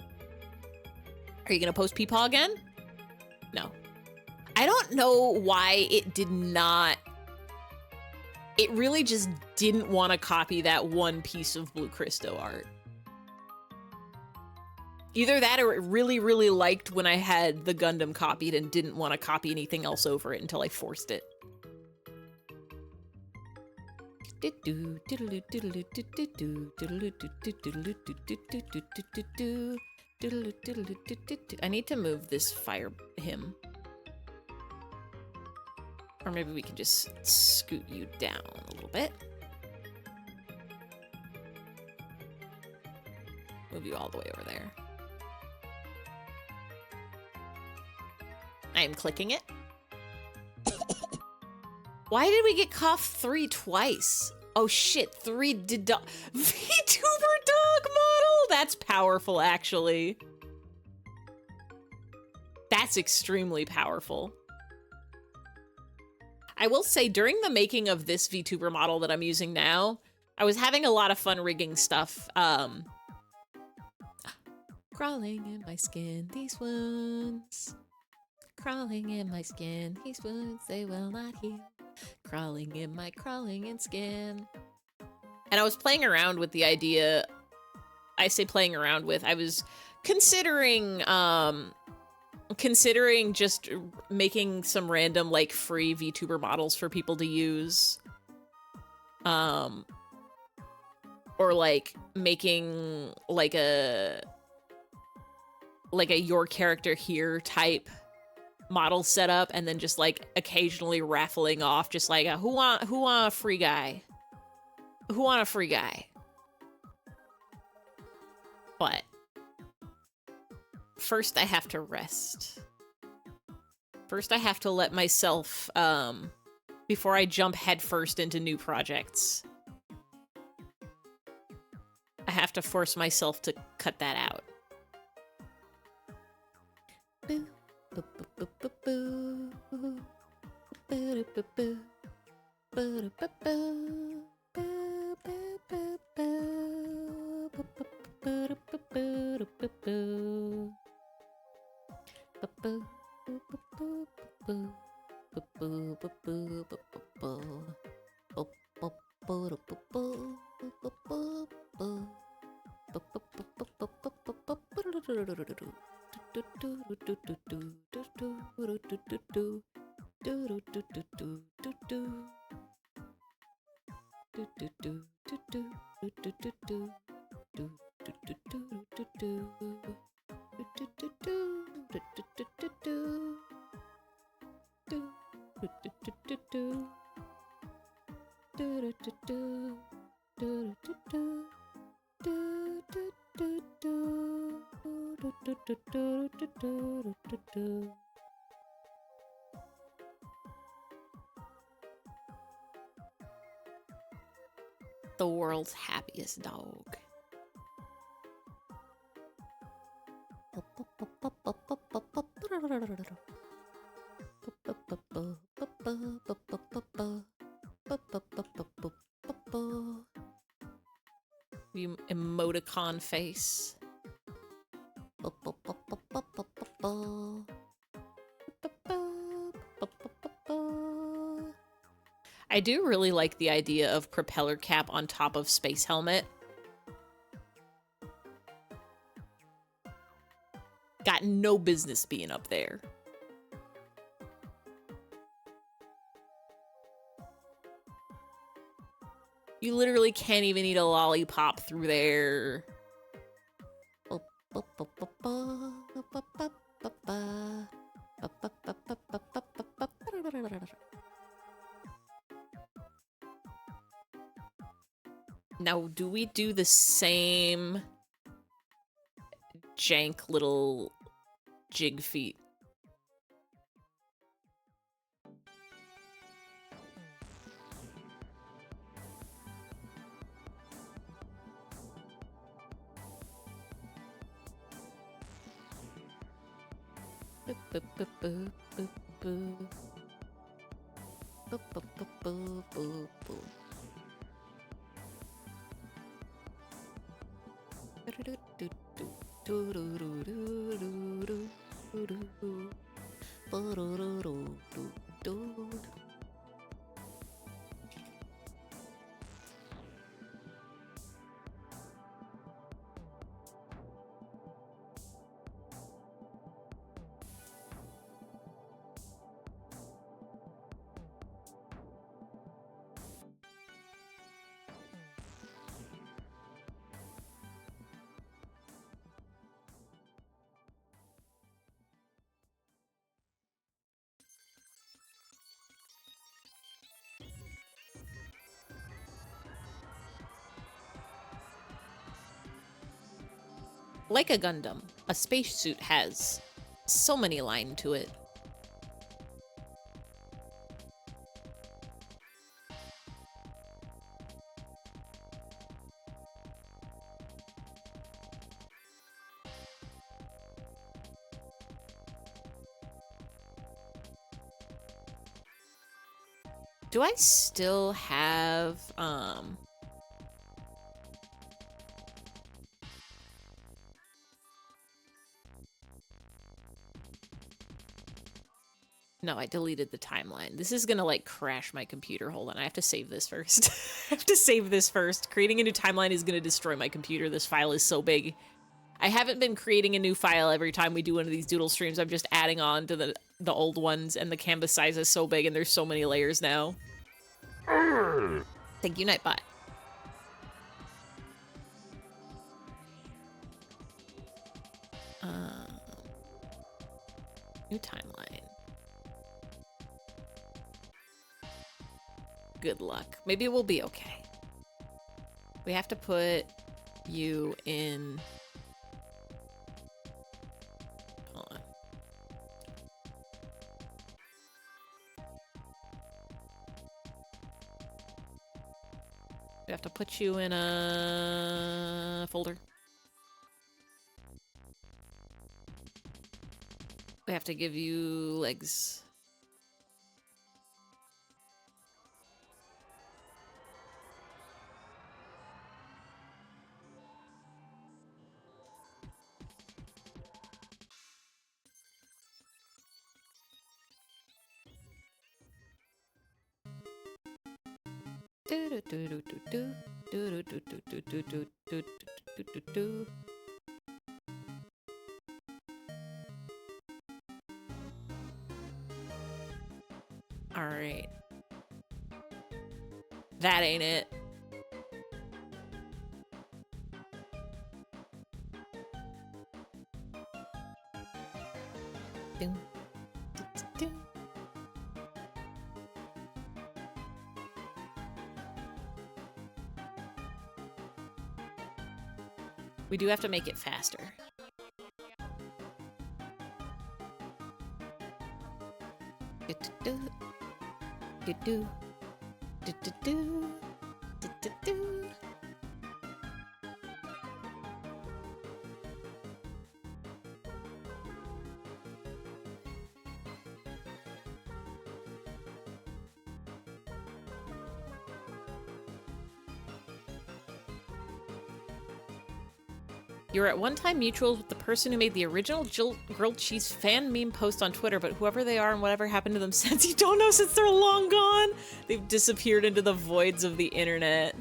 Are you gonna post Peepaw again? No. I don't know why it did not. It really just didn't want to copy that one piece of Blue Cristo art. Either that or it really, really liked when I had the Gundam copied and didn't want to copy anything else over it until I forced it. I need to move this fire him. Or maybe we can just scoot you down a little bit. Move you all the way over there. I am clicking it. Why did we get cough 3 twice? Oh shit, 3 did VTuber dog model? That's powerful, actually. That's extremely powerful. I will say, during the making of this VTuber model that I'm using now, I was having a lot of fun rigging stuff. Crawling in my skin, these wounds. Crawling in my skin, these wounds, they will not heal. Crawling in skin. And I was playing around with the idea, I say playing around with, I was considering just making some random, like, free VTuber models for people to use. Or, like, making, like a your character here type model setup, and then just, like, occasionally raffling off, just like, who want a free guy? Who want a free guy? But first I have to rest. First I have to let myself, before I jump headfirst into new projects, I have to force myself to cut that out. Boo, boo, boo, boo, boo, boo, boo, boo, boo, boo, boo, boo. The world's happiest dog. You emoticon face. I do really like the idea of propeller cap on top of space helmet. Got no business being up there. You literally can't even eat a lollipop through there. Now, do we do the same jank little jig feet? like a Gundam, a spacesuit has so many lines to it. Do I still have, no, I deleted the timeline. This is gonna, like, crash my computer. Hold on, I have to save this first. I have to save this first. Creating a new timeline is gonna destroy my computer. This file is so big. I haven't been creating a new file every time we do one of these Doodle streams. I'm just adding on to the old ones, and the canvas size is so big, and there's so many layers now. Thank you, Nightbot. New timeline. Good luck. Maybe we'll be okay. We have to put you in... Hold on. We have to put you in a folder. We have to give you legs. All right. That ain't it. We do have to make it faster. You were at one time mutuals with the person who made the original grilled cheese fan meme post on Twitter, but whoever they are and whatever happened to them since, you don't know since they're long gone. They've disappeared into the voids of the internet.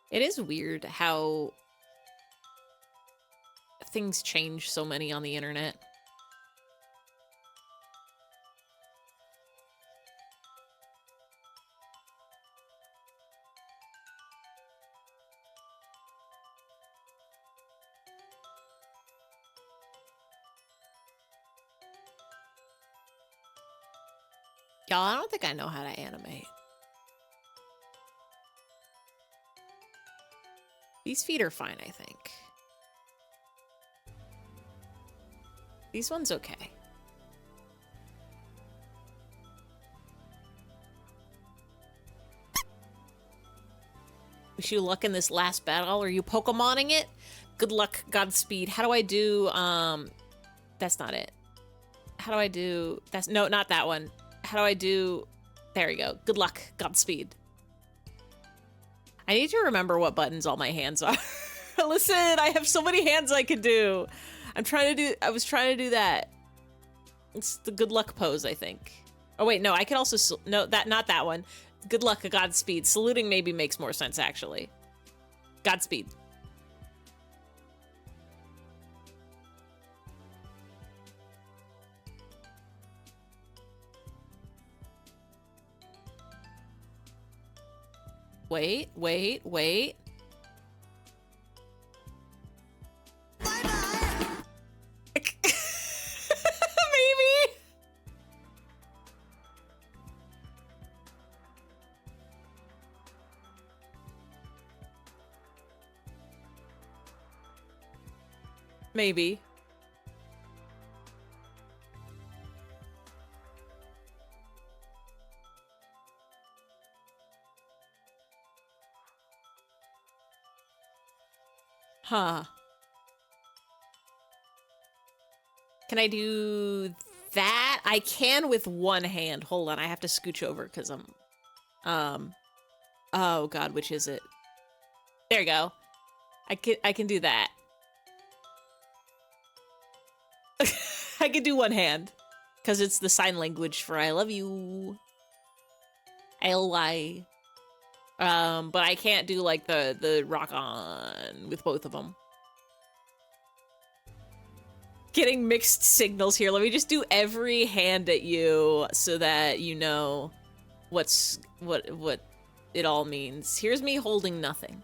It is weird how things change so many on the internet. Y'all, I don't think I know how to animate. These feet are fine, I think. These ones okay. Wish you luck in this last battle. Are you Pokemoning it? Good luck, Godspeed. How do I do, that's not it. How do I do, that's, no, not that one. How do I do, there we go. Good luck, Godspeed. I need to remember what buttons all my hands are. Listen, I have so many hands I could do. I was trying to do that. It's the good luck pose, I think. Oh wait, no, I could also no, not that one. Good luck, Godspeed. Saluting maybe makes more sense actually. Godspeed. Wait. Maybe. Maybe. Huh. Can I do that? I can with one hand. Hold on, I have to scooch over because I'm oh god, which is it? There you go. I can do that. I can do one hand. Because it's the sign language for I love you. L-Y. But I can't do like the rock on with both of them. Getting mixed signals here. Let me just do every hand at you so that you know what it all means. Here's me holding nothing.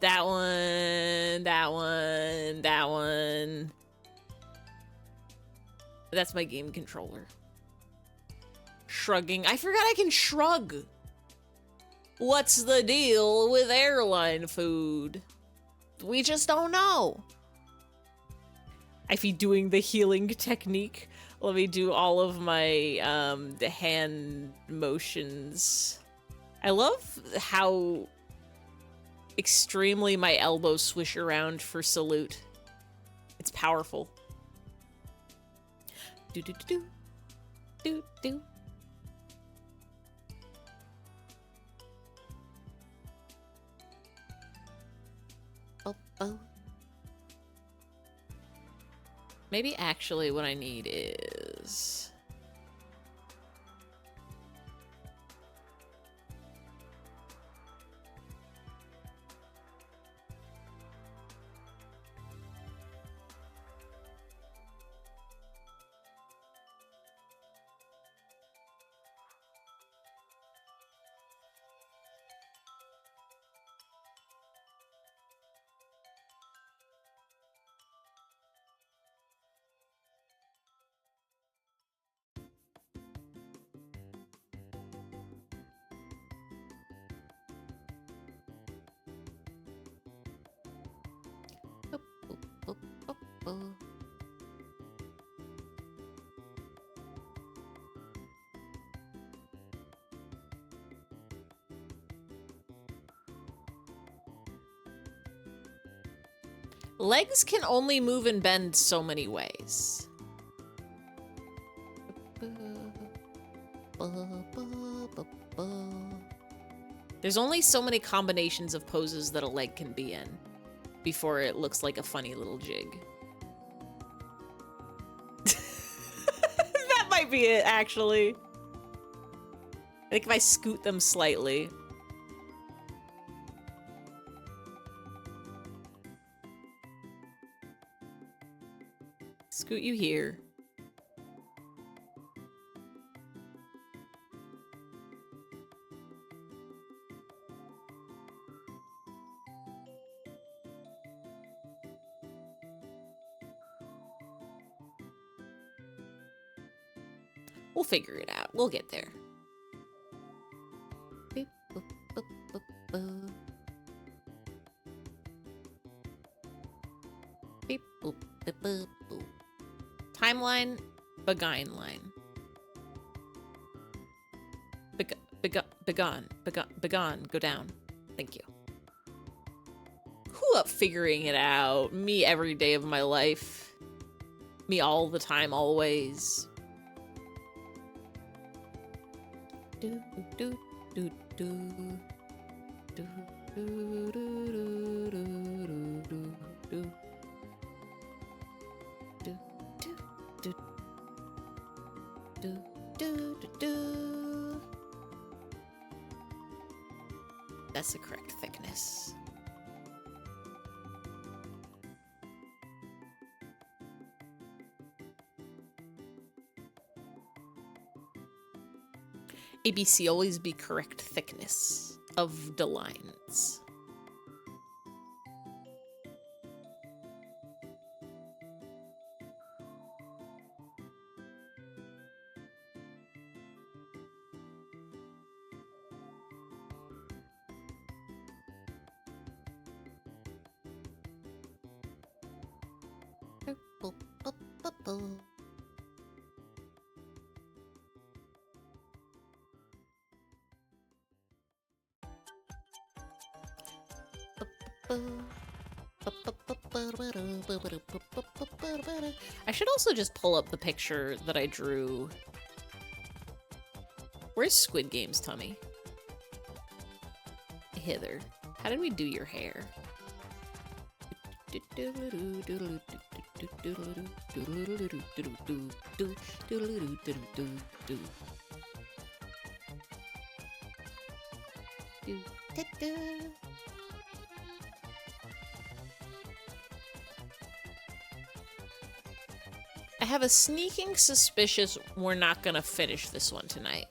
That one, that one, that one. That's my game controller. Shrugging. I forgot I can shrug. What's the deal with airline food? We just don't know. I be doing the healing technique. Let me do all of my the hand motions. I love how extremely my elbows swish around for salute. It's powerful. Do do do do do do. Oh. Maybe actually what I need is... Legs can only move and bend so many ways. There's only so many combinations of poses that a leg can be in before it looks like a funny little jig. That might be it, actually. I think if I scoot them slightly. Scoot you here. We'll figure it out. We'll get there. Beep, boop, boop, boop, boop. Beep, boop, boop, boop, boop. Timeline, begone line. Begone, go down. Thank you. Who up figuring it out? Me every day of my life. Me all the time, always. Do do do do do do do do do do do. That's the correct thickness. ABC always be correct thickness of the lines. I should also just pull up the picture that I drew. Where's Squid Game's tummy? Hither. How did we do your hair? I have a sneaking suspicious we're not gonna finish this one tonight.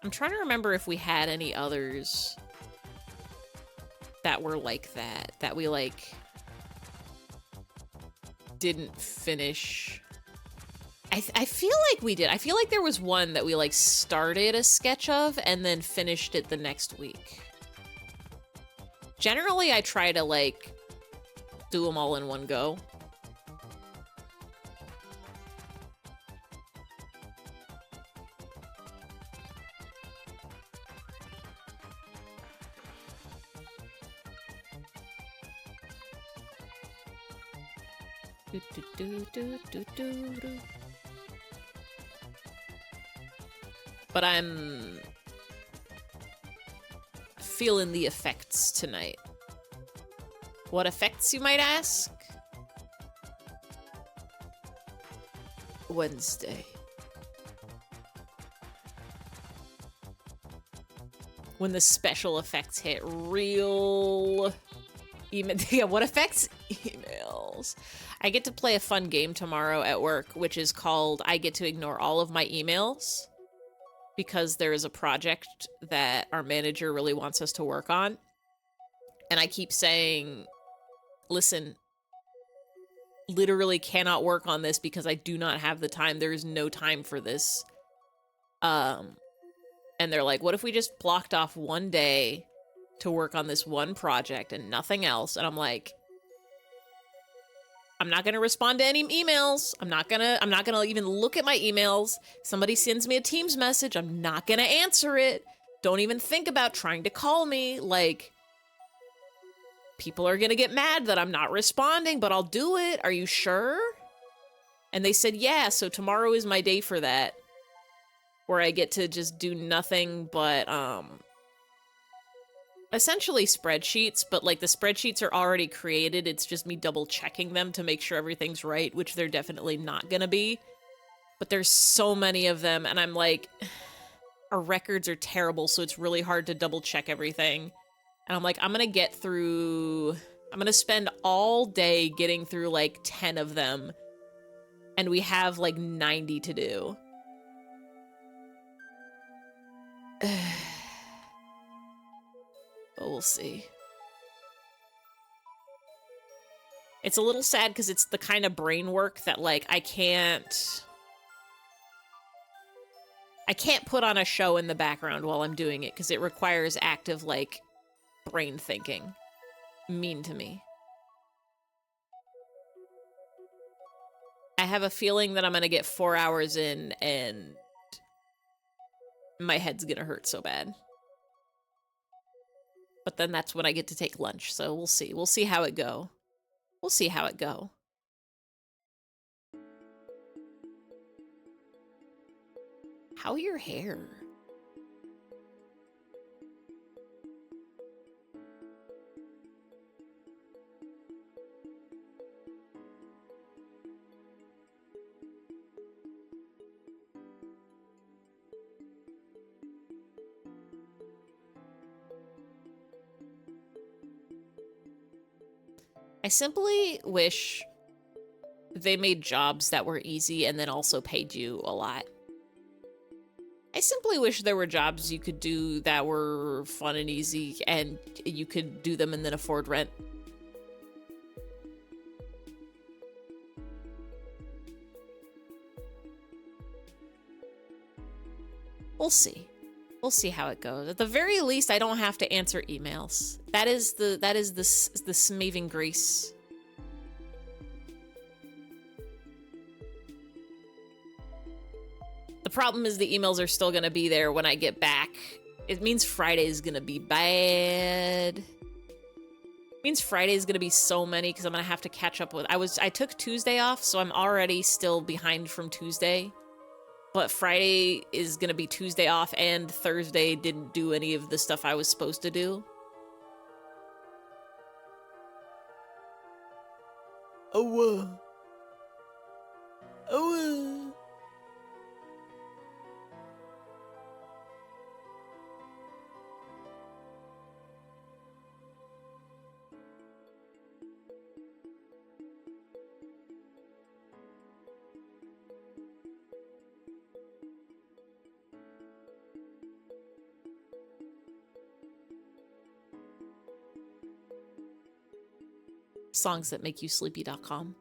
I'm trying to remember if we had any others that were like that we like didn't finish. I feel like we did. I feel like there was one that we like started a sketch of and then finished it the next week. Generally, I try to like do them all in one go. But I'm feeling the effects tonight. What effects, you might ask? Wednesday. When the special effects hit real email. Yeah, what effects? Emails. I get to play a fun game tomorrow at work, which is called I get to ignore all of my emails because there is a project that our manager really wants us to work on. And I keep saying, listen, literally cannot work on this because I do not have the time. There is no time for this. And they're like, what if we just blocked off one day to work on this one project and nothing else? And I'm like, I'm not gonna respond to any emails. I'm not gonna even look at my emails. Somebody sends me a Teams message, I'm not gonna answer it. Don't even think about trying to call me. Like, people are gonna get mad that I'm not responding, but I'll do it. Are you sure? And they said, yeah, so tomorrow is my day for that. Where I get to just do nothing but, essentially spreadsheets, but like the spreadsheets are already created. It's just me double checking them to make sure everything's right, which they're definitely not gonna be. But there's so many of them, and I'm like, our records are terrible, so it's really hard to double check everything. And I'm like, I'm gonna spend all day getting through like 10 of them, and we have like 90 to do. But we'll see. It's a little sad because it's the kind of brain work that, like, I can't put on a show in the background while I'm doing it because it requires active, like, brain thinking. Mean to me. I have a feeling that I'm gonna get 4 hours in and my head's gonna hurt so bad. But then that's when I get to take lunch, so we'll see. We'll see how it go. We'll see how it go. How your hair? I simply wish they made jobs that were easy and then also paid you a lot. I simply wish there were jobs you could do that were fun and easy and you could do them and then afford rent. We'll see. We'll see how it goes. At the very least, I don't have to answer emails. That is the saving grace. The problem is the emails are still gonna be there when I get back. It means Friday's gonna be bad. It means Friday's gonna be so many because I'm gonna have to catch up with. I took Tuesday off, so I'm already still behind from Tuesday. But Friday is gonna be Tuesday off, and Thursday didn't do any of the stuff I was supposed to do. Oh. Songs that make you sleepy.com.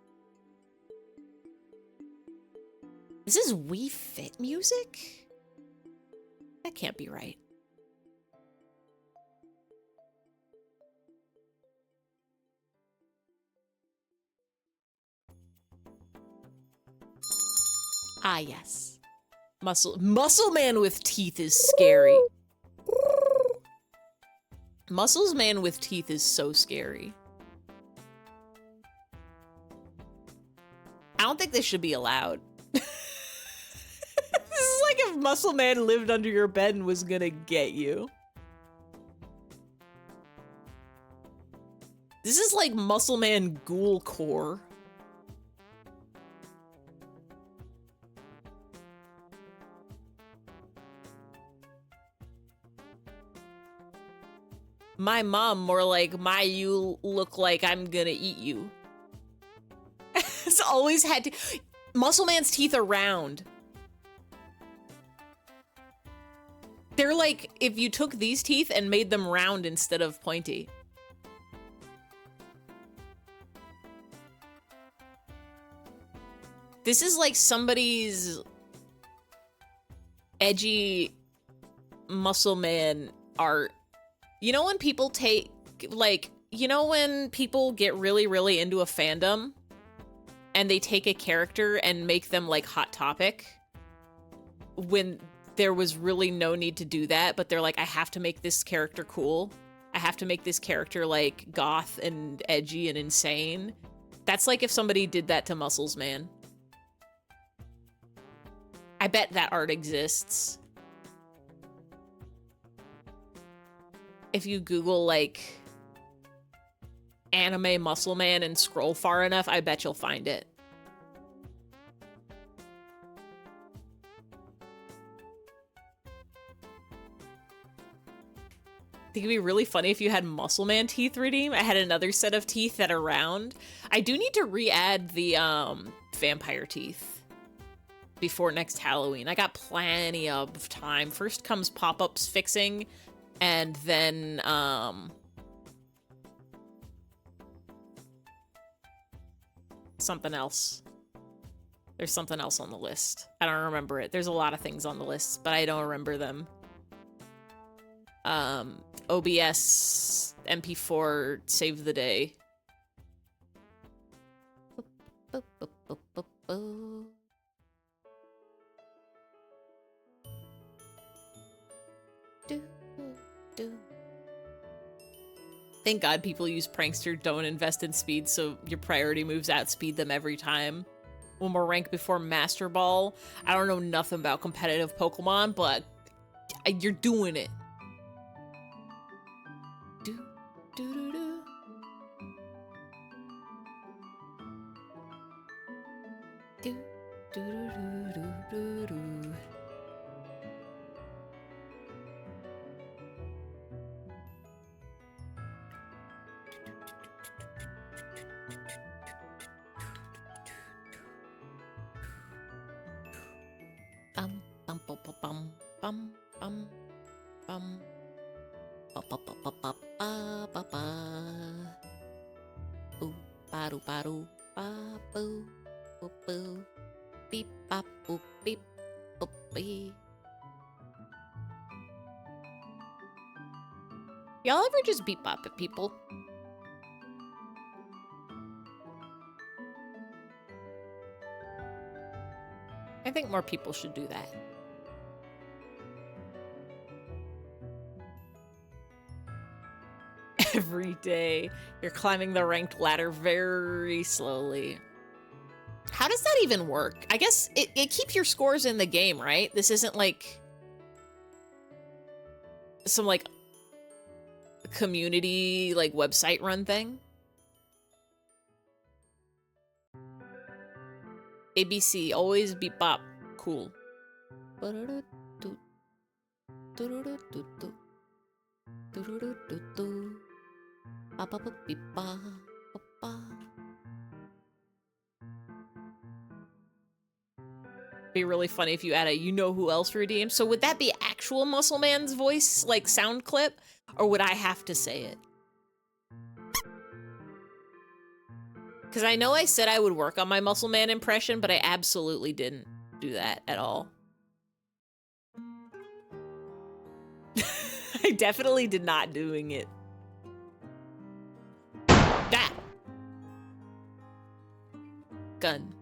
This is We Fit music? That can't be right. Ah, yes. Muscle Man with teeth is scary. Muscles Man with teeth is so scary. I don't think this should be allowed. This is like if Muscle Man lived under your bed and was gonna get you. This is like Muscle Man Ghoul Core. My mom more like, you look like I'm gonna eat you. It's always had to. Muscle Man's teeth are round. They're like if you took these teeth and made them round instead of pointy. This is like somebody's edgy Muscle Man art. You know when people take, like, you know when people get really, really into a fandom and they take a character and make them like Hot Topic when there was really no need to do that, but they're like, I have to make this character cool. I have to make this character like goth and edgy and insane. That's like if somebody did that to Muscles Man. I bet that art exists. If you Google like anime Muscle Man and scroll far enough, I bet you'll find it. I think it'd be really funny if you had Muscle Man teeth redeem. I had another set of teeth that are round. I do need to re-add the vampire teeth before next Halloween. I got plenty of time. First comes pop-ups fixing, and then something else. There's something else on the list. I don't remember it. There's a lot of things on the list, but I don't remember them. OBS, MP4, save the day. Thank God people use Prankster, don't invest in speed, so your priority moves outspeed them every time. One more rank before Master Ball. I don't know nothing about competitive Pokemon, but you're doing it. Do, do, do, do. Do, do, do, do, do, do. bum bum bum bum ba ba ba ba ba ba ba ba boo ba doo ba doo ba boo boo boo beep bop boop beep boop beep. Y'all ever just beep bop at people? I think more people should do that. Every day, you're climbing the ranked ladder very slowly. How does that even work? I guess it keeps your scores in the game, right? This isn't like some like community like website run thing. ABC, always beep bop. Cool. Be really funny if you add a you know who else redeemed. So would that be actual Muscle Man's voice, like sound clip, or would I have to say it? Because I know I said I would work on my Muscle Man impression, but I absolutely didn't do that at all. I definitely did not doing it. That gun.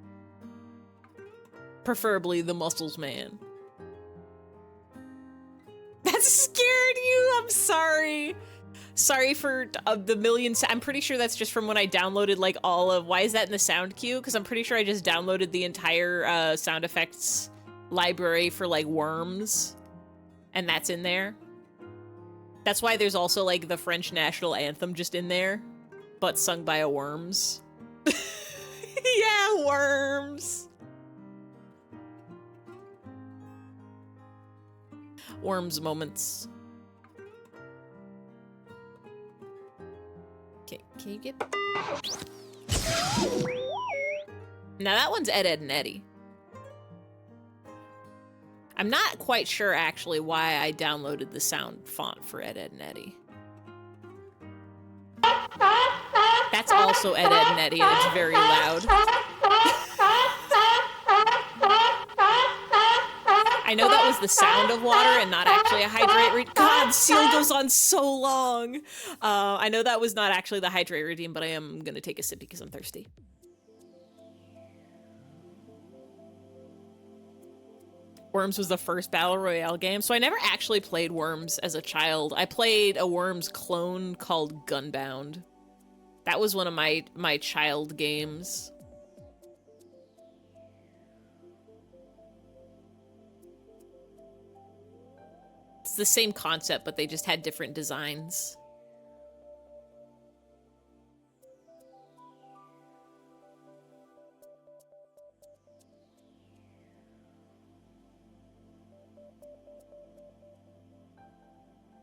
Preferably the Muscles Man. That scared you? I'm sorry. Sorry for the millions. I'm pretty sure that's just from when I downloaded like all of... Why is that in the sound queue? Because I'm pretty sure I just downloaded the entire sound effects library for like worms. And that's in there. That's why there's also like the French national anthem just in there. But sung by a worms. Yeah, worms. Worms moments. Okay, can you get... Now that one's Ed, Ed, and Eddie. I'm not quite sure actually why I downloaded the sound font for Ed, Ed, and Eddie. That's also Ed, Ed, and Eddie, and it's very loud. I know that was the sound of water and not actually a hydrate redeem. God, Seal goes on so long. I know that was not actually the hydrate redeem, but I am gonna take a sip because I'm thirsty. Worms was the first Battle Royale game, so I never actually played Worms as a child. I played a Worms clone called Gunbound. That was one of my child games. It's the same concept, but they just had different designs.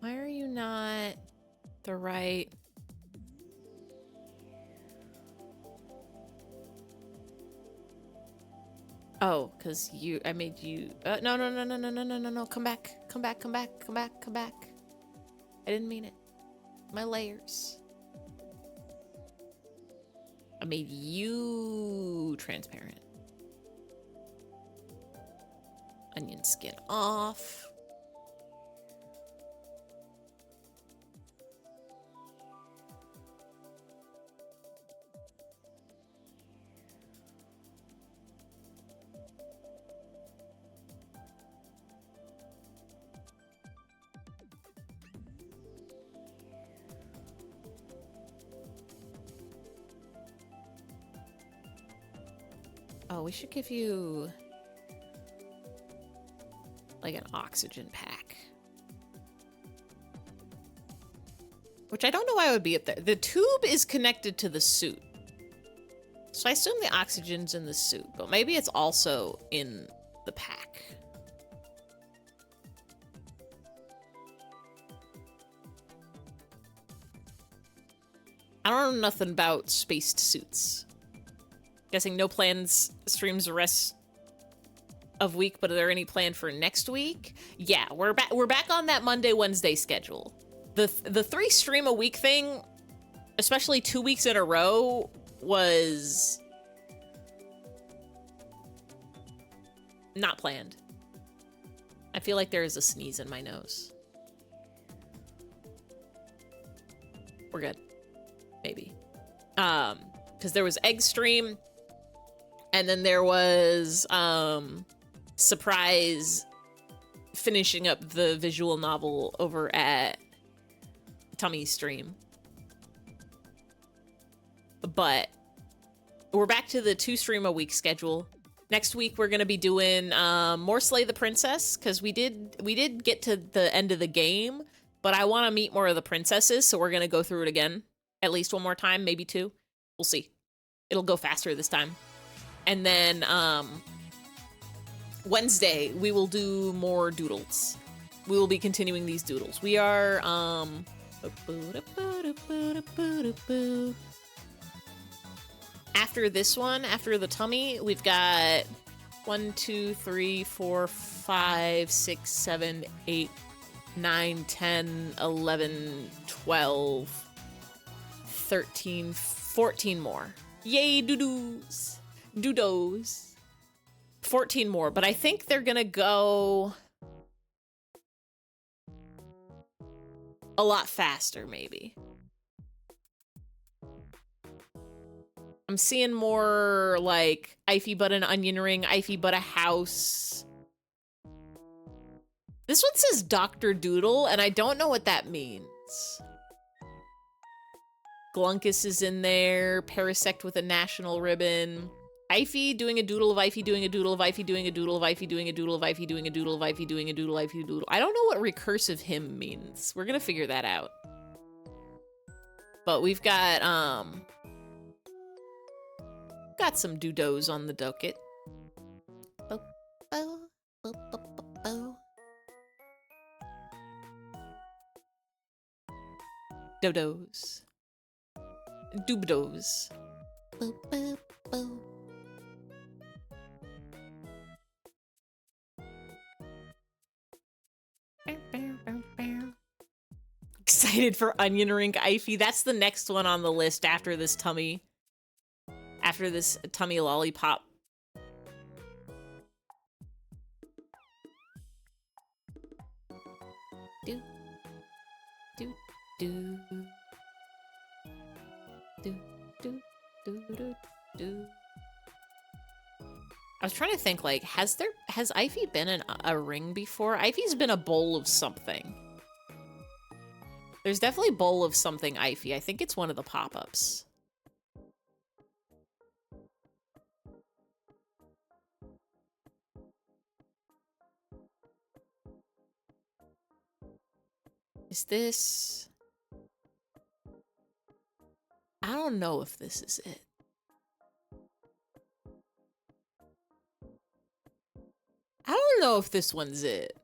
Why are you not the right? Oh, because I made you, no, come back. I didn't mean it. My layers. I made you transparent. Onion skin off. Oh, we should give you like an oxygen pack. Which I don't know why it would be up there. The tube is connected to the suit. So I assume the oxygen's in the suit, but maybe it's also in the pack. I don't know nothing about spaced suits. Guessing no plans, streams, arrests. of week, but are there any planned for next week? Yeah, we're back on that Monday, Wednesday schedule. The 3 stream a week thing, especially 2 weeks in a row, was not planned. I feel like there is a sneeze in my nose. We're good. Maybe. Because there was egg stream, and then there was surprise finishing up the visual novel over at Tummy's stream. But we're back to the 2 stream a week schedule. Next week we're gonna be doing more Slay the Princess, because we did get to the end of the game, but I want to meet more of the princesses, so we're gonna go through it again at least one more time, maybe 2. We'll see. It'll go faster this time. And then Wednesday we will do more doodles. We will be continuing these doodles. We are after this one, after the tummy, we've got 1, 2, 3, 4, 5, 6, 7, 8, 9, 10, 11, 12, 13, 14 more. Yay, doo-doos. Doo-dos. 14 more, but I think they're gonna go a lot faster, maybe. I'm seeing more like Ify but an onion ring, Ify but a house. This one says Dr. Doodle, and I don't know what that means. Glunkus is in there, Parasect with a national ribbon. Ify doing a doodle of Ify doing a doodle of Ify doing a doodle of Ify doing a doodle of Ify doing a doodle of Ify doing a doodle of Ify doodle. I don't know what recursive hymn means. We're gonna figure that out. But we've got some doodos on the docket. Dodos. Doobdos. Excited for Onion Ring Ify. That's the next one on the list after this tummy. After this tummy lollipop. Do. Do. Do. Do. Do. Do. Do. Do. I was trying to think, like, has Ify been in a ring before? Ify's been a bowl of something. There's definitely bowl of something Ify. I think it's one of the pop-ups. Is this... I don't know if this is it. I don't know if this one's it.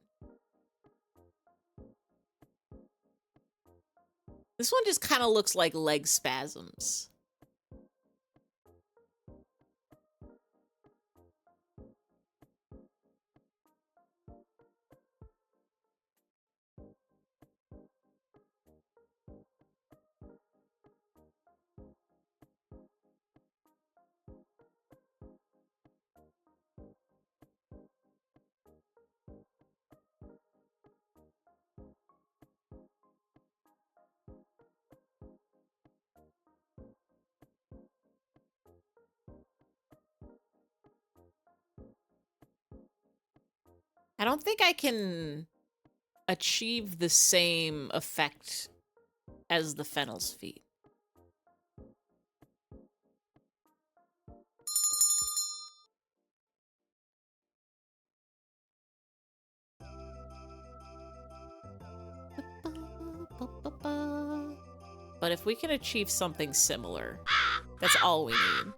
This one just kind of looks like leg spasms. I don't think I can achieve the same effect as the Fennel's feet. But if we can achieve something similar, that's all we need.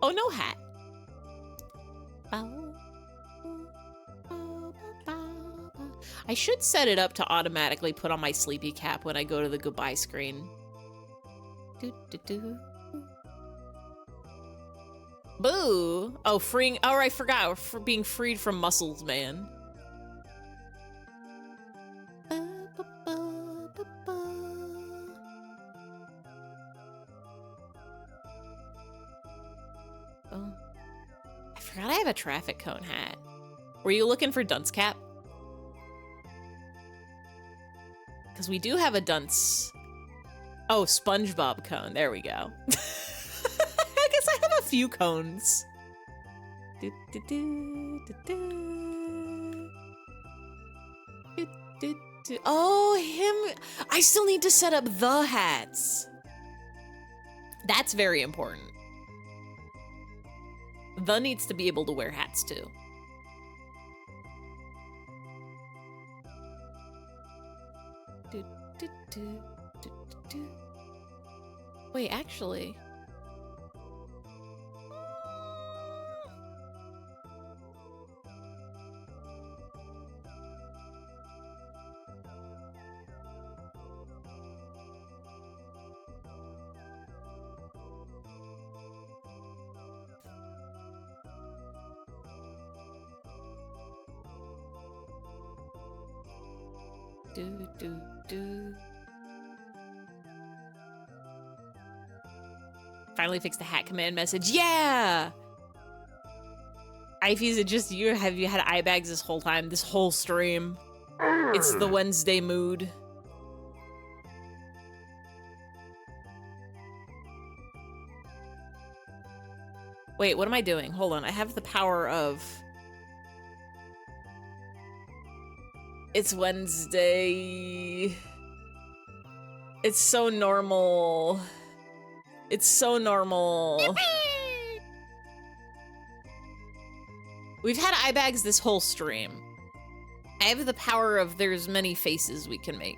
Oh, no hat. I should set it up to automatically put on my sleepy cap when I go to the goodbye screen. Boo! Oh, freeing. Oh, I forgot. For being freed from muscles, man. Oh. I forgot I have a traffic cone hat. Were you looking for dunce cap? Because we do have a dunce. Oh, SpongeBob cone. There we go. I guess I have a few cones. Do, do, do, do, do. Do, do, do. Oh, him. I still need to set up the hats. That's very important. The needs to be able to wear hats too. Do, do, do, do, do. Wait, actually. Do, do, do. Finally fixed the hat command message. Yeah! Ify, is it just you? Have you had eye bags this whole time? This whole stream? It's the Wednesday mood. Wait, what am I doing? Hold on, I have the power of... It's Wednesday. It's so normal. It's so normal. We've had eye bags this whole stream. I have the power of there's many faces we can make.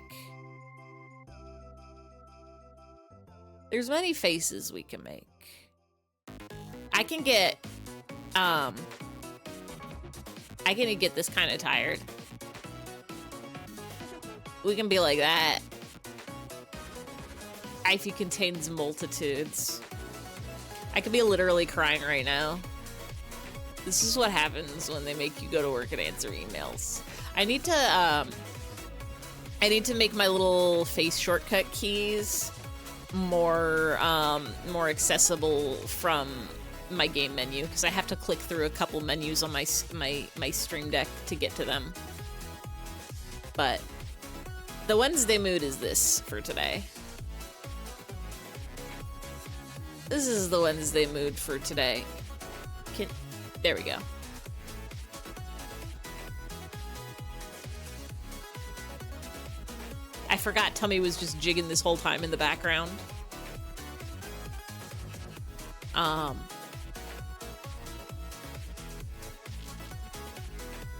There's many faces we can make. I can get this kind of tired. We can be like that. Ify contains multitudes. I could be literally crying right now. This is what happens when they make you go to work and answer emails. I need to make my little face shortcut keys more accessible from my game menu, because I have to click through a couple menus on my Stream Deck to get to them. But the Wednesday mood is this for today. This is the Wednesday mood for today. There we go. I forgot Tummy was just jigging this whole time in the background.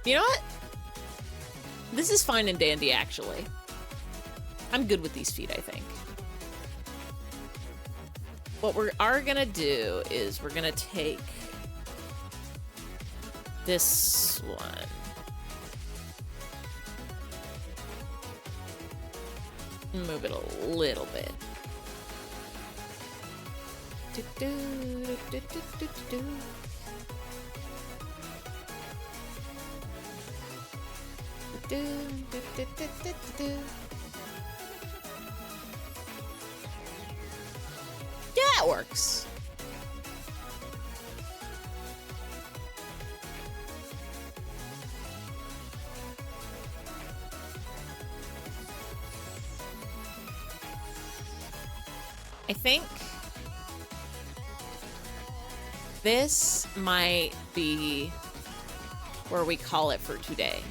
You know what? This is fine and dandy, actually. I'm good with these feet, I think. What we are gonna do is we're gonna take this one. Move it a little bit. Yeah, that works. I think this might be where we call it for today.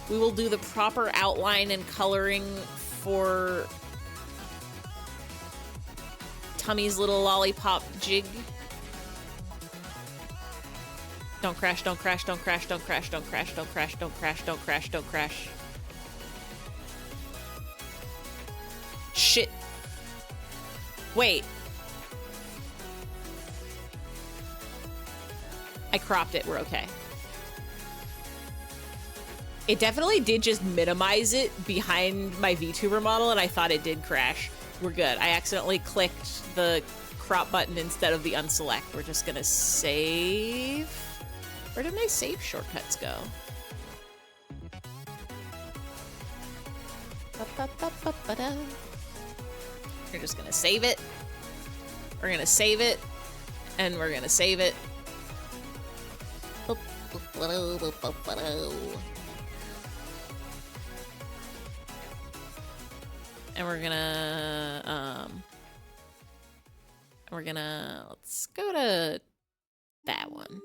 We will do the proper outline and coloring for Tummy's little lollipop jig. Don't crash, don't crash, don't crash, don't crash, don't crash, don't crash, don't crash, don't crash, don't crash. Shit. Wait. I cropped it, we're okay. It definitely did just minimize it behind my VTuber model, and I thought it did crash. We're good. I accidentally clicked the crop button instead of the unselect. We're just gonna save. Where did my save shortcuts go? We're just gonna save it. We're gonna save it. And we're gonna save it. And we're gonna, let's go to that one.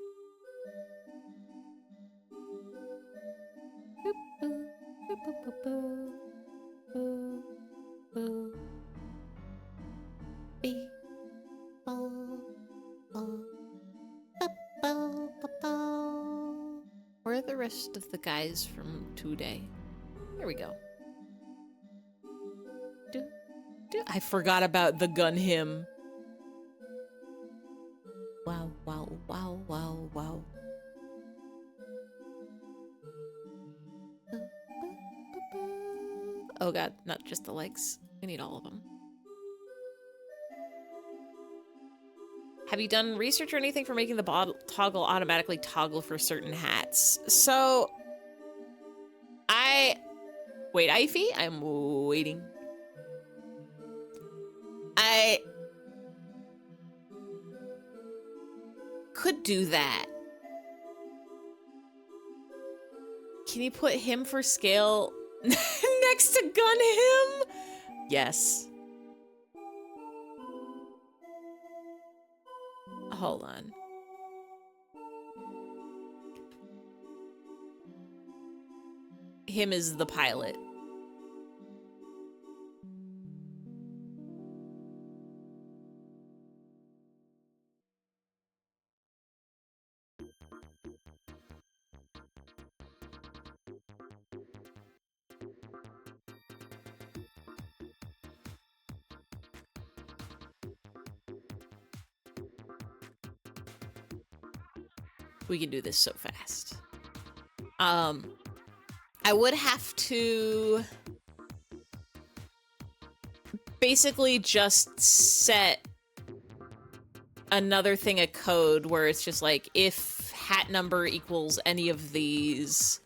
Where are the rest of the guys from today? Here we go. I forgot about the gun hymn. Wow, wow, wow, wow, wow. Oh god, not just the legs. We need all of them. Have you done research or anything for making the toggle automatically toggle for certain hats? So, wait, Ivy? I'm waiting. I could do that. Can you put him for scale next to gun him? Yes. Hold on. Him is the pilot. We can do this so fast. I would have to basically just set another thing of code where it's just like, if hat number equals any of these,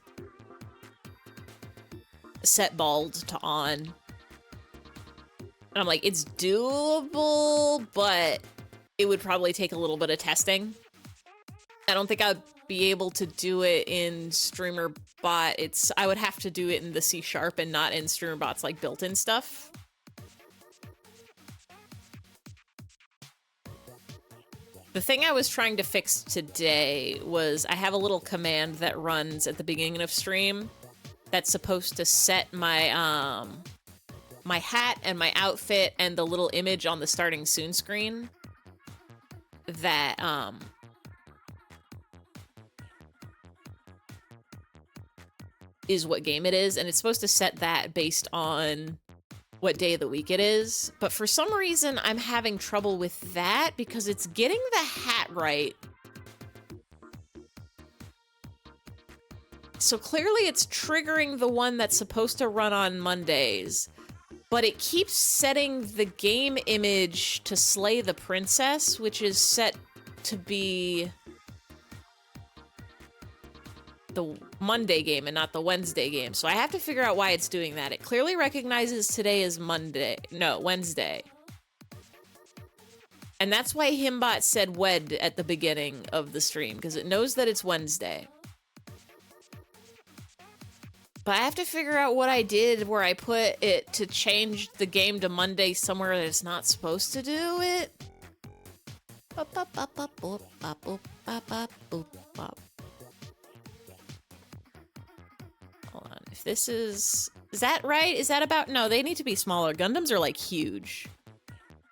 set bald to on. And I'm like, it's doable, but it would probably take a little bit of testing. I don't think I'd be able to do it in StreamerBot. I would have to do it in the C# and not in StreamerBot's like built-in stuff. The thing I was trying to fix today was I have a little command that runs at the beginning of stream that's supposed to set my my hat and my outfit and the little image on the starting soon screen that is what game it is, and it's supposed to set that based on what day of the week it is. But for some reason, I'm having trouble with that because it's getting the hat right. So clearly it's triggering the one that's supposed to run on Mondays, but it keeps setting the game image to Slay the Princess, which is set to be the Monday game and not the Wednesday game. So I have to figure out why it's doing that. It clearly recognizes today as Wednesday. And that's why Himbot said wed at the beginning of the stream, because it knows that it's Wednesday. But I have to figure out what I did where I put it to change the game to Monday somewhere that it's not supposed to do it. Hold on, if this is that right? Is that about, no, they need to be smaller. Gundams are like huge.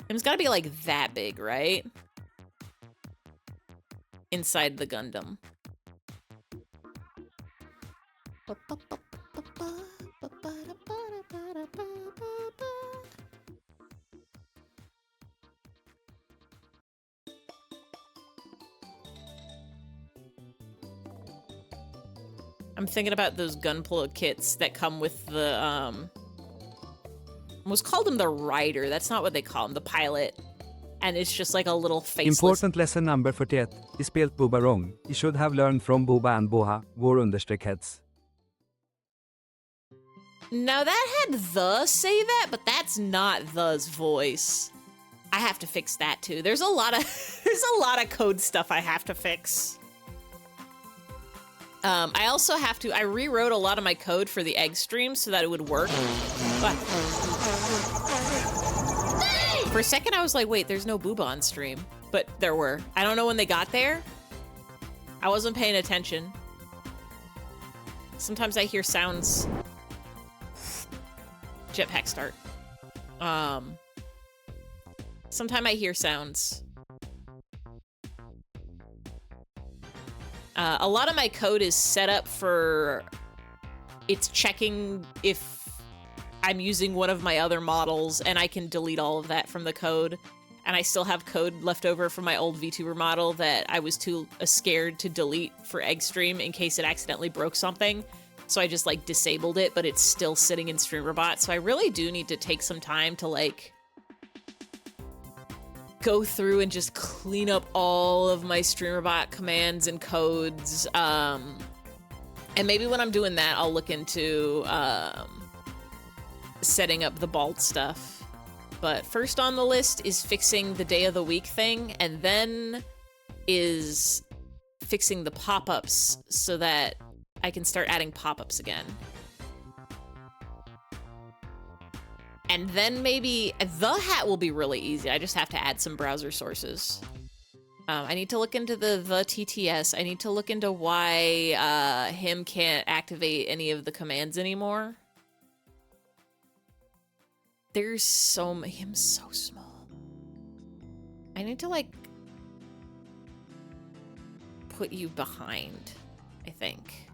It's gotta be like that big, right? Inside the Gundam. I'm thinking about those Gunpla kits that come with the almost called him the rider. That's not what they call him, the pilot. And it's just like a little faceless. Important lesson number 48. I spelt Boba wrong. I should have learned from Boba and Boha, war_heads. Now that had the say that, but that's not the's voice. I have to fix that too. There's a lot of code stuff I have to fix. I also have to, I rewrote a lot of my code for the egg stream so that it would work. But for a second I was like, wait, there's no booba on stream. But there were. I don't know when they got there. I wasn't paying attention. Sometimes I hear sounds. Jetpack start. Sometimes I hear sounds. A lot of my code is set up for it's checking if I'm using one of my other models, and I can delete all of that from the code. And I still have code left over from my old VTuber model that I was too scared to delete for Eggstream in case it accidentally broke something. So I just like disabled it, but it's still sitting in StreamerBot. So I really do need to take some time to like go through and just clean up all of my StreamerBot commands and codes. And maybe when I'm doing that, I'll look into setting up the Balt stuff. But first on the list is fixing the day of the week thing, and then is fixing the pop-ups so that I can start adding pop-ups again. And then maybe the hat will be really easy. I just have to add some browser sources. I need to look into the TTS. I need to look into why him can't activate any of the commands anymore. There's so many. Him's so small. I need to like put you behind, I think.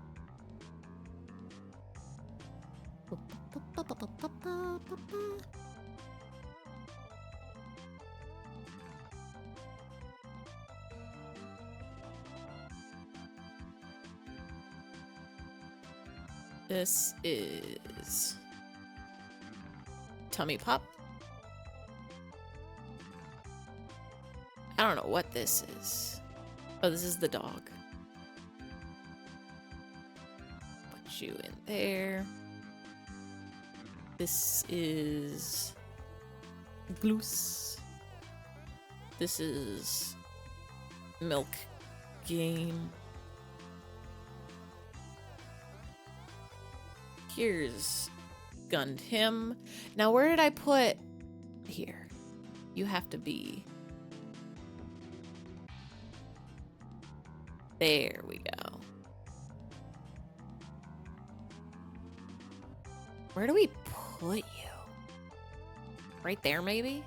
This is Tummy Pop. I don't know what this is. Oh, this is the dog. Put you in there. This is Gloose. This is Milk Game. Here's Gunned Him. Now where did I put here? You have to be. There we go. Where do we put you? Right there, maybe?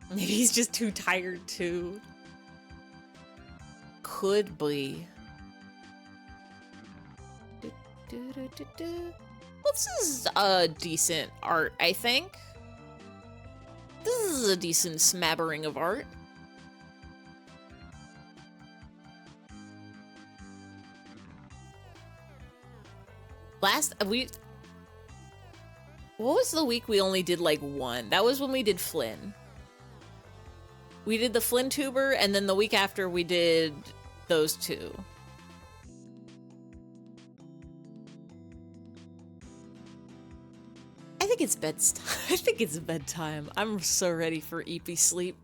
Maybe he's just too tired to. Could be. Well, this is a decent art, I think. This is a decent smattering of art. What was the week we only did like one? That was when we did Flynn. We did the Flynn tuber, and then the week after we did those two. I think it's bedtime. I think it's bedtime. I'm so ready for EP sleep.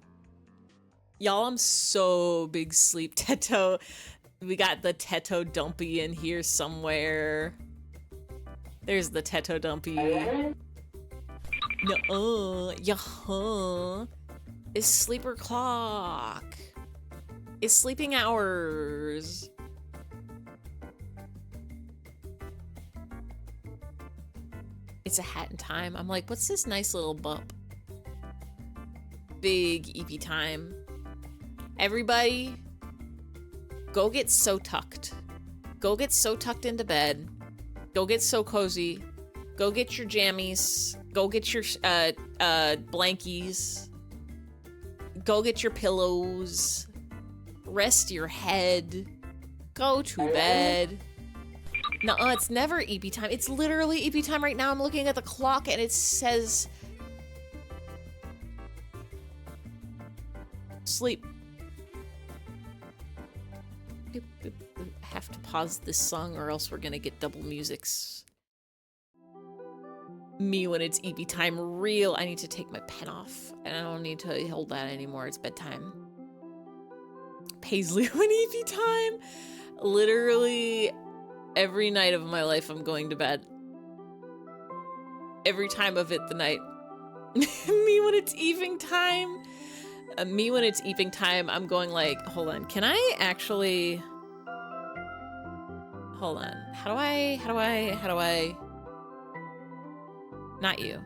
Y'all, I'm so big sleep. Teto. We got the Teto Dumpy in here somewhere. There's the Teto Dumpy. No, yeah. It's sleeper clock. It's sleeping hours. It's a hat in time. I'm like, what's this nice little bump? Big EP time. Everybody, go get so tucked. Go get so tucked into bed. Go get so cozy. Go get your jammies. Go get your blankies. Go get your pillows. Rest your head. Go to bed. No, it's never EP time. It's literally EP time right now. I'm looking at the clock and it says sleep. I have to pause this song or else we're gonna get double musics. Me when it's EP time real. I need to take my pen off and I don't need to hold that anymore. It's bedtime. Paisley when EP time. Literally every night of my life I'm going to bed. Every time of it the night. Me when it's evening time. Me when it's evening time, I'm going like, hold on, can I actually... Hold on. How do I... Not you.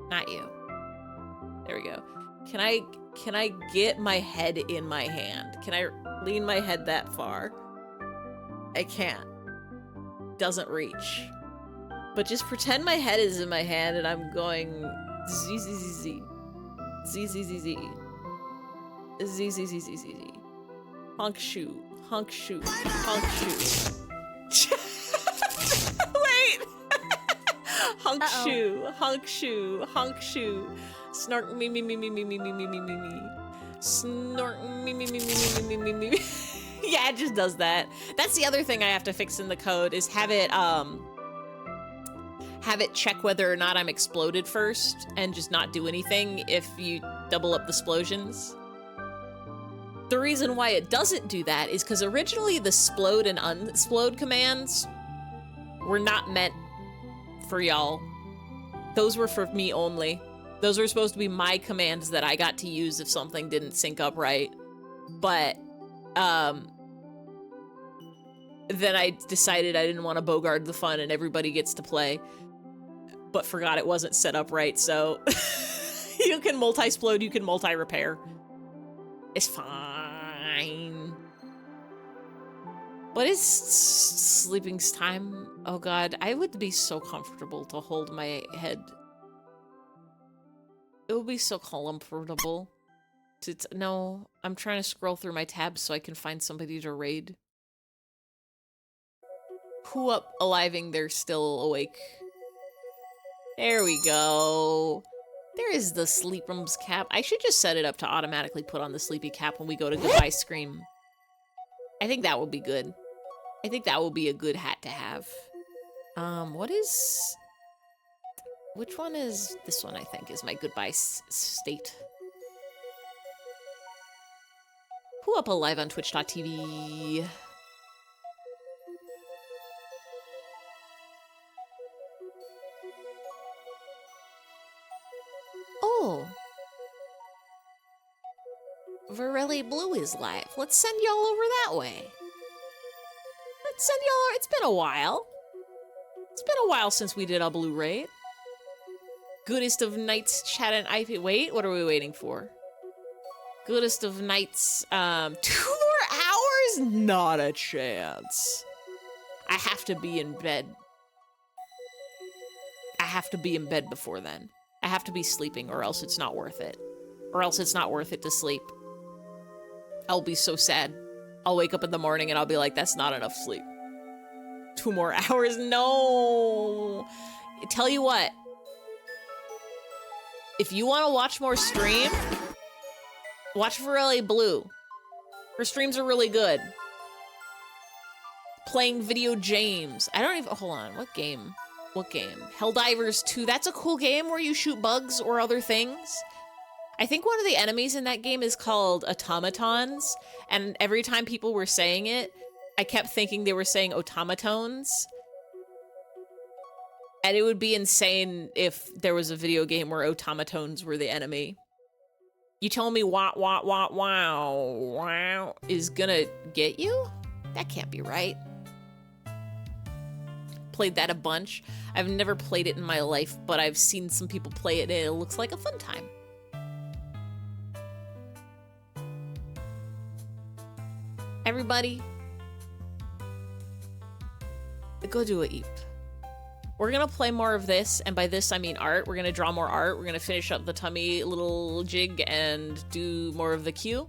Not you. There we go. Can I get my head in my hand? Can I lean my head that far? I can't. Doesn't reach. But just pretend my head is in my hand and I'm going z z z z z z z z z z z z z z honk shoe honk shoe honk shoe. Wait. Honk shoe honk shoe honk shoe snark me me me me me me me me me me me snark me me me me me me me me me. Yeah, it just does that. That's the other thing I have to fix in the code is have it check whether or not I'm exploded first and just not do anything if you double up the explosions. The reason why it doesn't do that is because originally the splode and unsplode commands were not meant for y'all. Those were for me only. Those were supposed to be my commands that I got to use if something didn't sync up right. But then I decided I didn't want to bogart the fun and everybody gets to play, but forgot it wasn't set up right, so you can multi-splode, you can multi-repair. It's fine. What is sleeping's time? Oh god, I would be so comfortable to hold my head. It would be so comfortable. No, I'm trying to scroll through my tabs so I can find somebody to raid. Who up aliving they're still awake? There we go. There is the sleep room's cap. I should just set it up to automatically put on the sleepy cap when we go to goodbye scream. I think that would be good. I think that would be a good hat to have. What is... Which one is... This one, I think, is my goodbye state. Who up alive on twitch.tv? Oh. Varelli Blue is live. Let's send y'all over that way. Let's send y'all... It's been a while. It's been a while since we did a Blue raid. Goodest of Nights chat and IP. Wait, what are we waiting for? Goodest of Nights, 2 more hours? Not a chance. I have to be in bed. I have to be in bed before then. I have to be sleeping or else it's not worth it. Or else it's not worth it to sleep. I'll be so sad. I'll wake up in the morning and I'll be like, that's not enough sleep. 2 more hours? No. Tell you what. If you want to watch more stream, watch Varelli Blue. Her streams are really good. Playing Video James. I don't even... Hold on. What game? What game? Helldivers 2. That's a cool game where you shoot bugs or other things. I think one of the enemies in that game is called automatons. And every time people were saying it, I kept thinking they were saying automatones. And it would be insane if there was a video game where automatones were the enemy. You tell me wah wah wah wow wow is gonna get you? That can't be right. Played that a bunch. I've never played it in my life, but I've seen some people play it and it looks like a fun time. Everybody, go do a eep. We're gonna play more of this, and by this I mean art. We're gonna draw more art. We're gonna finish up the tummy little jig and do more of the queue.